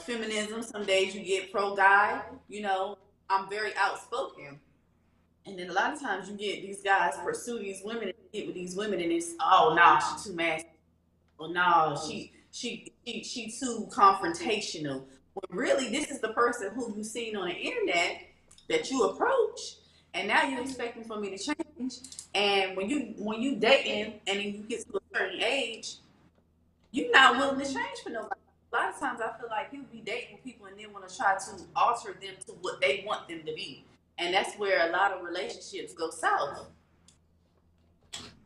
feminism, some days you get pro guy. You know, I'm very outspoken. And then a lot of times you get these guys pursue these women and get with these women and it's, oh, nah, she too masculine. Oh, no, she too confrontational. When really this is the person who you've seen on the internet that you approach, and now you're expecting for me to change. And when you dating and then you get to a certain age, you're not willing to change for nobody. A lot of times I feel like people be dating people and then want to try to alter them to what they want them to be. And that's where a lot of relationships go south.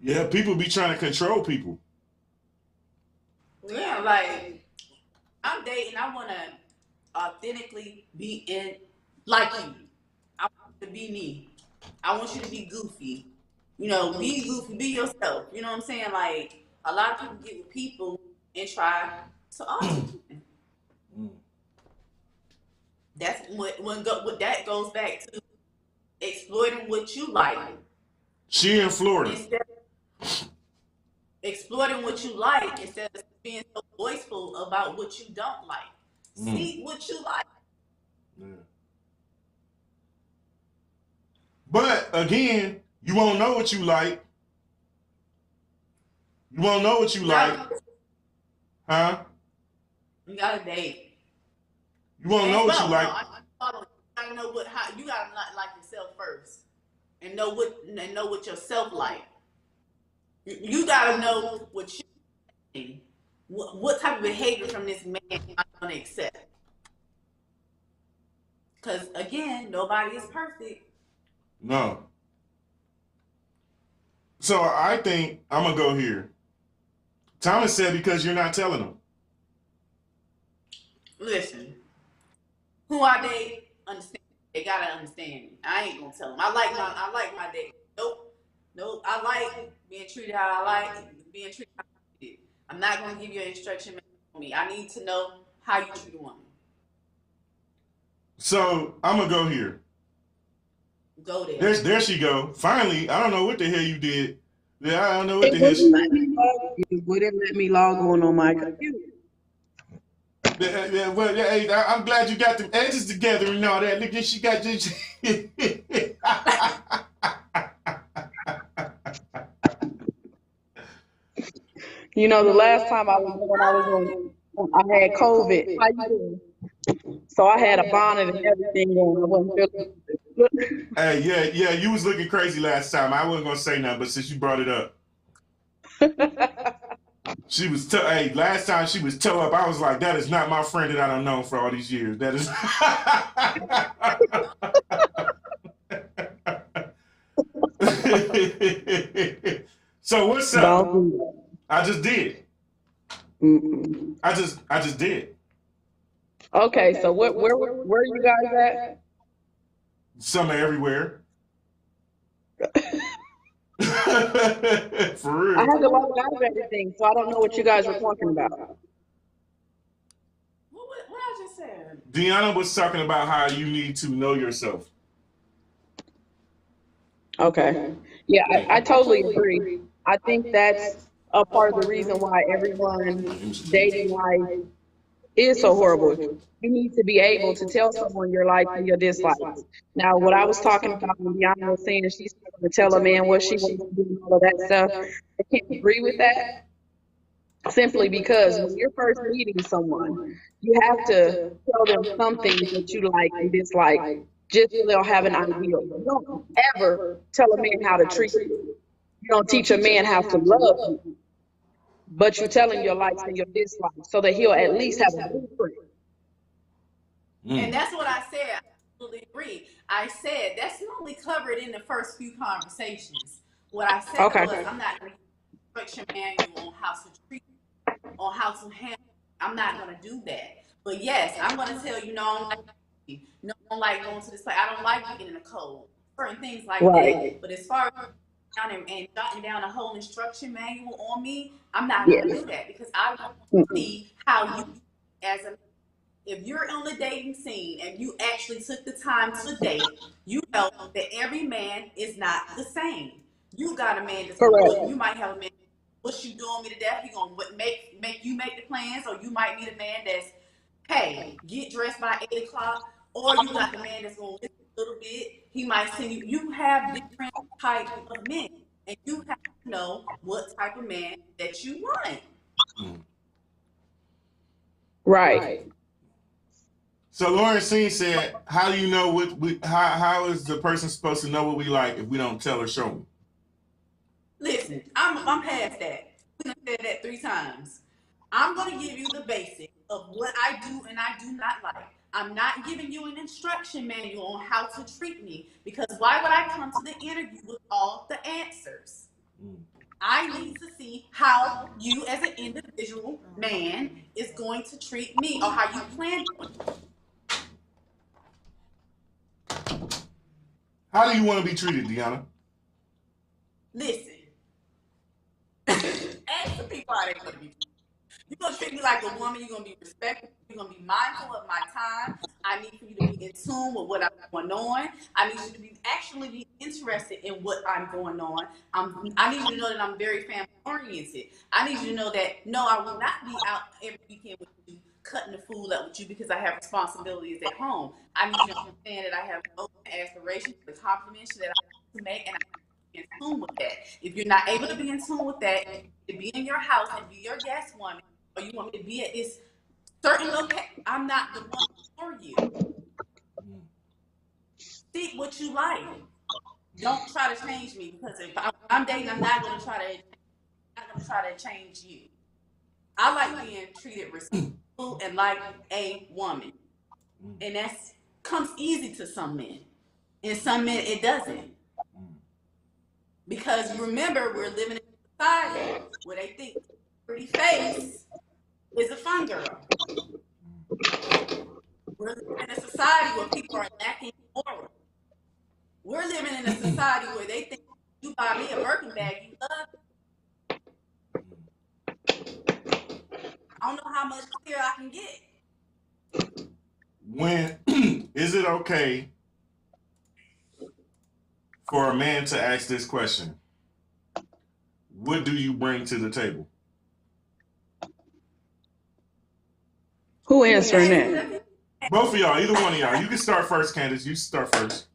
Yeah, people be trying to control people. Yeah, like I'm dating, I want to authentically be in like you. I want you to be me. I want you to be goofy. You know, be goofy, be yourself. You know what I'm saying? Like a lot of people get with people and try to alter them. That's what that goes back to exploiting what you like. She in Florida. Instead of exploiting what you like instead of being so voiceful about what you don't like. See what you like. Yeah. But again, you won't know what you like. You won't know what you like. Huh? You gotta date. You won't know what you like. I know how you gotta like yourself first, and know what yourself like. You gotta know what you what type of behavior from this man I'm gonna accept. Because again, nobody is perfect. No. So I think I'm gonna go here. Thomas said because you're not telling them. Listen, who I date, understand. They gotta understand me. I ain't gonna tell them. I like my date. Nope. I like being treated how I like being treated how I treated. I'm not gonna give you an instruction on me. I need to know how you treat a woman. So I'm gonna go here. Go there. There she go. Finally, I don't know what the hell you did. Yeah, I don't know what the hell. It wouldn't let me log on my computer. Yeah, I'm glad you got the edges together and all that. Look at she got this. You know, the last time I had COVID. How you doing? So I had a bonnet and everything on. I wasn't feeling. Hey, yeah, you was looking crazy last time. I wasn't gonna say nothing, but since you brought it up, she was. Last time she was toe up. I was like, that is not my friend that I don't know for all these years. That is. So what's up? I just did. I just did. Okay, so where are you guys at? Some everywhere. For real. I had to log out of everything, so I don't know what you guys were talking about. What I just said? Deanna was talking about how you need to know yourself. Okay. Yeah, I totally agree. I think that's a part of the reason why everyone's dating life is so horrible. You need to be able to tell someone your likes and your dislikes. Now, what I was talking about when Deanna was saying she's going to tell a man what she wants to do and all of that stuff, I can't agree with that. Simply because when you're first meeting someone, you have to tell them something that you like and dislike, just so they'll have an idea. You don't ever tell a man how to treat you. You don't teach a man how to love you, but you tell him your likes and your dislikes so that he'll at least have a blueprint. And that's what I said. I absolutely agree. I said that's normally covered in the first few conversations. What I said was I'm not going to instruction manual on how to treat, on how to handle. I'm not going to do that. But yes, I'm going to tell you, no, I don't like going to this place. I don't like being in the cold. Certain things like that. But as far as and jotting down a whole instruction manual on me, I'm not going to do that because I want to see how you as a if you're on the dating scene and you actually took the time to date, you know that every man is not the same. You got a man that's gonna, you might have a man, what you doing me to death? He gonna make you make the plans, or you might meet a man that's, hey, get dressed by 8 o'clock, or you got the man that's gonna listen a little bit. He might send you. You have different types of men, and you have to know what type of man that you want. Right. So Lauren C said, "How do you know how is the person supposed to know what we like if we don't tell or show them?" Listen, I'm past that. We done said that 3 times. I'm gonna give you the basics of what I do and I do not like. I'm not giving you an instruction manual on how to treat me, because why would I come to the interview with all the answers? I need to see how you as an individual man is going to treat me, or how you plan to. How do you want to be treated, Deanna? Listen. Ask the people how they're going to be treated. You're going to treat me like a woman. You're going to be respectful. You're going to be mindful of my time. I need for you to be in tune with what I'm going on. I need you to be actually be interested in what I'm going on. I need you to know that I'm very family oriented. I need you to know that, no, I will not be out every weekend with you, cutting the food up with you, because I have responsibilities at home. I need you to understand that I have open aspirations, the compliments that I have to make, and I in tune with that. If you're not able to be in tune with that, to be in your house and be your guest woman, or you want me to be at this certain location, I'm not the one for you. Seek what you like. Don't try to change me, because if I'm dating, I'm not going to try to change you. I like being treated respectful and like a woman, and that comes easy to some men. And some men it doesn't. Because remember, we're living in a society where they think pretty face is a fun girl. We're living in a society where people are lacking moral. We're living in a society where they think you buy me a Birkin bag, you love me. I don't know how much clearer I can get. When is it okay for a man to ask this question? What do you bring to the table? Who answering that? Both of y'all, either one of y'all. You can start first, Candace. You start first.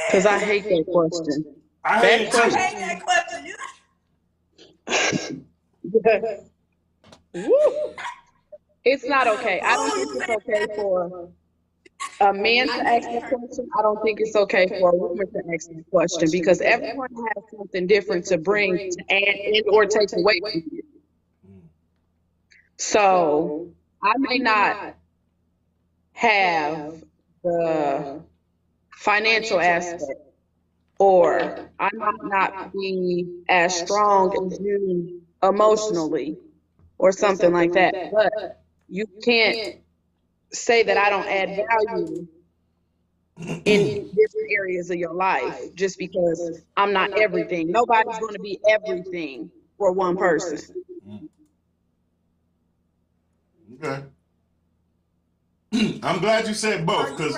Because I hate that question. I hate that question. It's not okay. I don't think it's okay for a man to ask the question. I don't think it's okay for a woman to ask the question, because everyone has something different to bring to add or take away from you. So I may not have the financial aspect, or I might not be as strong as you emotionally or something like that, but you can't say that I don't add value in different areas of your life just because I'm not everything. Nobody's going to be everything for one person. Okay. I'm glad you said both, because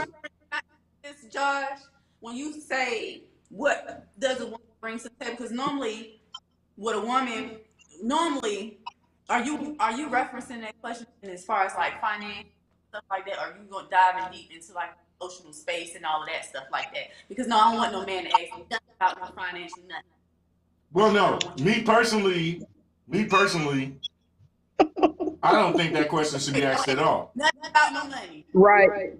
this, Josh, when you say what does a woman bring to the table, because normally what a woman are you referencing that question as far as like finance, stuff like that, or are you going diving deep into like emotional space and all of that stuff like that? Because no, I don't want no man to ask me nothing about my financial nothing. Well, no, me personally, I don't think that question should be asked at all. Nothing about no money. Right.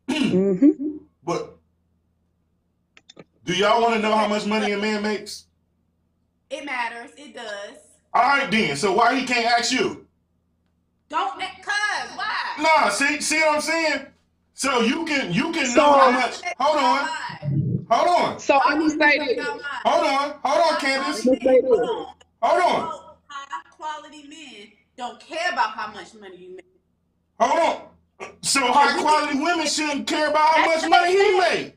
Mm-hmm. But do y'all want to know how much money a man makes? It matters. It does. All right, then. So why he can't ask you? Don't, cuz why? Nah, see what I'm saying? So you can know how much. Hold on. So I'm gonna say this. Hold on, Candace. Hold on. High quality men don't care about how much money you make. Hold on. So high quality women shouldn't care about how much money he make.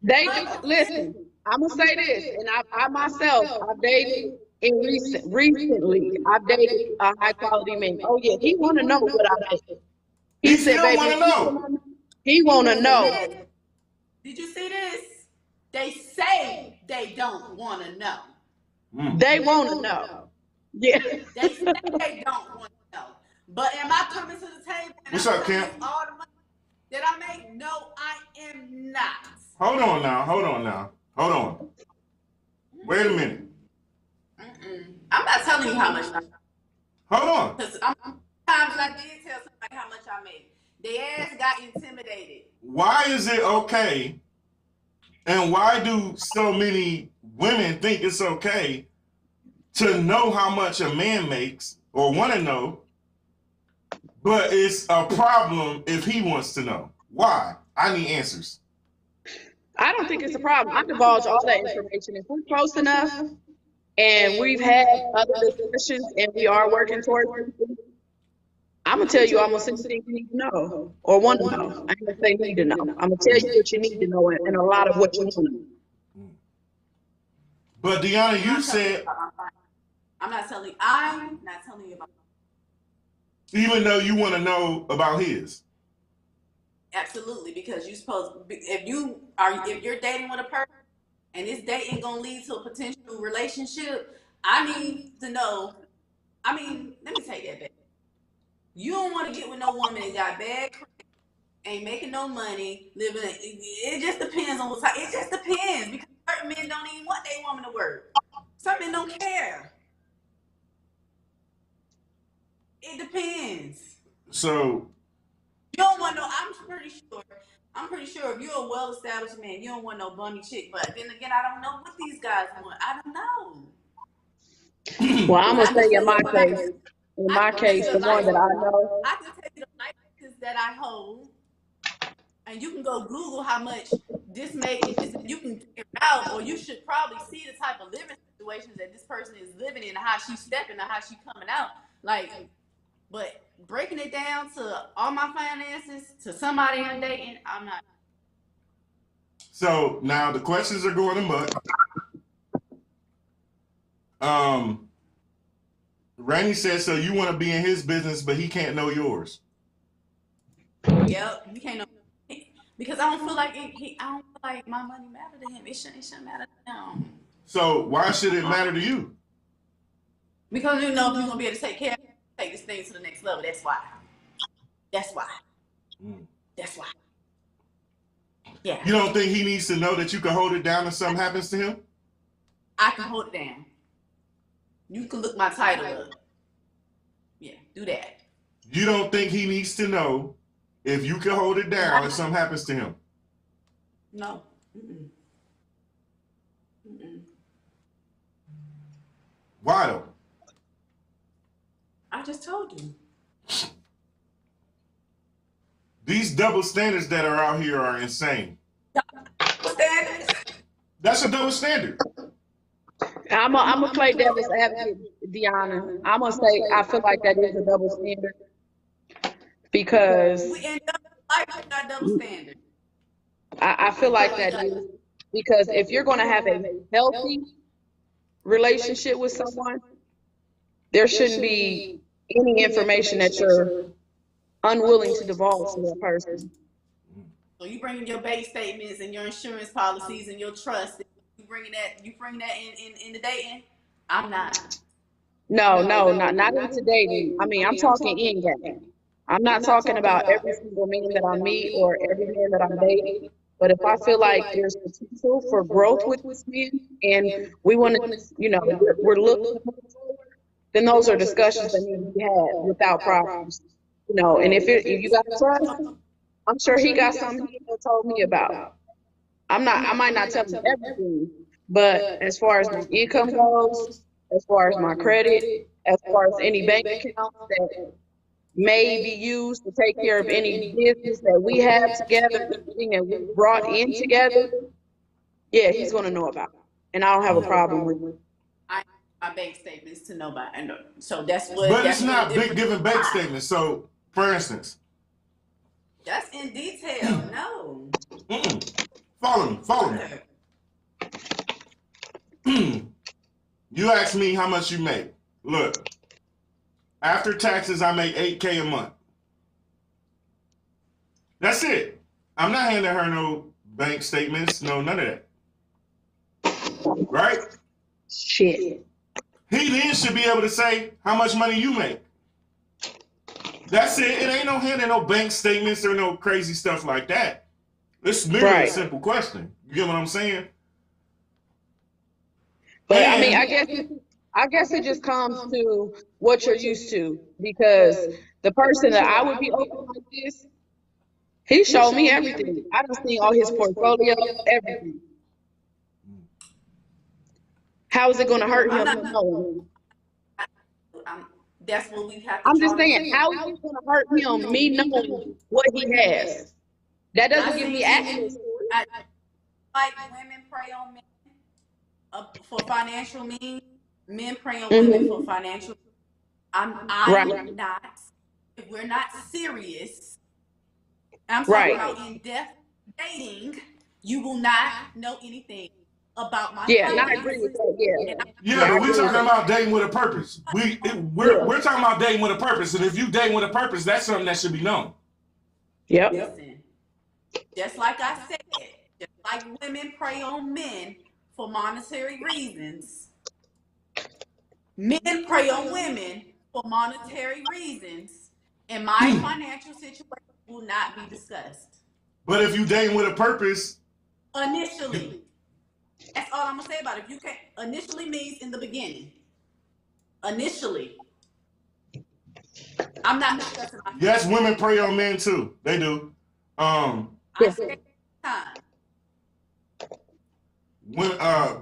They listen. I'm gonna say this, and I myself, I've dated recently. I've dated a high quality man. Oh yeah, he want to know what I make. He said, still baby, want to know. He want to know. Did you see this? They say they don't want to know. They want to know. Yeah. They say they don't want to know. But am I coming to the table and What's I'm up, telling Kim? you all the money that I make? No, I am not. Hold on now. Hold on. Wait a minute. I'm not telling you how much I make. Hold on. Because times I did tell somebody how much I made. Their ass got intimidated. Why is it okay? And why do so many women think it's okay to know how much a man makes or want to know, but it's a problem if he wants to know? Why? I need answers. I don't think it's a problem. I divulge all that information. If we're close enough and we've had other discussions and we are working towards it, I'm going to tell you almost anything you need to know or want to know. I ain't going to say need to know. I'm going to tell you what you need to know and a lot of what you want to know. But Deanna, you said... I'm not telling you about... Even though you want to know about his. Absolutely, because you're supposed... If you're dating with a person and this dating going to lead to a potential relationship, I need to know... I mean, let me take that back. You don't want to get with no woman that got bad credit, ain't making no money, living. It just depends on what type. It just depends because certain men don't even want their woman to work. Some men don't care. It depends. So you don't want no. I'm pretty sure if you're a well-established man, you don't want no bummy chick. But then again, I don't know what these guys want. I don't know. Well, I'm gonna say in my case. In my case, the one that I know. I can tell you the licenses that I hold, and you can go Google how much this makes. You can figure it out, or you should probably see the type of living situations that this person is living in, and how she's stepping, and how she's coming out. But breaking it down to all my finances to somebody I'm dating, I'm not. So now the questions are going amok. Randy says, so you want to be in his business, but he can't know yours. Yep, he can't know. Because I don't feel like I don't feel like my money matter to him. It shouldn't matter to him. So why should it matter to you? Because you know if you're gonna be able to take this thing to the next level. That's why. That's why. Yeah. You don't think he needs to know that you can hold it down if something happens to him? I can hold it down. You can look my title up. Yeah, do that. You don't think he needs to know if you can hold it down if something happens to him? No. Why though? I just told you. These double standards that are out here are insane. Standards? That's a double standard. I'm gonna play devil's advocate, Deanna. I'm gonna say I feel like that is a double standard because we end up like that double standard. I feel like that is because if you're gonna have a healthy relationship with someone, there shouldn't be any information that you're unwilling to divulge to that person. So you bring in your bank statements and your insurance policies and your trust. You bring that in the dating? I'm not. No, not into dating. I mean, I'm talking in game. I'm not talking about every single man that I meet or every man that I'm dating. But if I feel like there's potential for growth with this man and we want to, we're looking forward, then those are discussions that need to be had without problems. And if you got trust, I'm sure he got something he told me about. I might not tell him everything, but as far as my income goes, as far as my credit, as far as any bank accounts that may be used to take care of any business that we have together, anything that we brought in together, yeah, he's going to know about it. And I don't have a problem with it. My bank statements to nobody. And so that's what. But it's not big giving bank statements. So, for instance. That's in detail. No. Follow me. You asked me how much you make. Look, after taxes, I make $8K a month. That's it. I'm not handing her no bank statements, no none of that. Right? Shit. He then should be able to say how much money you make. That's it. It ain't no handing no bank statements or no crazy stuff like that. It's merely a simple question. You get what I'm saying? But I mean, I guess it just comes to what you're used to, because the person that I would be open like this, he showed me everything. I done seen all his portfolio, everything. How is it going to hurt him to know? That's what we have to I'm just saying, how is it going to hurt him, me knowing what he has? That doesn't give me access. Like women prey on men for financial means, men prey on women for financial. I'm not. If we're not serious, I'm talking about in-depth dating, you will not know anything about my finances. I agree with that. Yeah, but we're talking about dating with a purpose. We're talking about dating with a purpose, and if you dating with a purpose, that's something that should be known. Yep. Listen, just like I said, just like women prey on men for monetary reasons, men prey on women for monetary reasons, and my financial situation will not be discussed. But if you dating with a purpose, initially, that's all I'm gonna say about it. If you can't, initially means in the beginning. Initially, I'm not discussing. Yes, women prey on men too. They do. I say time.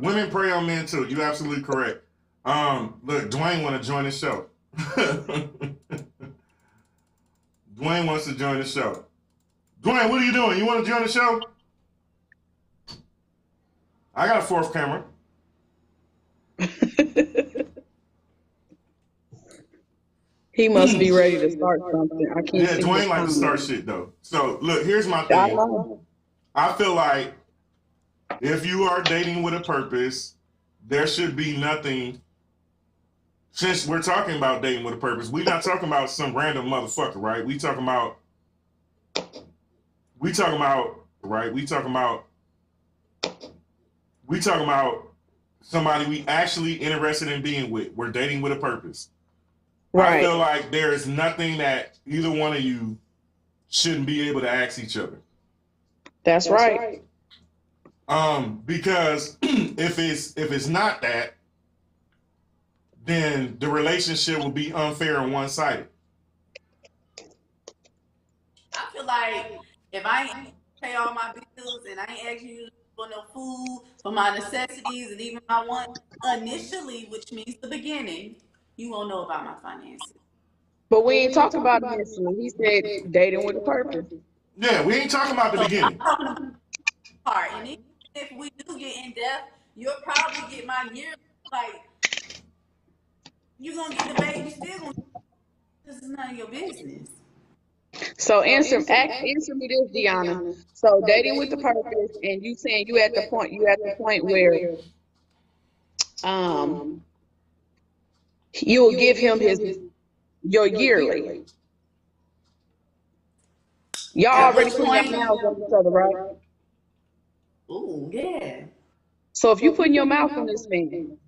Women prey on men too. You're absolutely correct. Look, Dwayne want to join the show. Dwayne wants to join the show. Dwayne, what are you doing? You want to join the show? I got a fourth camera. He must be ready to start something. I can't. Yeah, Dwayne likes to start shit though. So look, here's my thing. I feel like if you are dating with a purpose, there should be nothing. Since we're talking about dating with a purpose, we're not talking about some random motherfucker, right? We talking about somebody we actually interested in being with. We're dating with a purpose. Right. I feel like there is nothing that either one of you shouldn't be able to ask each other. That's right. Because if it's not that, then the relationship will be unfair and one-sided. I feel like if I ain't pay all my bills and I ain't asking you for no food, for my necessities, and even my want initially, which means the beginning, you won't know about my finances. But we ain't talking about initially. He said dating with a purpose. Yeah, we ain't talking about the beginning. I'm talking about the part. And even if we do get in depth, you'll probably get my year. Like, you're going to get the baby still going to. This is none of your business. So answer me this, Deanna. So dating with the purpose, and you saying you at the point where you will give him your yearly. Y'all already put your mouths on each other, right? Ooh, yeah. So if you putting your mouth on this man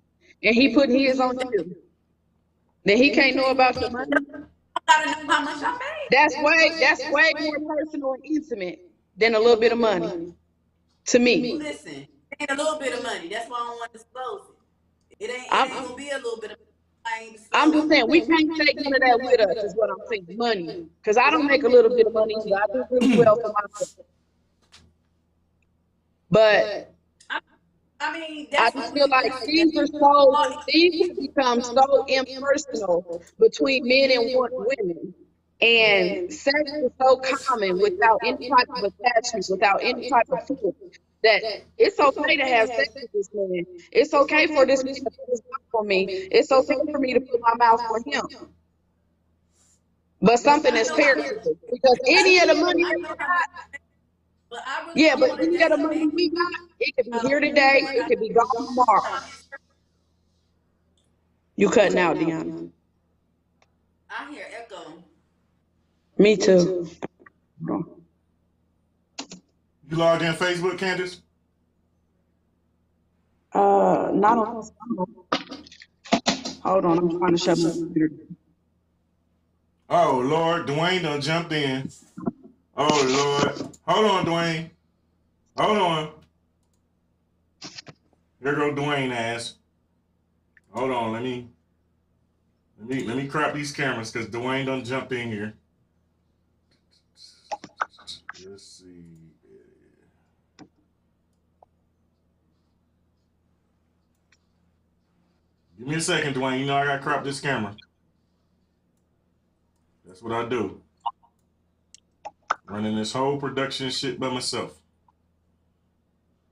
and he putting his on you, then he can't know about your money. I gotta know how much I made. That's way more personal and intimate than a little bit of money. To me. Listen, it ain't a little bit of money. That's why I don't want to disclose it. It ain't gonna be a little bit of money. I'm just saying we can't take none of that with us, is what I'm saying. Money. Because I don't make a little bit of money either. I do really well for myself. But I mean, I just feel like things have become so impersonal between men and women. And sex is so common without any type of attachment, without any type of feeling, that it's okay to have sex with this man. It's okay for this man to put his mouth on me. It's okay for me to put my mouth on him. But something is perishable. Because any of the money that we got, but any of the money we got, it could be here today, it could be gone tomorrow. You cutting out, Deanna. I hear echo. Me too. You logged in Facebook, Candace? Not on. Hold on, I'm trying to shut my computer. Oh, Lord, Dwayne done jumped in. Oh, Lord. Hold on, Dwayne. Hold on. Here go Dwayne ass. Hold on, let me crop these cameras because Dwayne done jumped in here. Let's see. Give me a second, Dwayne. You know I gotta crop this camera. That's what I do. Running this whole production shit by myself.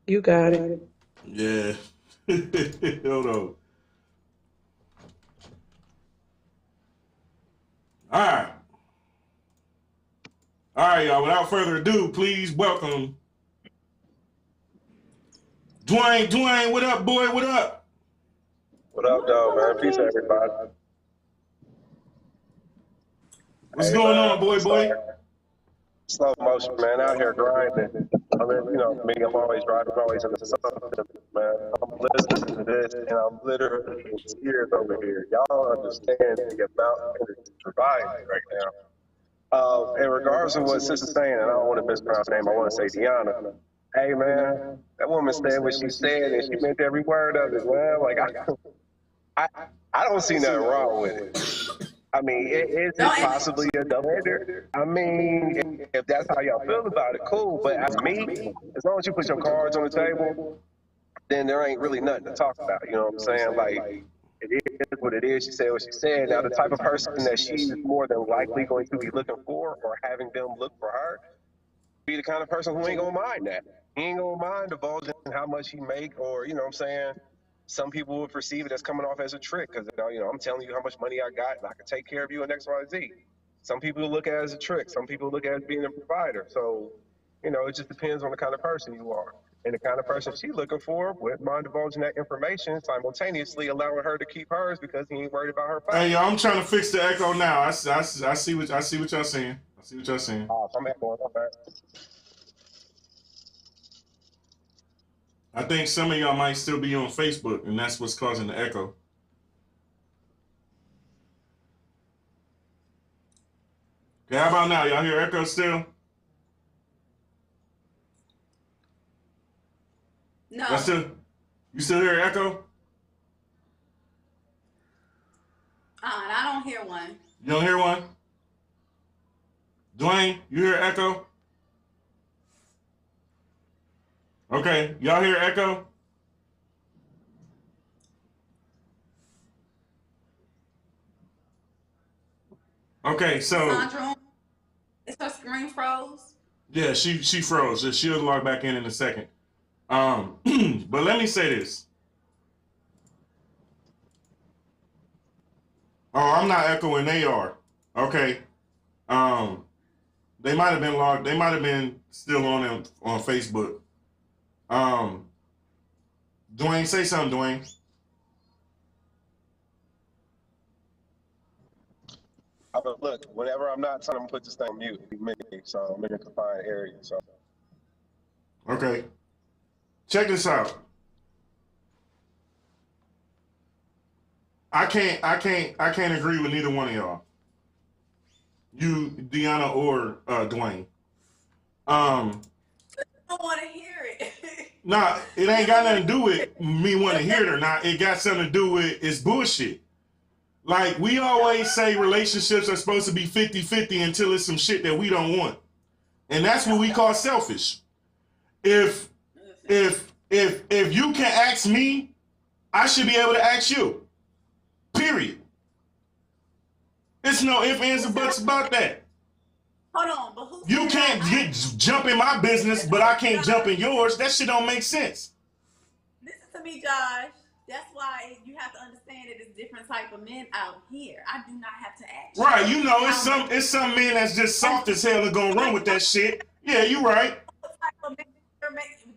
You got it. Yeah. Hold on. All right. All right, y'all. Without further ado, please welcome Dwayne. Dwayne, what up, boy? What up? What up, dog, man? Peace, everybody. What's going on, boy? Slow motion, man. Out here grinding. I mean, you know me. I'm always driving, always in the sun, man. I'm listening to this, and I'm literally in tears over here. Y'all understand the amount of surviving right now. In regards to what Sister's saying, and I don't want to mispronounce her name. I want to say Deanna. Hey, man, that woman said what she said, and she meant every word of it, man. Like I don't see nothing wrong with it. I mean, is it possibly a double-ender? I mean, if that's how y'all feel about it, cool. But as me, as long as you put your cards on the table, then there ain't really nothing to talk about. You know what I'm saying? Like, it is what it is. She said what she said. Now, the type of person that she's more than likely going to be looking for or having them look for her, be the kind of person who ain't gonna mind that. He ain't gonna mind divulging how much he make, or, you know what I'm saying? Some people would perceive it as coming off as a trick because, you know, I'm telling you how much money I got and I can take care of you in X, Y, Z. Some people look at it as a trick. Some people look at it as being a provider. So, you know, it just depends on the kind of person you are. And the kind of person she's looking for wouldn't mind divulging that information, simultaneously allowing her to keep hers because he ain't worried about her. Hey, y'all, I'm trying to fix the echo now. I see what y'all saying. I see what y'all saying. I'm echoing. I think some of y'all might still be on Facebook, and that's what's causing the echo. Okay, how about now? Y'all hear echo still? No. You still hear echo? I don't hear one. You don't hear one? Dwayne, you hear echo? Okay, y'all hear echo? Okay, so Sandra, is her screen froze? Yeah, she froze. She'll log back in a second. But let me say this. Oh, I'm not echoing. They are. Okay. They might have been logged. They might have been still on Facebook. Dwayne, say something, Dwayne. Look, whenever I'm not trying to put this thing on mute, so I'm in a confined area. So. Okay. Check this out. I can't agree with neither one of y'all. You, Deanna, or Dwayne. I don't want to hear it. Nah, it ain't got nothing to do with me want to hear it or not. It got something to do with it's bullshit. Like, we always say relationships are supposed to be 50-50 until it's some shit that we don't want. And that's what we call selfish. If you can ask me, I should be able to ask you. Period. It's no ifs, ands, or buts about that. Hold on, but who? You can't jump in my business, but I can't jump in yours. That shit don't make sense. Listen to me, Josh. That's why you have to understand that there's different type of men out here. I do not have to ask. Right, you know, it's some men that's just soft as hell and gonna run with that shit. Yeah, you right.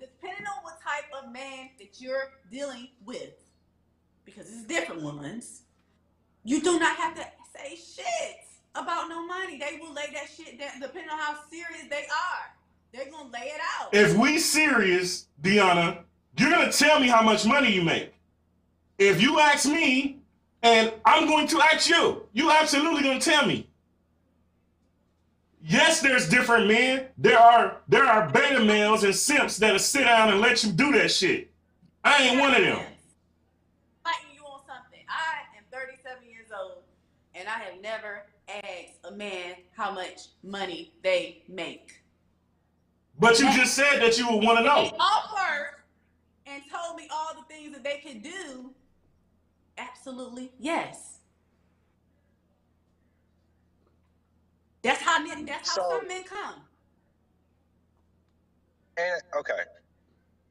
Depending on what type of man that you're dealing with, because it's different ones, you do not have to say shit about no money. They will lay that shit down depending on how serious they are. They're gonna lay it out. If we serious, Deanna, you're gonna tell me how much money you make. If you ask me, and I'm going to ask you, you absolutely gonna tell me. Yes, there's different men. There are beta males and simps that'll sit down and let you do that shit. I ain't one of them. Fighting you on something. I am 37 years old, and I have never asked a man how much money they make. But you just said that you would want to know. They offered and told me all the things that they could do. Absolutely, yes. That's how some men come. And okay.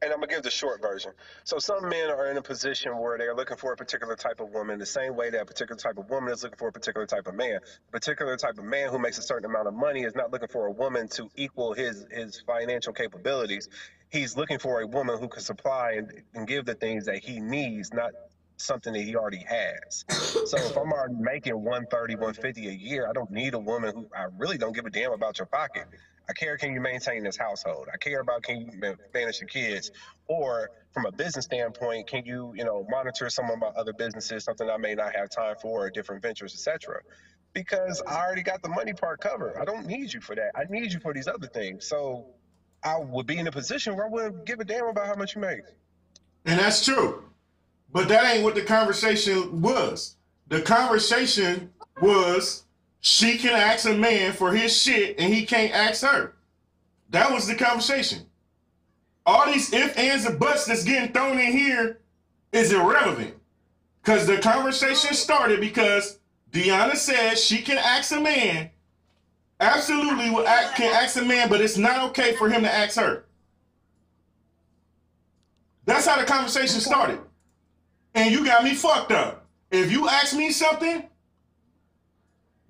And I'm going to give the short version. So some men are in a position where they're looking for a particular type of woman the same way that a particular type of woman is looking for a particular type of man. A particular type of man who makes a certain amount of money is not looking for a woman to equal his financial capabilities. He's looking for a woman who can supply and give the things that he needs, not something that he already has. So if I'm already making $130, $150 a year, I don't need a woman who I really don't give a damn about your pocket. I care, can you maintain this household? I care about, can you manage the kids? Or from a business standpoint, can you, monitor some of my other businesses, something I may not have time for, or different ventures, etc. Because I already got the money part covered. I don't need you for that. I need you for these other things. So I would be in a position where I wouldn't give a damn about how much you make. And that's true. But that ain't what the conversation was. The conversation was she can ask a man for his shit and he can't ask her. That was the conversation. All these ifs, ands, and buts that's getting thrown in here is irrelevant. Because the conversation started because Deanna said she can ask a man, absolutely can ask a man, but it's not okay for him to ask her. That's how the conversation started. And you got me fucked up. If you ask me something,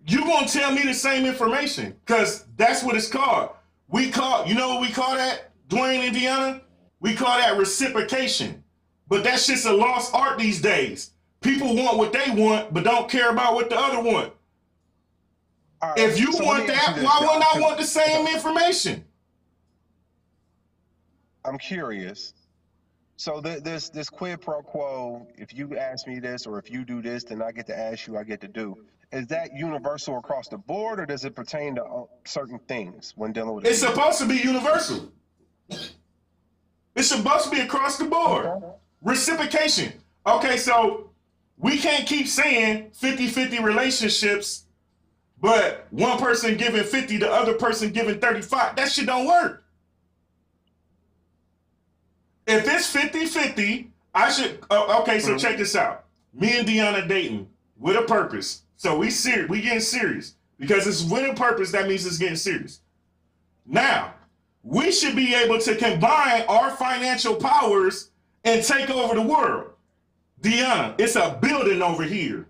you gonna tell me the same information, because that's what it's called. You know what we call that, Dwayne and Deanna? We call that reciprocation. But that's just a lost art these days. People want what they want, but don't care about what the other want. Right, if you want that, why wouldn't I want the same information? I'm curious. So this quid pro quo, if you ask me this or if you do this, then I get to ask you, I get to do. Is that universal across the board, or does it pertain to certain things when dealing with it? It's supposed to be universal. It's supposed to be across the board. Okay. Reciprocation. Okay, so we can't keep saying 50-50 relationships, but one person giving 50, the other person giving 35. That shit don't work. If it's 50-50, I should. Okay, so check this out. Me and Deanna dating with a purpose. So we getting serious. Because it's with a purpose, that means it's getting serious. Now, we should be able to combine our financial powers and take over the world. Deanna, it's a building over here.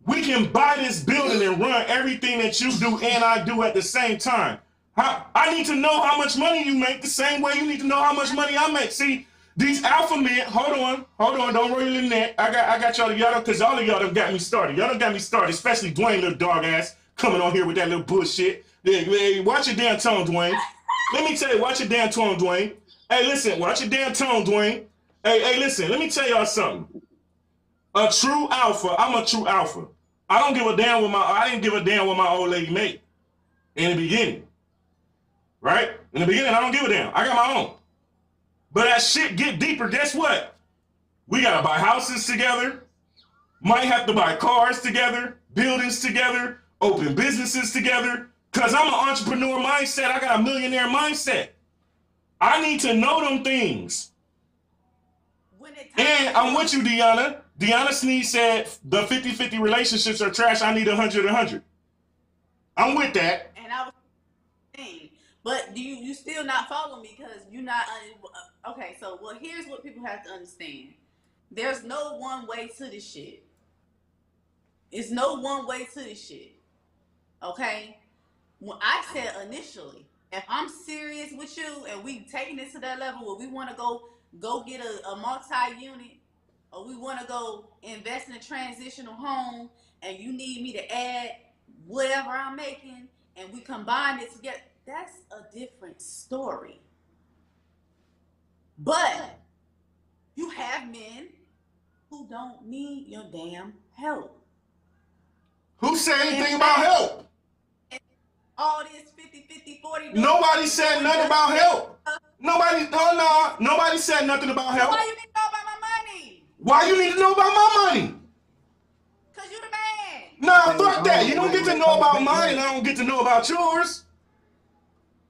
We can buy this building and run everything that you do and I do at the same time. I need to know how much money you make the same way you need to know how much money I make. See, these alpha men, hold on, don't roll your neck. I got y'all, because all of y'all done got me started. Y'all done got me started, especially Dwayne, little dog ass, coming on here with that little bullshit. Hey, watch your damn tone, Dwayne. Let me tell you, watch your damn tone, Dwayne. Hey, listen, watch your damn tone, Dwayne. Hey, listen, let me tell y'all something. A true alpha, I'm a true alpha. I didn't give a damn what my old lady made in the beginning. Right? In the beginning, I don't give a damn. I got my own. But as shit get deeper, guess what? We gotta buy houses together. Might have to buy cars together, buildings together, open businesses together. Cause I'm an entrepreneur mindset. I got a millionaire mindset. I need to know them things. And I'm with you, Deanna. Deanna Sneed said the 50-50 relationships are trash. I need 100-100. I'm with that. And I was saying, but you still not following me because you're not. Okay, so here's what people have to understand. There's no one way to this shit. It's no one way to this shit. Okay? When I said initially, if I'm serious with you and we taking it to that level where we want to go get a multi-unit, or we want to go invest in a transitional home, and you need me to add whatever I'm making, and we combine it together, that's a different story. But you have men who don't need your damn help. Who said anything about help? All this 50, 40. Nobody said nothing about help. Nobody said nothing about help. Why you need to know about my money? Why you need to know about my money? Because you the man. Nah, fuck that. You don't get to know about mine, and I don't get to know about yours.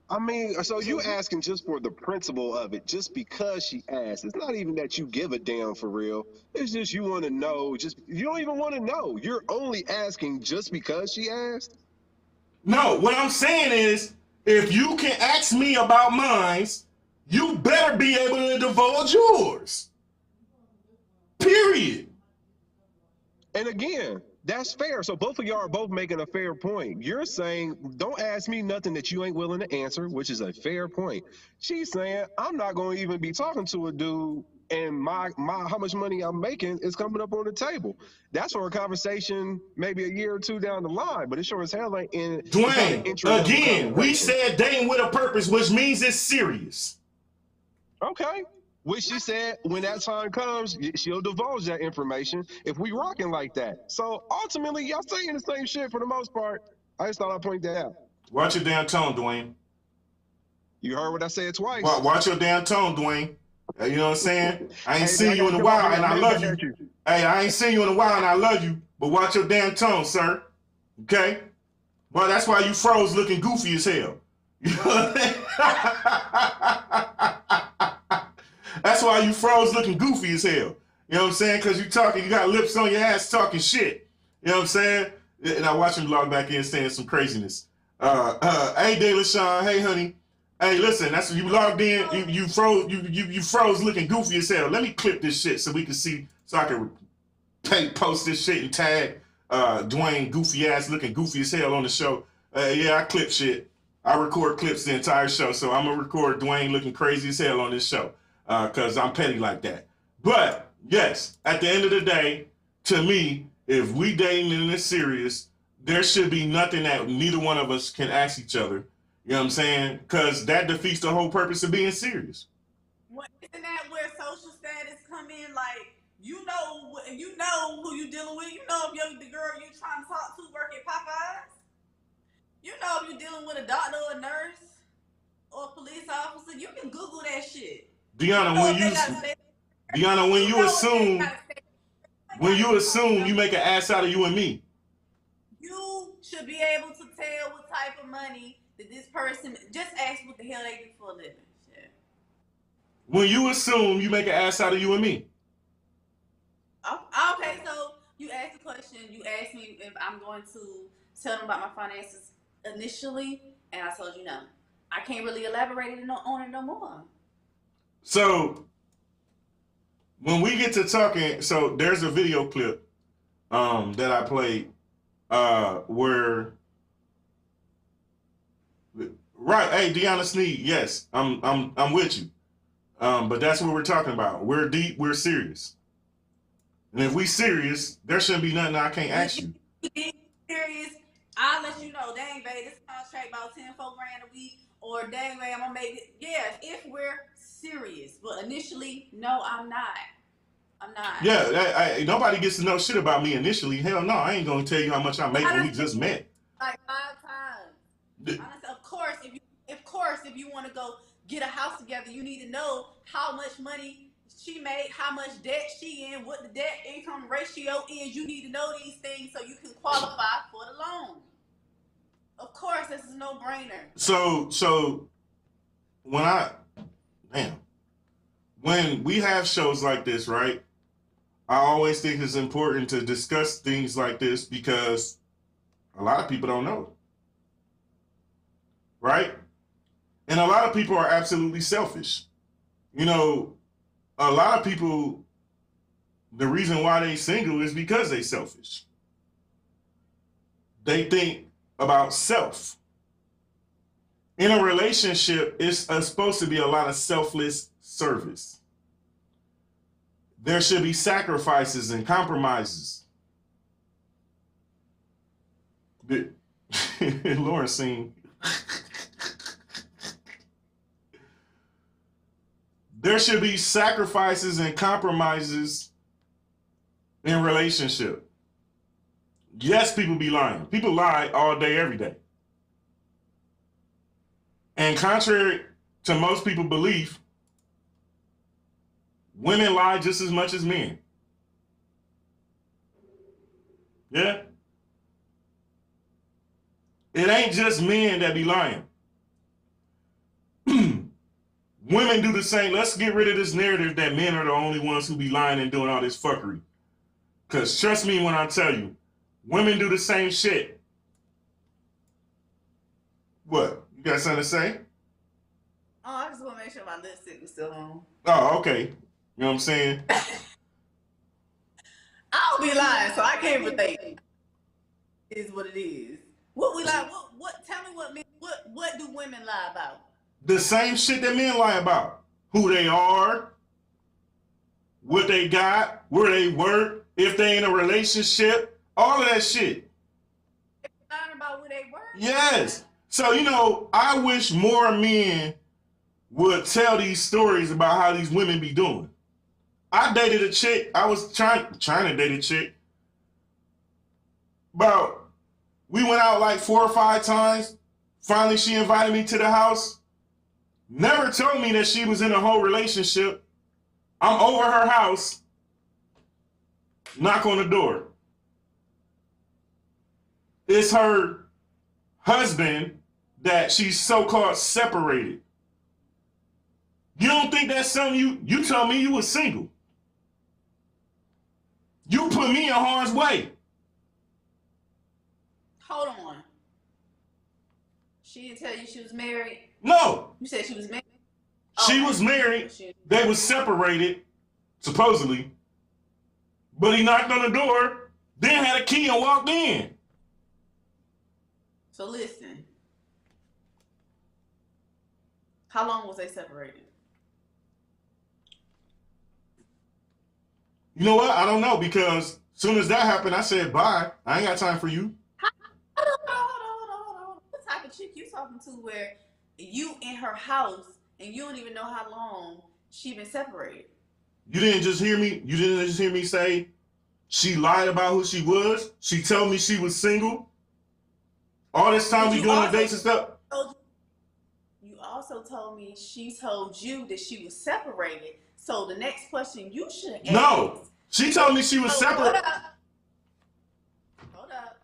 I mean, so you asking just for the principle of it, just because she asked. It's not even that you give a damn for real. It's just you want to know. Just you don't even want to know. You're only asking just because she asked. No, what I'm saying is, if you can ask me about mine, you better be able to divulge yours. Period. And again, that's fair. So both of y'all are both making a fair point. You're saying, don't ask me nothing that you ain't willing to answer, which is a fair point. She's saying, I'm not going to even be talking to a dude, and my how much money I'm making is coming up on the table. That's for a conversation maybe a year or two down the line, but it sure as hell ain't in. Dwayne, again, we said dating with a purpose, which means it's serious. Okay. Which she said, when that time comes, she'll divulge that information if we rocking like that. So ultimately, y'all saying the same shit for the most part. I just thought I'd point that out. Watch your damn tone, Dwayne. You heard what I said twice. Watch your damn tone, Dwayne. You know what I'm saying? I ain't seen you in a while, and I love you. Hey, I ain't seen you in a while, and I love you. But watch your damn tone, sir. Okay? Well, that's why you froze looking goofy as hell. You know what I'm saying? That's why you froze looking goofy as hell. You know what I'm saying? Because you got lips on your ass talking shit. You know what I'm saying? And I watch him log back in saying some craziness. Hey, De La Sean. Hey, honey. Hey, listen, that's when you logged in. You froze looking goofy as hell. Let me clip this shit so we can see, so I can post this shit and tag Dwayne goofy ass looking goofy as hell on the show. Yeah, I clip shit. I record clips the entire show, so I'm gonna record Dwayne looking crazy as hell on this show. Because I'm petty like that. But, yes, at the end of the day, to me, if we dating and it's serious, there should be nothing that neither one of us can ask each other. You know what I'm saying? Because that defeats the whole purpose of being serious. What, isn't that where social status come in? Like, you know who you dealing with. You know if the girl you trying to talk to work at Popeyes. You know if you're dealing with a doctor or a nurse or a police officer. You can Google that shit. Deanna, when you assume, you make an ass out of you and me. You should be able to tell what type of money that this person, just ask what the hell they do for a living. Shit. When you assume, you make an ass out of you and me. Okay, so you ask the question, you asked me if I'm going to tell them about my finances initially, and I told you no. I can't really elaborate on it no more. So, when we get to talking, so there's a video clip that I played where, right? Hey, Deanna Sneed, yes, I'm with you, but that's what we're talking about. We're deep, we're serious, and if we serious, there shouldn't be nothing I can't ask you. Serious, I'll let you know. Dang, babe, this contract about $10,000 a week. Or dang, man, I'm gonna make it. Yeah, if we're serious, but initially, no, I'm not. Yeah, nobody gets to know shit about me initially. Hell no, I ain't gonna tell you how much I make when we just met. Like 5 times. Honestly, of course, if you want to go get a house together, you need to know how much money she made, how much debt she in, what the debt income ratio is. You need to know these things so you can qualify for the loan. Of course, this is a no-brainer. So when we have shows like this, right? I always think it's important to discuss things like this because a lot of people don't know, right? And a lot of people are absolutely selfish. You know, a lot of people, the reason why they single is because they selfish. They think about self. In a relationship, it's supposed to be a lot of selfless service. There should be sacrifices and compromises. Lauren seen. there should be sacrifices and compromises in relationship. Yes, people be lying. People lie all day, every day. And contrary to most people's belief, women lie just as much as men. Yeah? It ain't just men that be lying. Women do the same. Let's get rid of this narrative that men are the only ones who be lying and doing all this fuckery. Because trust me when I tell you, women do the same shit. What? You got something to say? Oh, I just want to make sure my lipstick was still on. Oh, okay. You know what I'm saying? I don't be lying, so I can't relate. It is what it is. What we lie? What? Tell me what do women lie about? The same shit that men lie about. Who they are, what they got, where they work, if they in a relationship, all of that shit. They lying about where they work? Yes. So, you know, I wish more men would tell these stories about how these women be doing. I dated a chick. I was trying to date a chick. We went out like 4 or 5 times. Finally, she invited me to the house. Never told me that she was in a whole relationship. I'm over her house. Knock on the door. It's her husband that she's so-called separated. You don't think that's something you told me you was single. You put me in harm's way. Hold on. She didn't tell you she was married? No. You said she was married? She was married. They was separated, supposedly. But he knocked on the door, then had a key and walked in. So listen. How long was they separated? You know what? I don't know, because as soon as that happened, I said, bye. I ain't got time for you. Hold on. What type of chick you talking to where you in her house and you don't even know how long she been separated? You didn't just hear me? You didn't just hear me say she lied about who she was? She told me she was single? All this time we doing the dates and stuff? You also told me she told you that she was separated. So the next question you should ask. No. She told me she was separated. Hold up.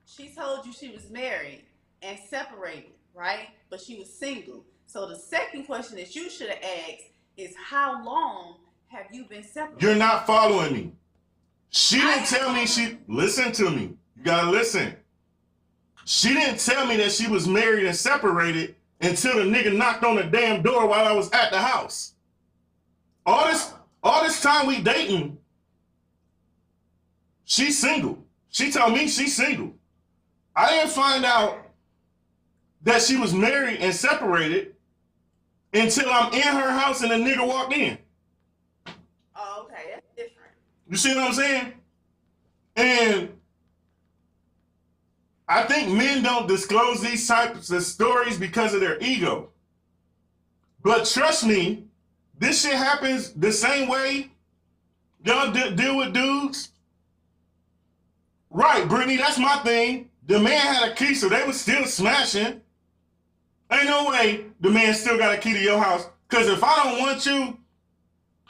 She told you she was married and separated, right? But she was single. So the second question that you should have asked is, how long have you been separated? You're not following me. She didn't tell me listen to me. You gotta listen. She didn't tell me that she was married and separated until the nigga knocked on the damn door while I was at the house. All this time we dating, she's single. She told me she's single. I didn't find out that she was married and separated until I'm in her house and the nigga walked in. Oh, okay, that's different. You see what I'm saying? And I think men don't disclose these types of stories because of their ego. But trust me, this shit happens the same way y'all deal with dudes. Right, Brittany, that's my thing. The man had a key, so they was still smashing. Ain't no way the man still got a key to your house. Because if I don't want you,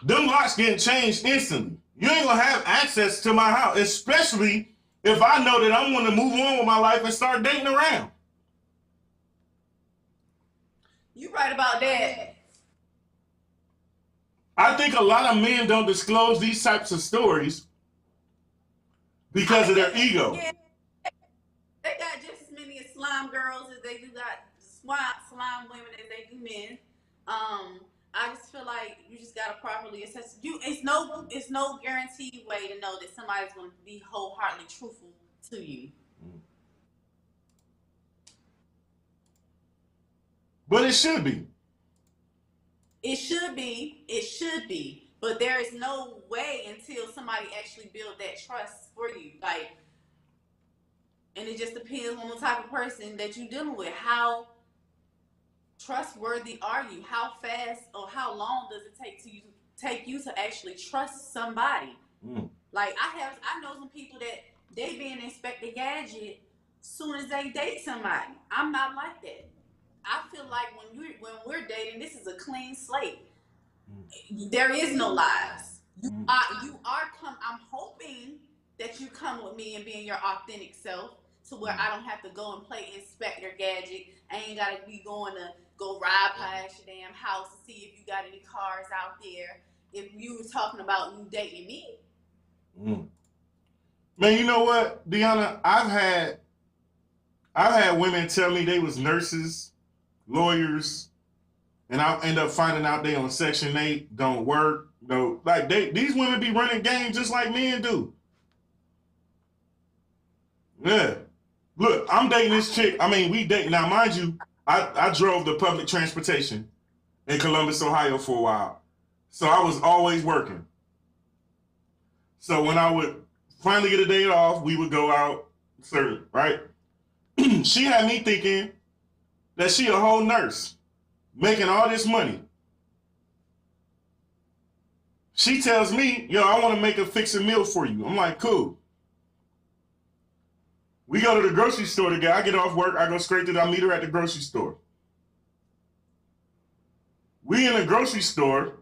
them locks getting changed instantly. You ain't going to have access to my house, especially if I know that I'm going to move on with my life and start dating around. You right about that. I think a lot of men don't disclose these types of stories because of their ego. Yeah. They got just as many slime girls as they do got slime women as they do men. I just feel like you just gotta properly assess. It's no guaranteed way to know that somebody's gonna be wholeheartedly truthful to you. But it should be. It should be. But there is no way until somebody actually build that trust for you. And it just depends on the type of person that you're dealing with. How trustworthy are you? How fast or how long does it take you to actually trust somebody? Like I know some people that they being Inspector Gadget soon as they date somebody. I'm not like that. I feel like when we're dating, this is a clean slate. There is no lies. I'm hoping that you come with me and being your authentic self, to where I don't have to go and play Inspector Gadget. I ain't gotta be going to go ride past your damn house to see if you got any cars out there. If you were talking about you dating me. Man, you know what, Deanna? I've had women tell me they was nurses, lawyers, and I'll end up finding out they on Section 8, don't work. No, like these women be running games just like men do. Yeah. Look, I'm dating this chick. I mean, we date. Now, mind you, I drove the public transportation in Columbus, Ohio for a while. So I was always working. So when I would finally get a day off, we would go out, right? She had me thinking that she a whole nurse, making all this money. She tells me, yo, I want to make a fix a meal for you. I'm like, cool. We go to the grocery store together. I get off work. I go straight to I meet her at the grocery store. We in the grocery store.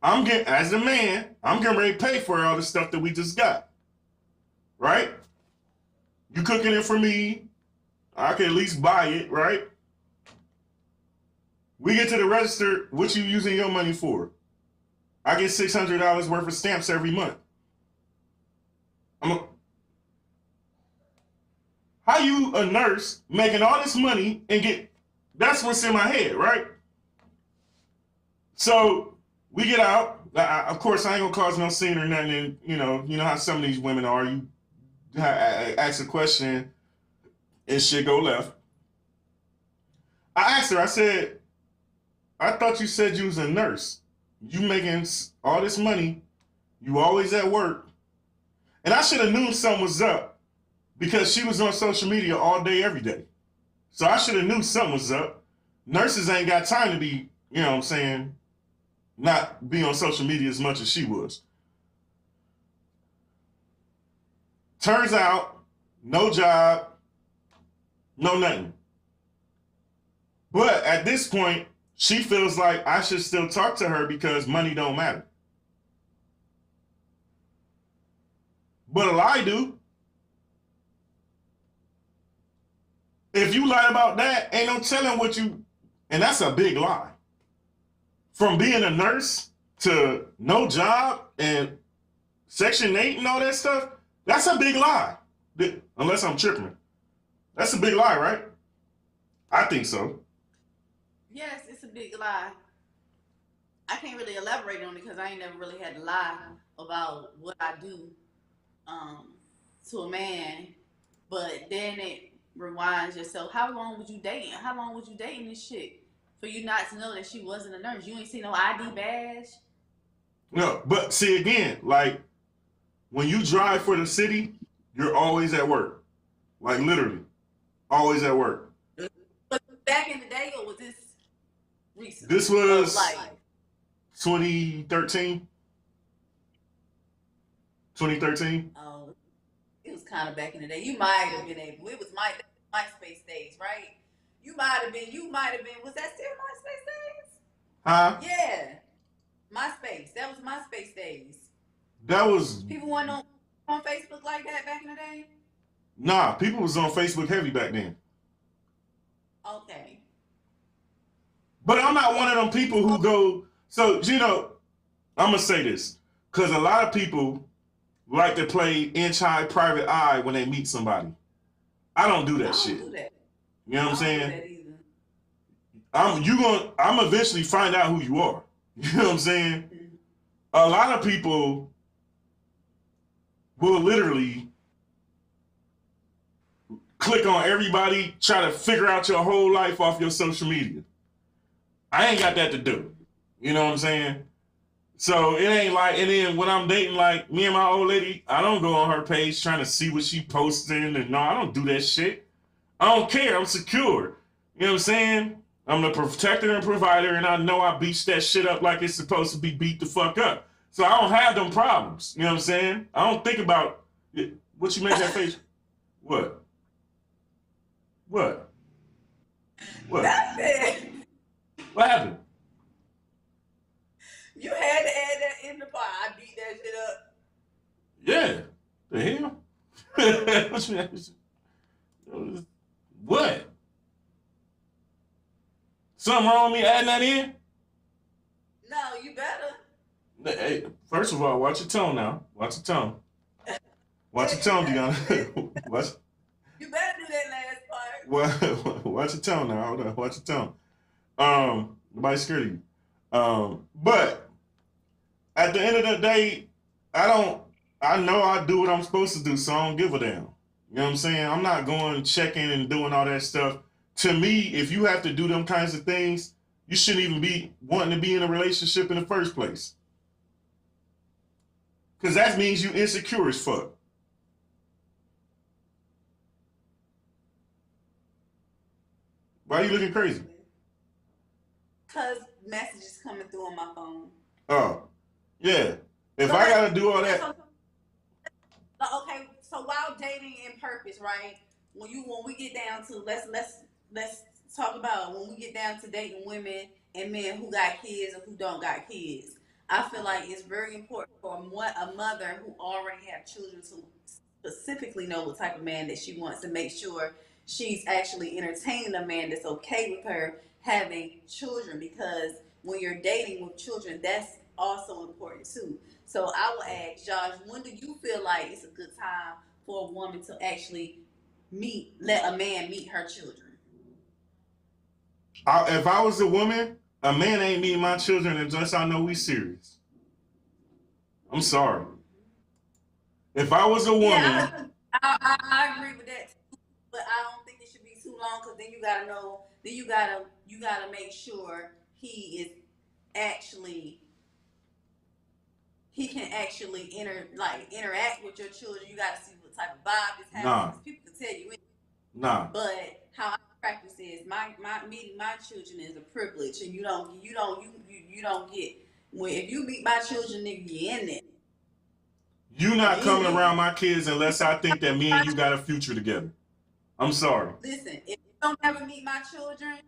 As a man, I'm getting ready to pay for all the stuff that we just got. Right? You cooking it for me. I can at least buy it, right? We get to the register. What you using your money for? I get $600 worth of stamps every month. How you a nurse making all this money and that's what's in my head, right? So we get out. Of course, I ain't gonna cause no scene or nothing. And, you know how some of these women are. You ask a question and shit go left. I asked her, I said, I thought you said you was a nurse. You making all this money. You always at work. And I should have known something was up because she was on social media all day, every day. So I should have knew something was up. Nurses ain't got time to be, you know what I'm saying, not be on social media as much as she was. Turns out, no job, no nothing. But at this point, she feels like I should still talk to her because money don't matter. But a lie do. If you lie about that, ain't no telling what you... And that's a big lie. From being a nurse to no job and Section 8 and all that stuff, that's a big lie. Unless I'm tripping. That's a big lie, right? I think so. Yes, it's a big lie. I can't really elaborate on it because I ain't never really had to lie about what I do to a man. But then it rewinds yourself. How long was you dating? How long was you dating this shit for you not to know that she wasn't a nurse? You ain't seen no ID badge? No, but see again, like when you drive for the city, you're always at work. Like literally, always at work. But back in the day, or was this recent? This was like 2013. 2013. Oh, it was kind of back in the day. You might have been able. It was MySpace days, right? You might have been. Was that still MySpace days? Huh? Yeah, MySpace. That was MySpace days. That was. People weren't on Facebook like that back in the day. Nah, people was on Facebook heavy back then. Okay. But I'm not one of them people who go. So I'm gonna say this because a lot of people like to play inch high private eye when they meet somebody. I don't do that shit. Do that. You know what I'm saying? I'm eventually find out who you are. You know what I'm saying? Mm-hmm. A lot of people will literally click on everybody, try to figure out your whole life off your social media. I ain't got that to do. You know what I'm saying? So it ain't like, and then when I'm dating, like me and my old lady, I don't go on her page trying to see what she posting, and no, I don't do that shit. I don't care. I'm secure. You know what I'm saying? I'm the protector and provider, and I know I beat that shit up like it's supposed to be beat the fuck up. So I don't have them problems. You know what I'm saying? I don't think about what you make that face. What? What? What? Nothing. What happened? You had to add that in the pot. I beat that shit up. Yeah. The hell? What you mean? What? Something wrong with me adding that in? No, you better. Hey, first of all, watch your tone now. Watch your tone. Watch your tone, Deanna. Watch. You better do that last part. Watch your tone now. Hold on. Watch your tone. Nobody's scared of you. But at the end of the day, I know I do what I'm supposed to do, so I don't give a damn. You know what I'm saying? I'm not going checking and doing all that stuff. To me, if you have to do them kinds of things, you shouldn't even be wanting to be in a relationship in the first place. Because that means you insecure as fuck. Why are you looking crazy? Because messages coming through on my phone. Oh, yeah. If I gotta do all that. Okay, so while dating in purpose, right? When we get down to let's talk about when we get down to dating women and men who got kids and who don't got kids. I feel like it's very important for a mother who already have children to specifically know what type of man that she wants to make sure she's actually entertaining a man that's okay with her having children, because when you're dating with children, that's also important too. So I will ask Josh, when do you feel like it's a good time for a woman to actually let a man meet her children? If I was a woman, a man ain't meeting my children unless I know we serious. I'm sorry. If I was a woman, yeah, I agree with that too, but I don't think it should be too long, because then you gotta know. Then you gotta make sure he can actually interact with your children. You gotta see what type of vibe is happening. People can tell you anything. Nah. But how I practice is my meeting my children is a privilege, and you don't get if you meet my children, nigga, you in there. You not coming around my kids unless I think that me and you got a future together. I'm sorry. Listen, if you don't ever meet my children,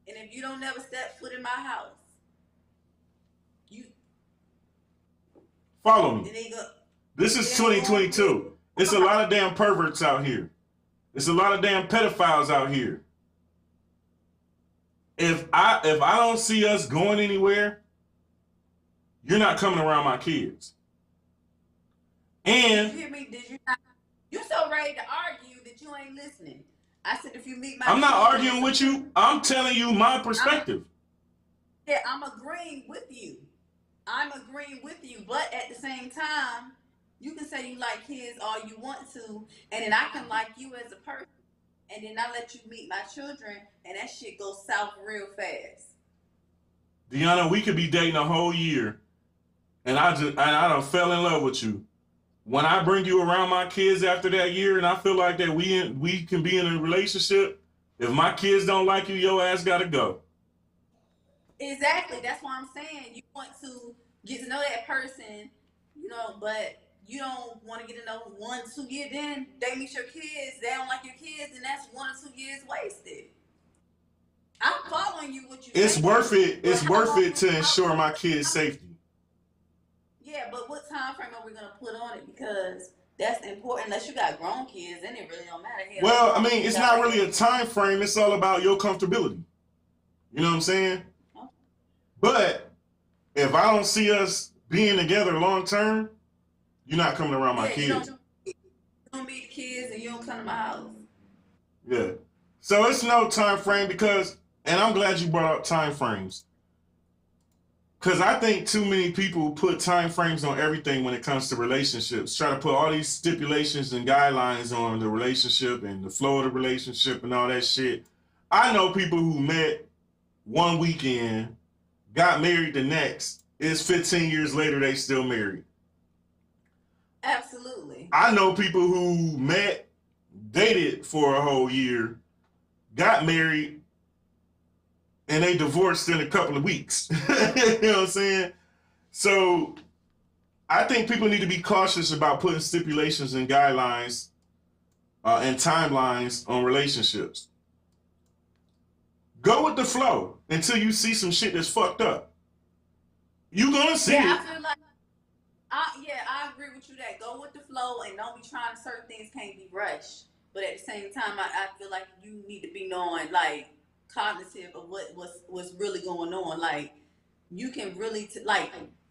and if you don't ever step foot in my house, you follow me. This is 2022. It's a lot of damn perverts out here. It's a lot of damn pedophiles out here. If I don't see us going anywhere, you're not coming around my kids. And did you hear me? Did you not? You so ready to argue that you ain't listening. I said if you meet my I'm not arguing with you. I'm telling you my perspective. I'm agreeing with you. But at the same time, you can say you like kids all you want to, and then I can like you as a person, and then I let you meet my children, and that shit goes south real fast. Deanna, we could be dating a whole year, and I done fell in love with you. When I bring you around my kids after that year, and I feel like that we can be in a relationship, if my kids don't like you, your ass gotta go. Exactly. That's why I'm saying you want to get to know that person, but you don't want to get to know 1-2 years. Then they meet your kids, they don't like your kids, and that's 1 or 2 years wasted. I'm following you. What you? It's worth it. It's worth it to ensure my kids' safety. Yeah, but what time frame are we gonna put on it? Because that's important. Unless you got grown kids, then it really don't matter. Well, I mean, it's not really a time frame. It's all about your comfortability. You know what I'm saying? Okay. But if I don't see us being together long term, you're not coming around my kids. You don't meet kids and you don't come to my house. Yeah. So it's no time frame and I'm glad you brought up time frames. Because I think too many people put time frames on everything when it comes to relationships. Try to put all these stipulations and guidelines on the relationship and the flow of the relationship and all that shit. I know people who met one weekend, got married the next. It's 15 years later, they still married. Absolutely. I know people who dated for a whole year, got married, and they divorced in a couple of weeks. You know what I'm saying? So I think people need to be cautious about putting stipulations and guidelines and timelines on relationships. Go with the flow until you see some shit that's fucked up. You gonna see it. I feel like, I agree with you that go with the flow and don't be trying. Certain things can't be rushed, but at the same time, I feel like you need to be knowing, like, cognitive of what's really going on. Like, you can really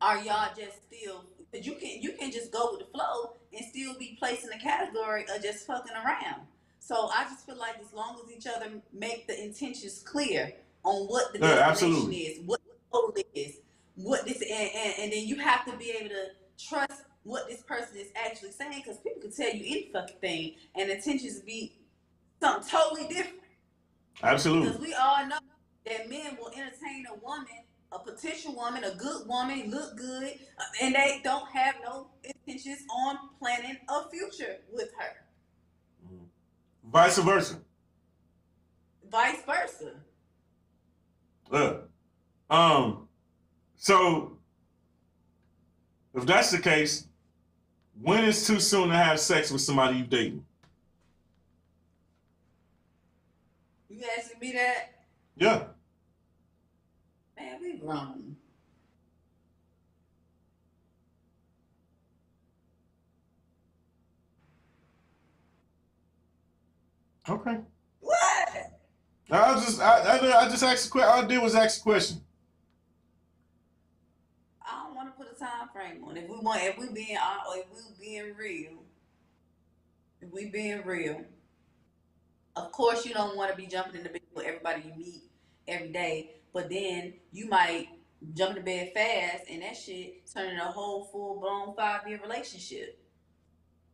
are y'all just still? Because you can just go with the flow and still be placed in the category of just fucking around. So I just feel like as long as each other make the intentions clear on what the destination is, what the goal is, what this, and then you have to be able to trust what this person is actually saying, because people can tell you any fucking thing and intentions be something totally different. Absolutely. Because we all know that men will entertain a woman, a potential woman, a good woman, look good, and they don't have no intentions on planning a future with her. Vice versa. Vice versa. So if that's the case, when is too soon to have sex with somebody you dating? You asking me that? Yeah. Man, we grown. Okay. What? I just asked a question. All I did was ask a question. I don't want to put a time frame on it. If we being real, of course you don't want to be jumping in the bed with everybody you meet every day, but then you might jump in the bed fast and that shit turn into a whole full-blown 5-year relationship.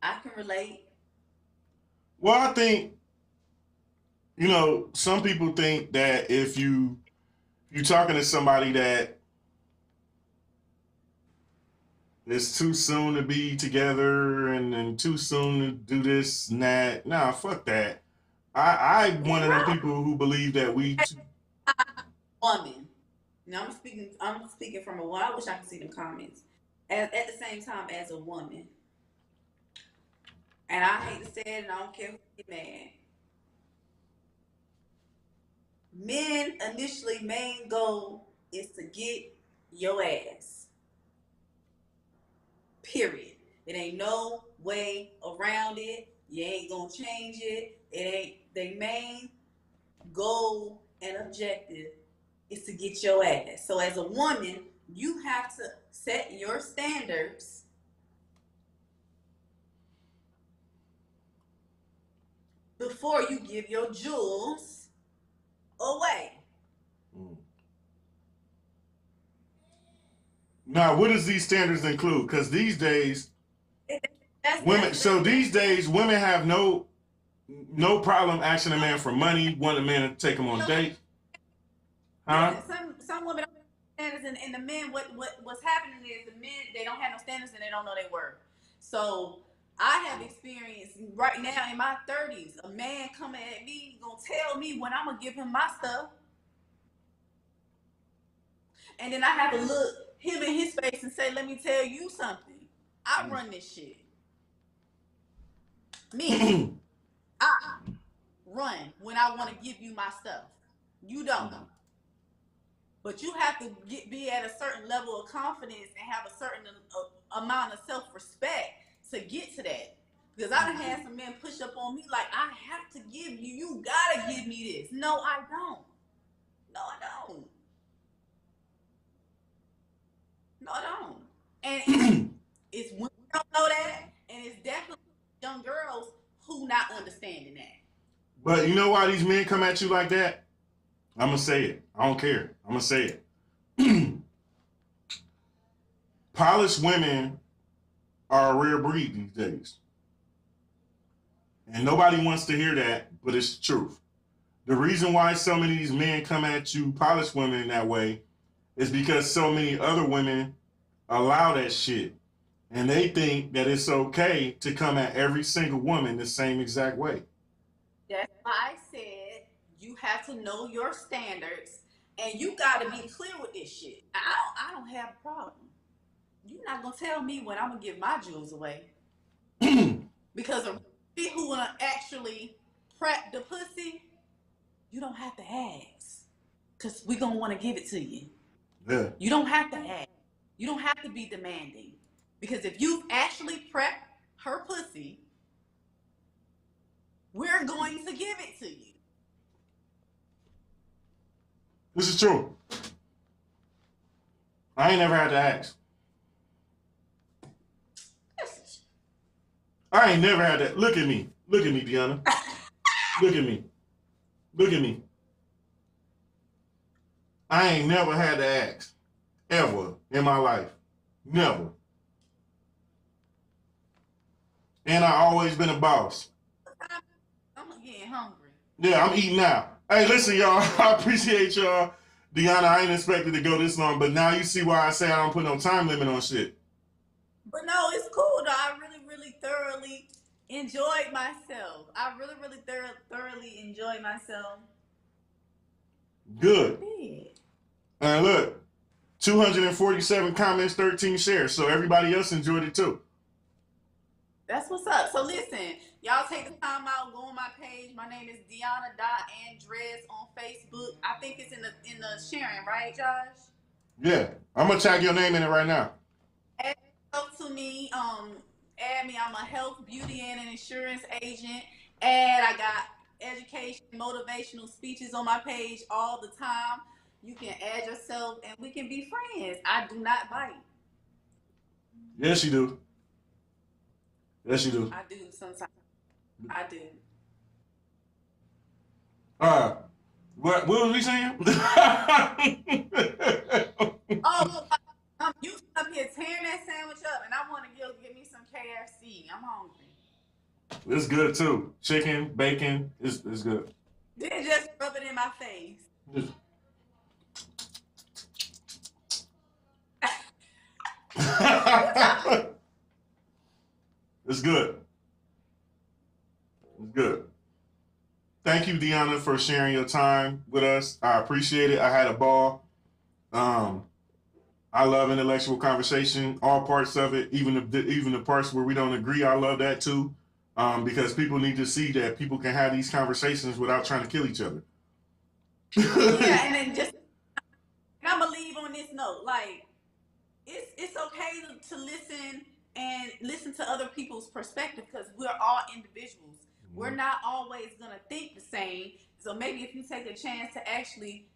I can relate. Well, I think, some people think that if you're talking to somebody that it's too soon to be together and too soon to do this and that. Nah, fuck that. I'm one of them people who believe that woman. Now I'm speaking from a woman. I wish I could see them comments. At the same time as a woman. And I hate to say it, and I don't care who get mad. Men initially main goal is to get your ass. Period. It ain't no way around it. You ain't gonna change it. It ain't their main goal and objective is to get your ass. So as a woman, you have to set your standards before you give your jewels away. Now, what does these standards include? Because these days, women have no problem asking a man for money, want a man to take them on a date. Huh? Some women don't have standards, and the men, what's happening is the men, they don't have no standards and they don't know their worth. So I have experienced right now in my 30s, a man coming at me, gonna tell me when I'm gonna give him my stuff. And then I have to look him in his face and say, let me tell you something. I run this shit. Me. I run when I want to give you my stuff. You don't. But you have to be at a certain level of confidence and have a certain amount of self-respect to get to that. Because I done had some men push up on me like, I have to give you. You gotta give me this. No, I don't. No, I don't. No, I don't. And it's women who don't know that, and it's definitely young girls who not understanding that. But you know why these men come at you like that? I'm going to say it. I don't care. I'm going to say it. Polished women are a rare breed these days. And nobody wants to hear that, but it's the truth. The reason why so many of these men come at you, polished women, in that way is because so many other women allow that shit. And they think that it's okay to come at every single woman the same exact way. That's why I said you have to know your standards And you gotta be clear with this shit. I don't have a problem. You're not gonna tell me when I'm gonna give my jewels away. Because of people who wanna actually prep the pussy, you don't have to ask. Cause we gonna wanna give it to you. Yeah. You don't have to ask. You don't have to be demanding. Because if you've actually prepped her pussy, we're going to give it to you. This is true. I ain't never had to ask. I ain't never had that. Look at me. Look at me, Deanna. Look at me. Look at me. I ain't never had to ask. Ever in my life. Never. And I always been a boss. I'm getting hungry. Yeah, I'm eating now. Hey, listen, y'all. I appreciate y'all. Deanna, I ain't expected to go this long, but now you see why I say I don't put no time limit on shit. But no, it's cool though. I really thoroughly enjoyed myself. I really thoroughly enjoyed myself. Good. And look, 247 comments, 13 shares. So everybody else enjoyed it too. That's what's up. So listen, y'all take the time out, go on my page. My name is Deanna.Andres on Facebook. I think it's in the sharing, right, Josh? Yeah. I'm gonna tag your name in it right now. Add to me, add me. I'm a health, beauty, and an insurance agent. And I got education, motivational speeches on my page all the time. You can add yourself and we can be friends. I do not bite. Yes, you do. Yes, you do. I do sometimes. I do. What was we saying? You up here tearing that sandwich up, and I want to get me some KFC. I'm hungry. It's good too. Chicken, bacon, it's good. Then just rub it in my face. It's good. It's good. Thank you, Deanna, for sharing your time with us. I appreciate it. I had a ball. I love intellectual conversation, all parts of it, even the parts where we don't agree. I love that too, because people need to see that people can have these conversations without trying to kill each other. Yeah, and then just I'm gonna leave on this note. Like, it's okay to listen and listen to other people's perspective because we're all individuals. Mm-hmm. We're not always gonna think the same. So maybe if you take a chance to actually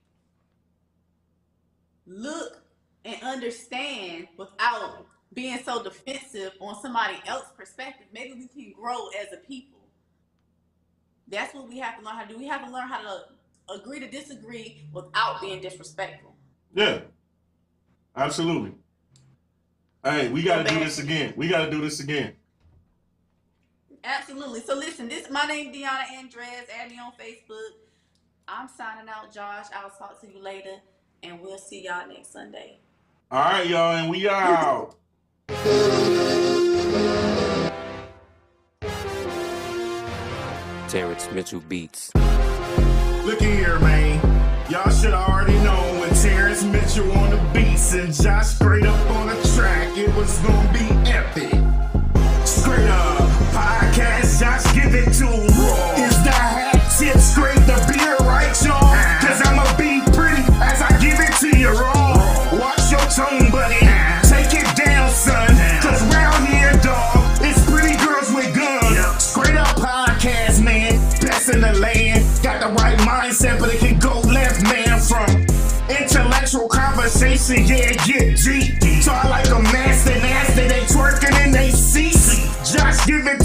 look and understand without being so defensive on somebody else's perspective, maybe we can grow as a people. That's what we have to learn how to do. We have to learn how to agree to disagree without being disrespectful. Yeah, absolutely. Hey, we got to do this again. We got to do this again. Absolutely. So listen, my name Deanna Andres. Add me on Facebook. I'm signing out, Josh. I'll talk to you later, and we'll see y'all next Sunday. All right, y'all, and we out. Terrence Mitchell Beats. Look here, man. Y'all should already know when Terrence Mitchell on the beats and Josh Scraightup on the track, it was gonna be epic. Scraightup Podcast, Josh give it to him raw. Is the hat tip scrape the beer right, y'all? Cause I'ma be pretty as I give it to you raw. Watch your tone, buddy. Take it down, son. Cause round here, dog, it's pretty girls with guns. Scraightup Podcast, man. Best in the land. Got the right mindset, but it can go left, man. From intellectual conversation, yeah, get deep. So I like them nasty, they twerking in they seats. Josh give it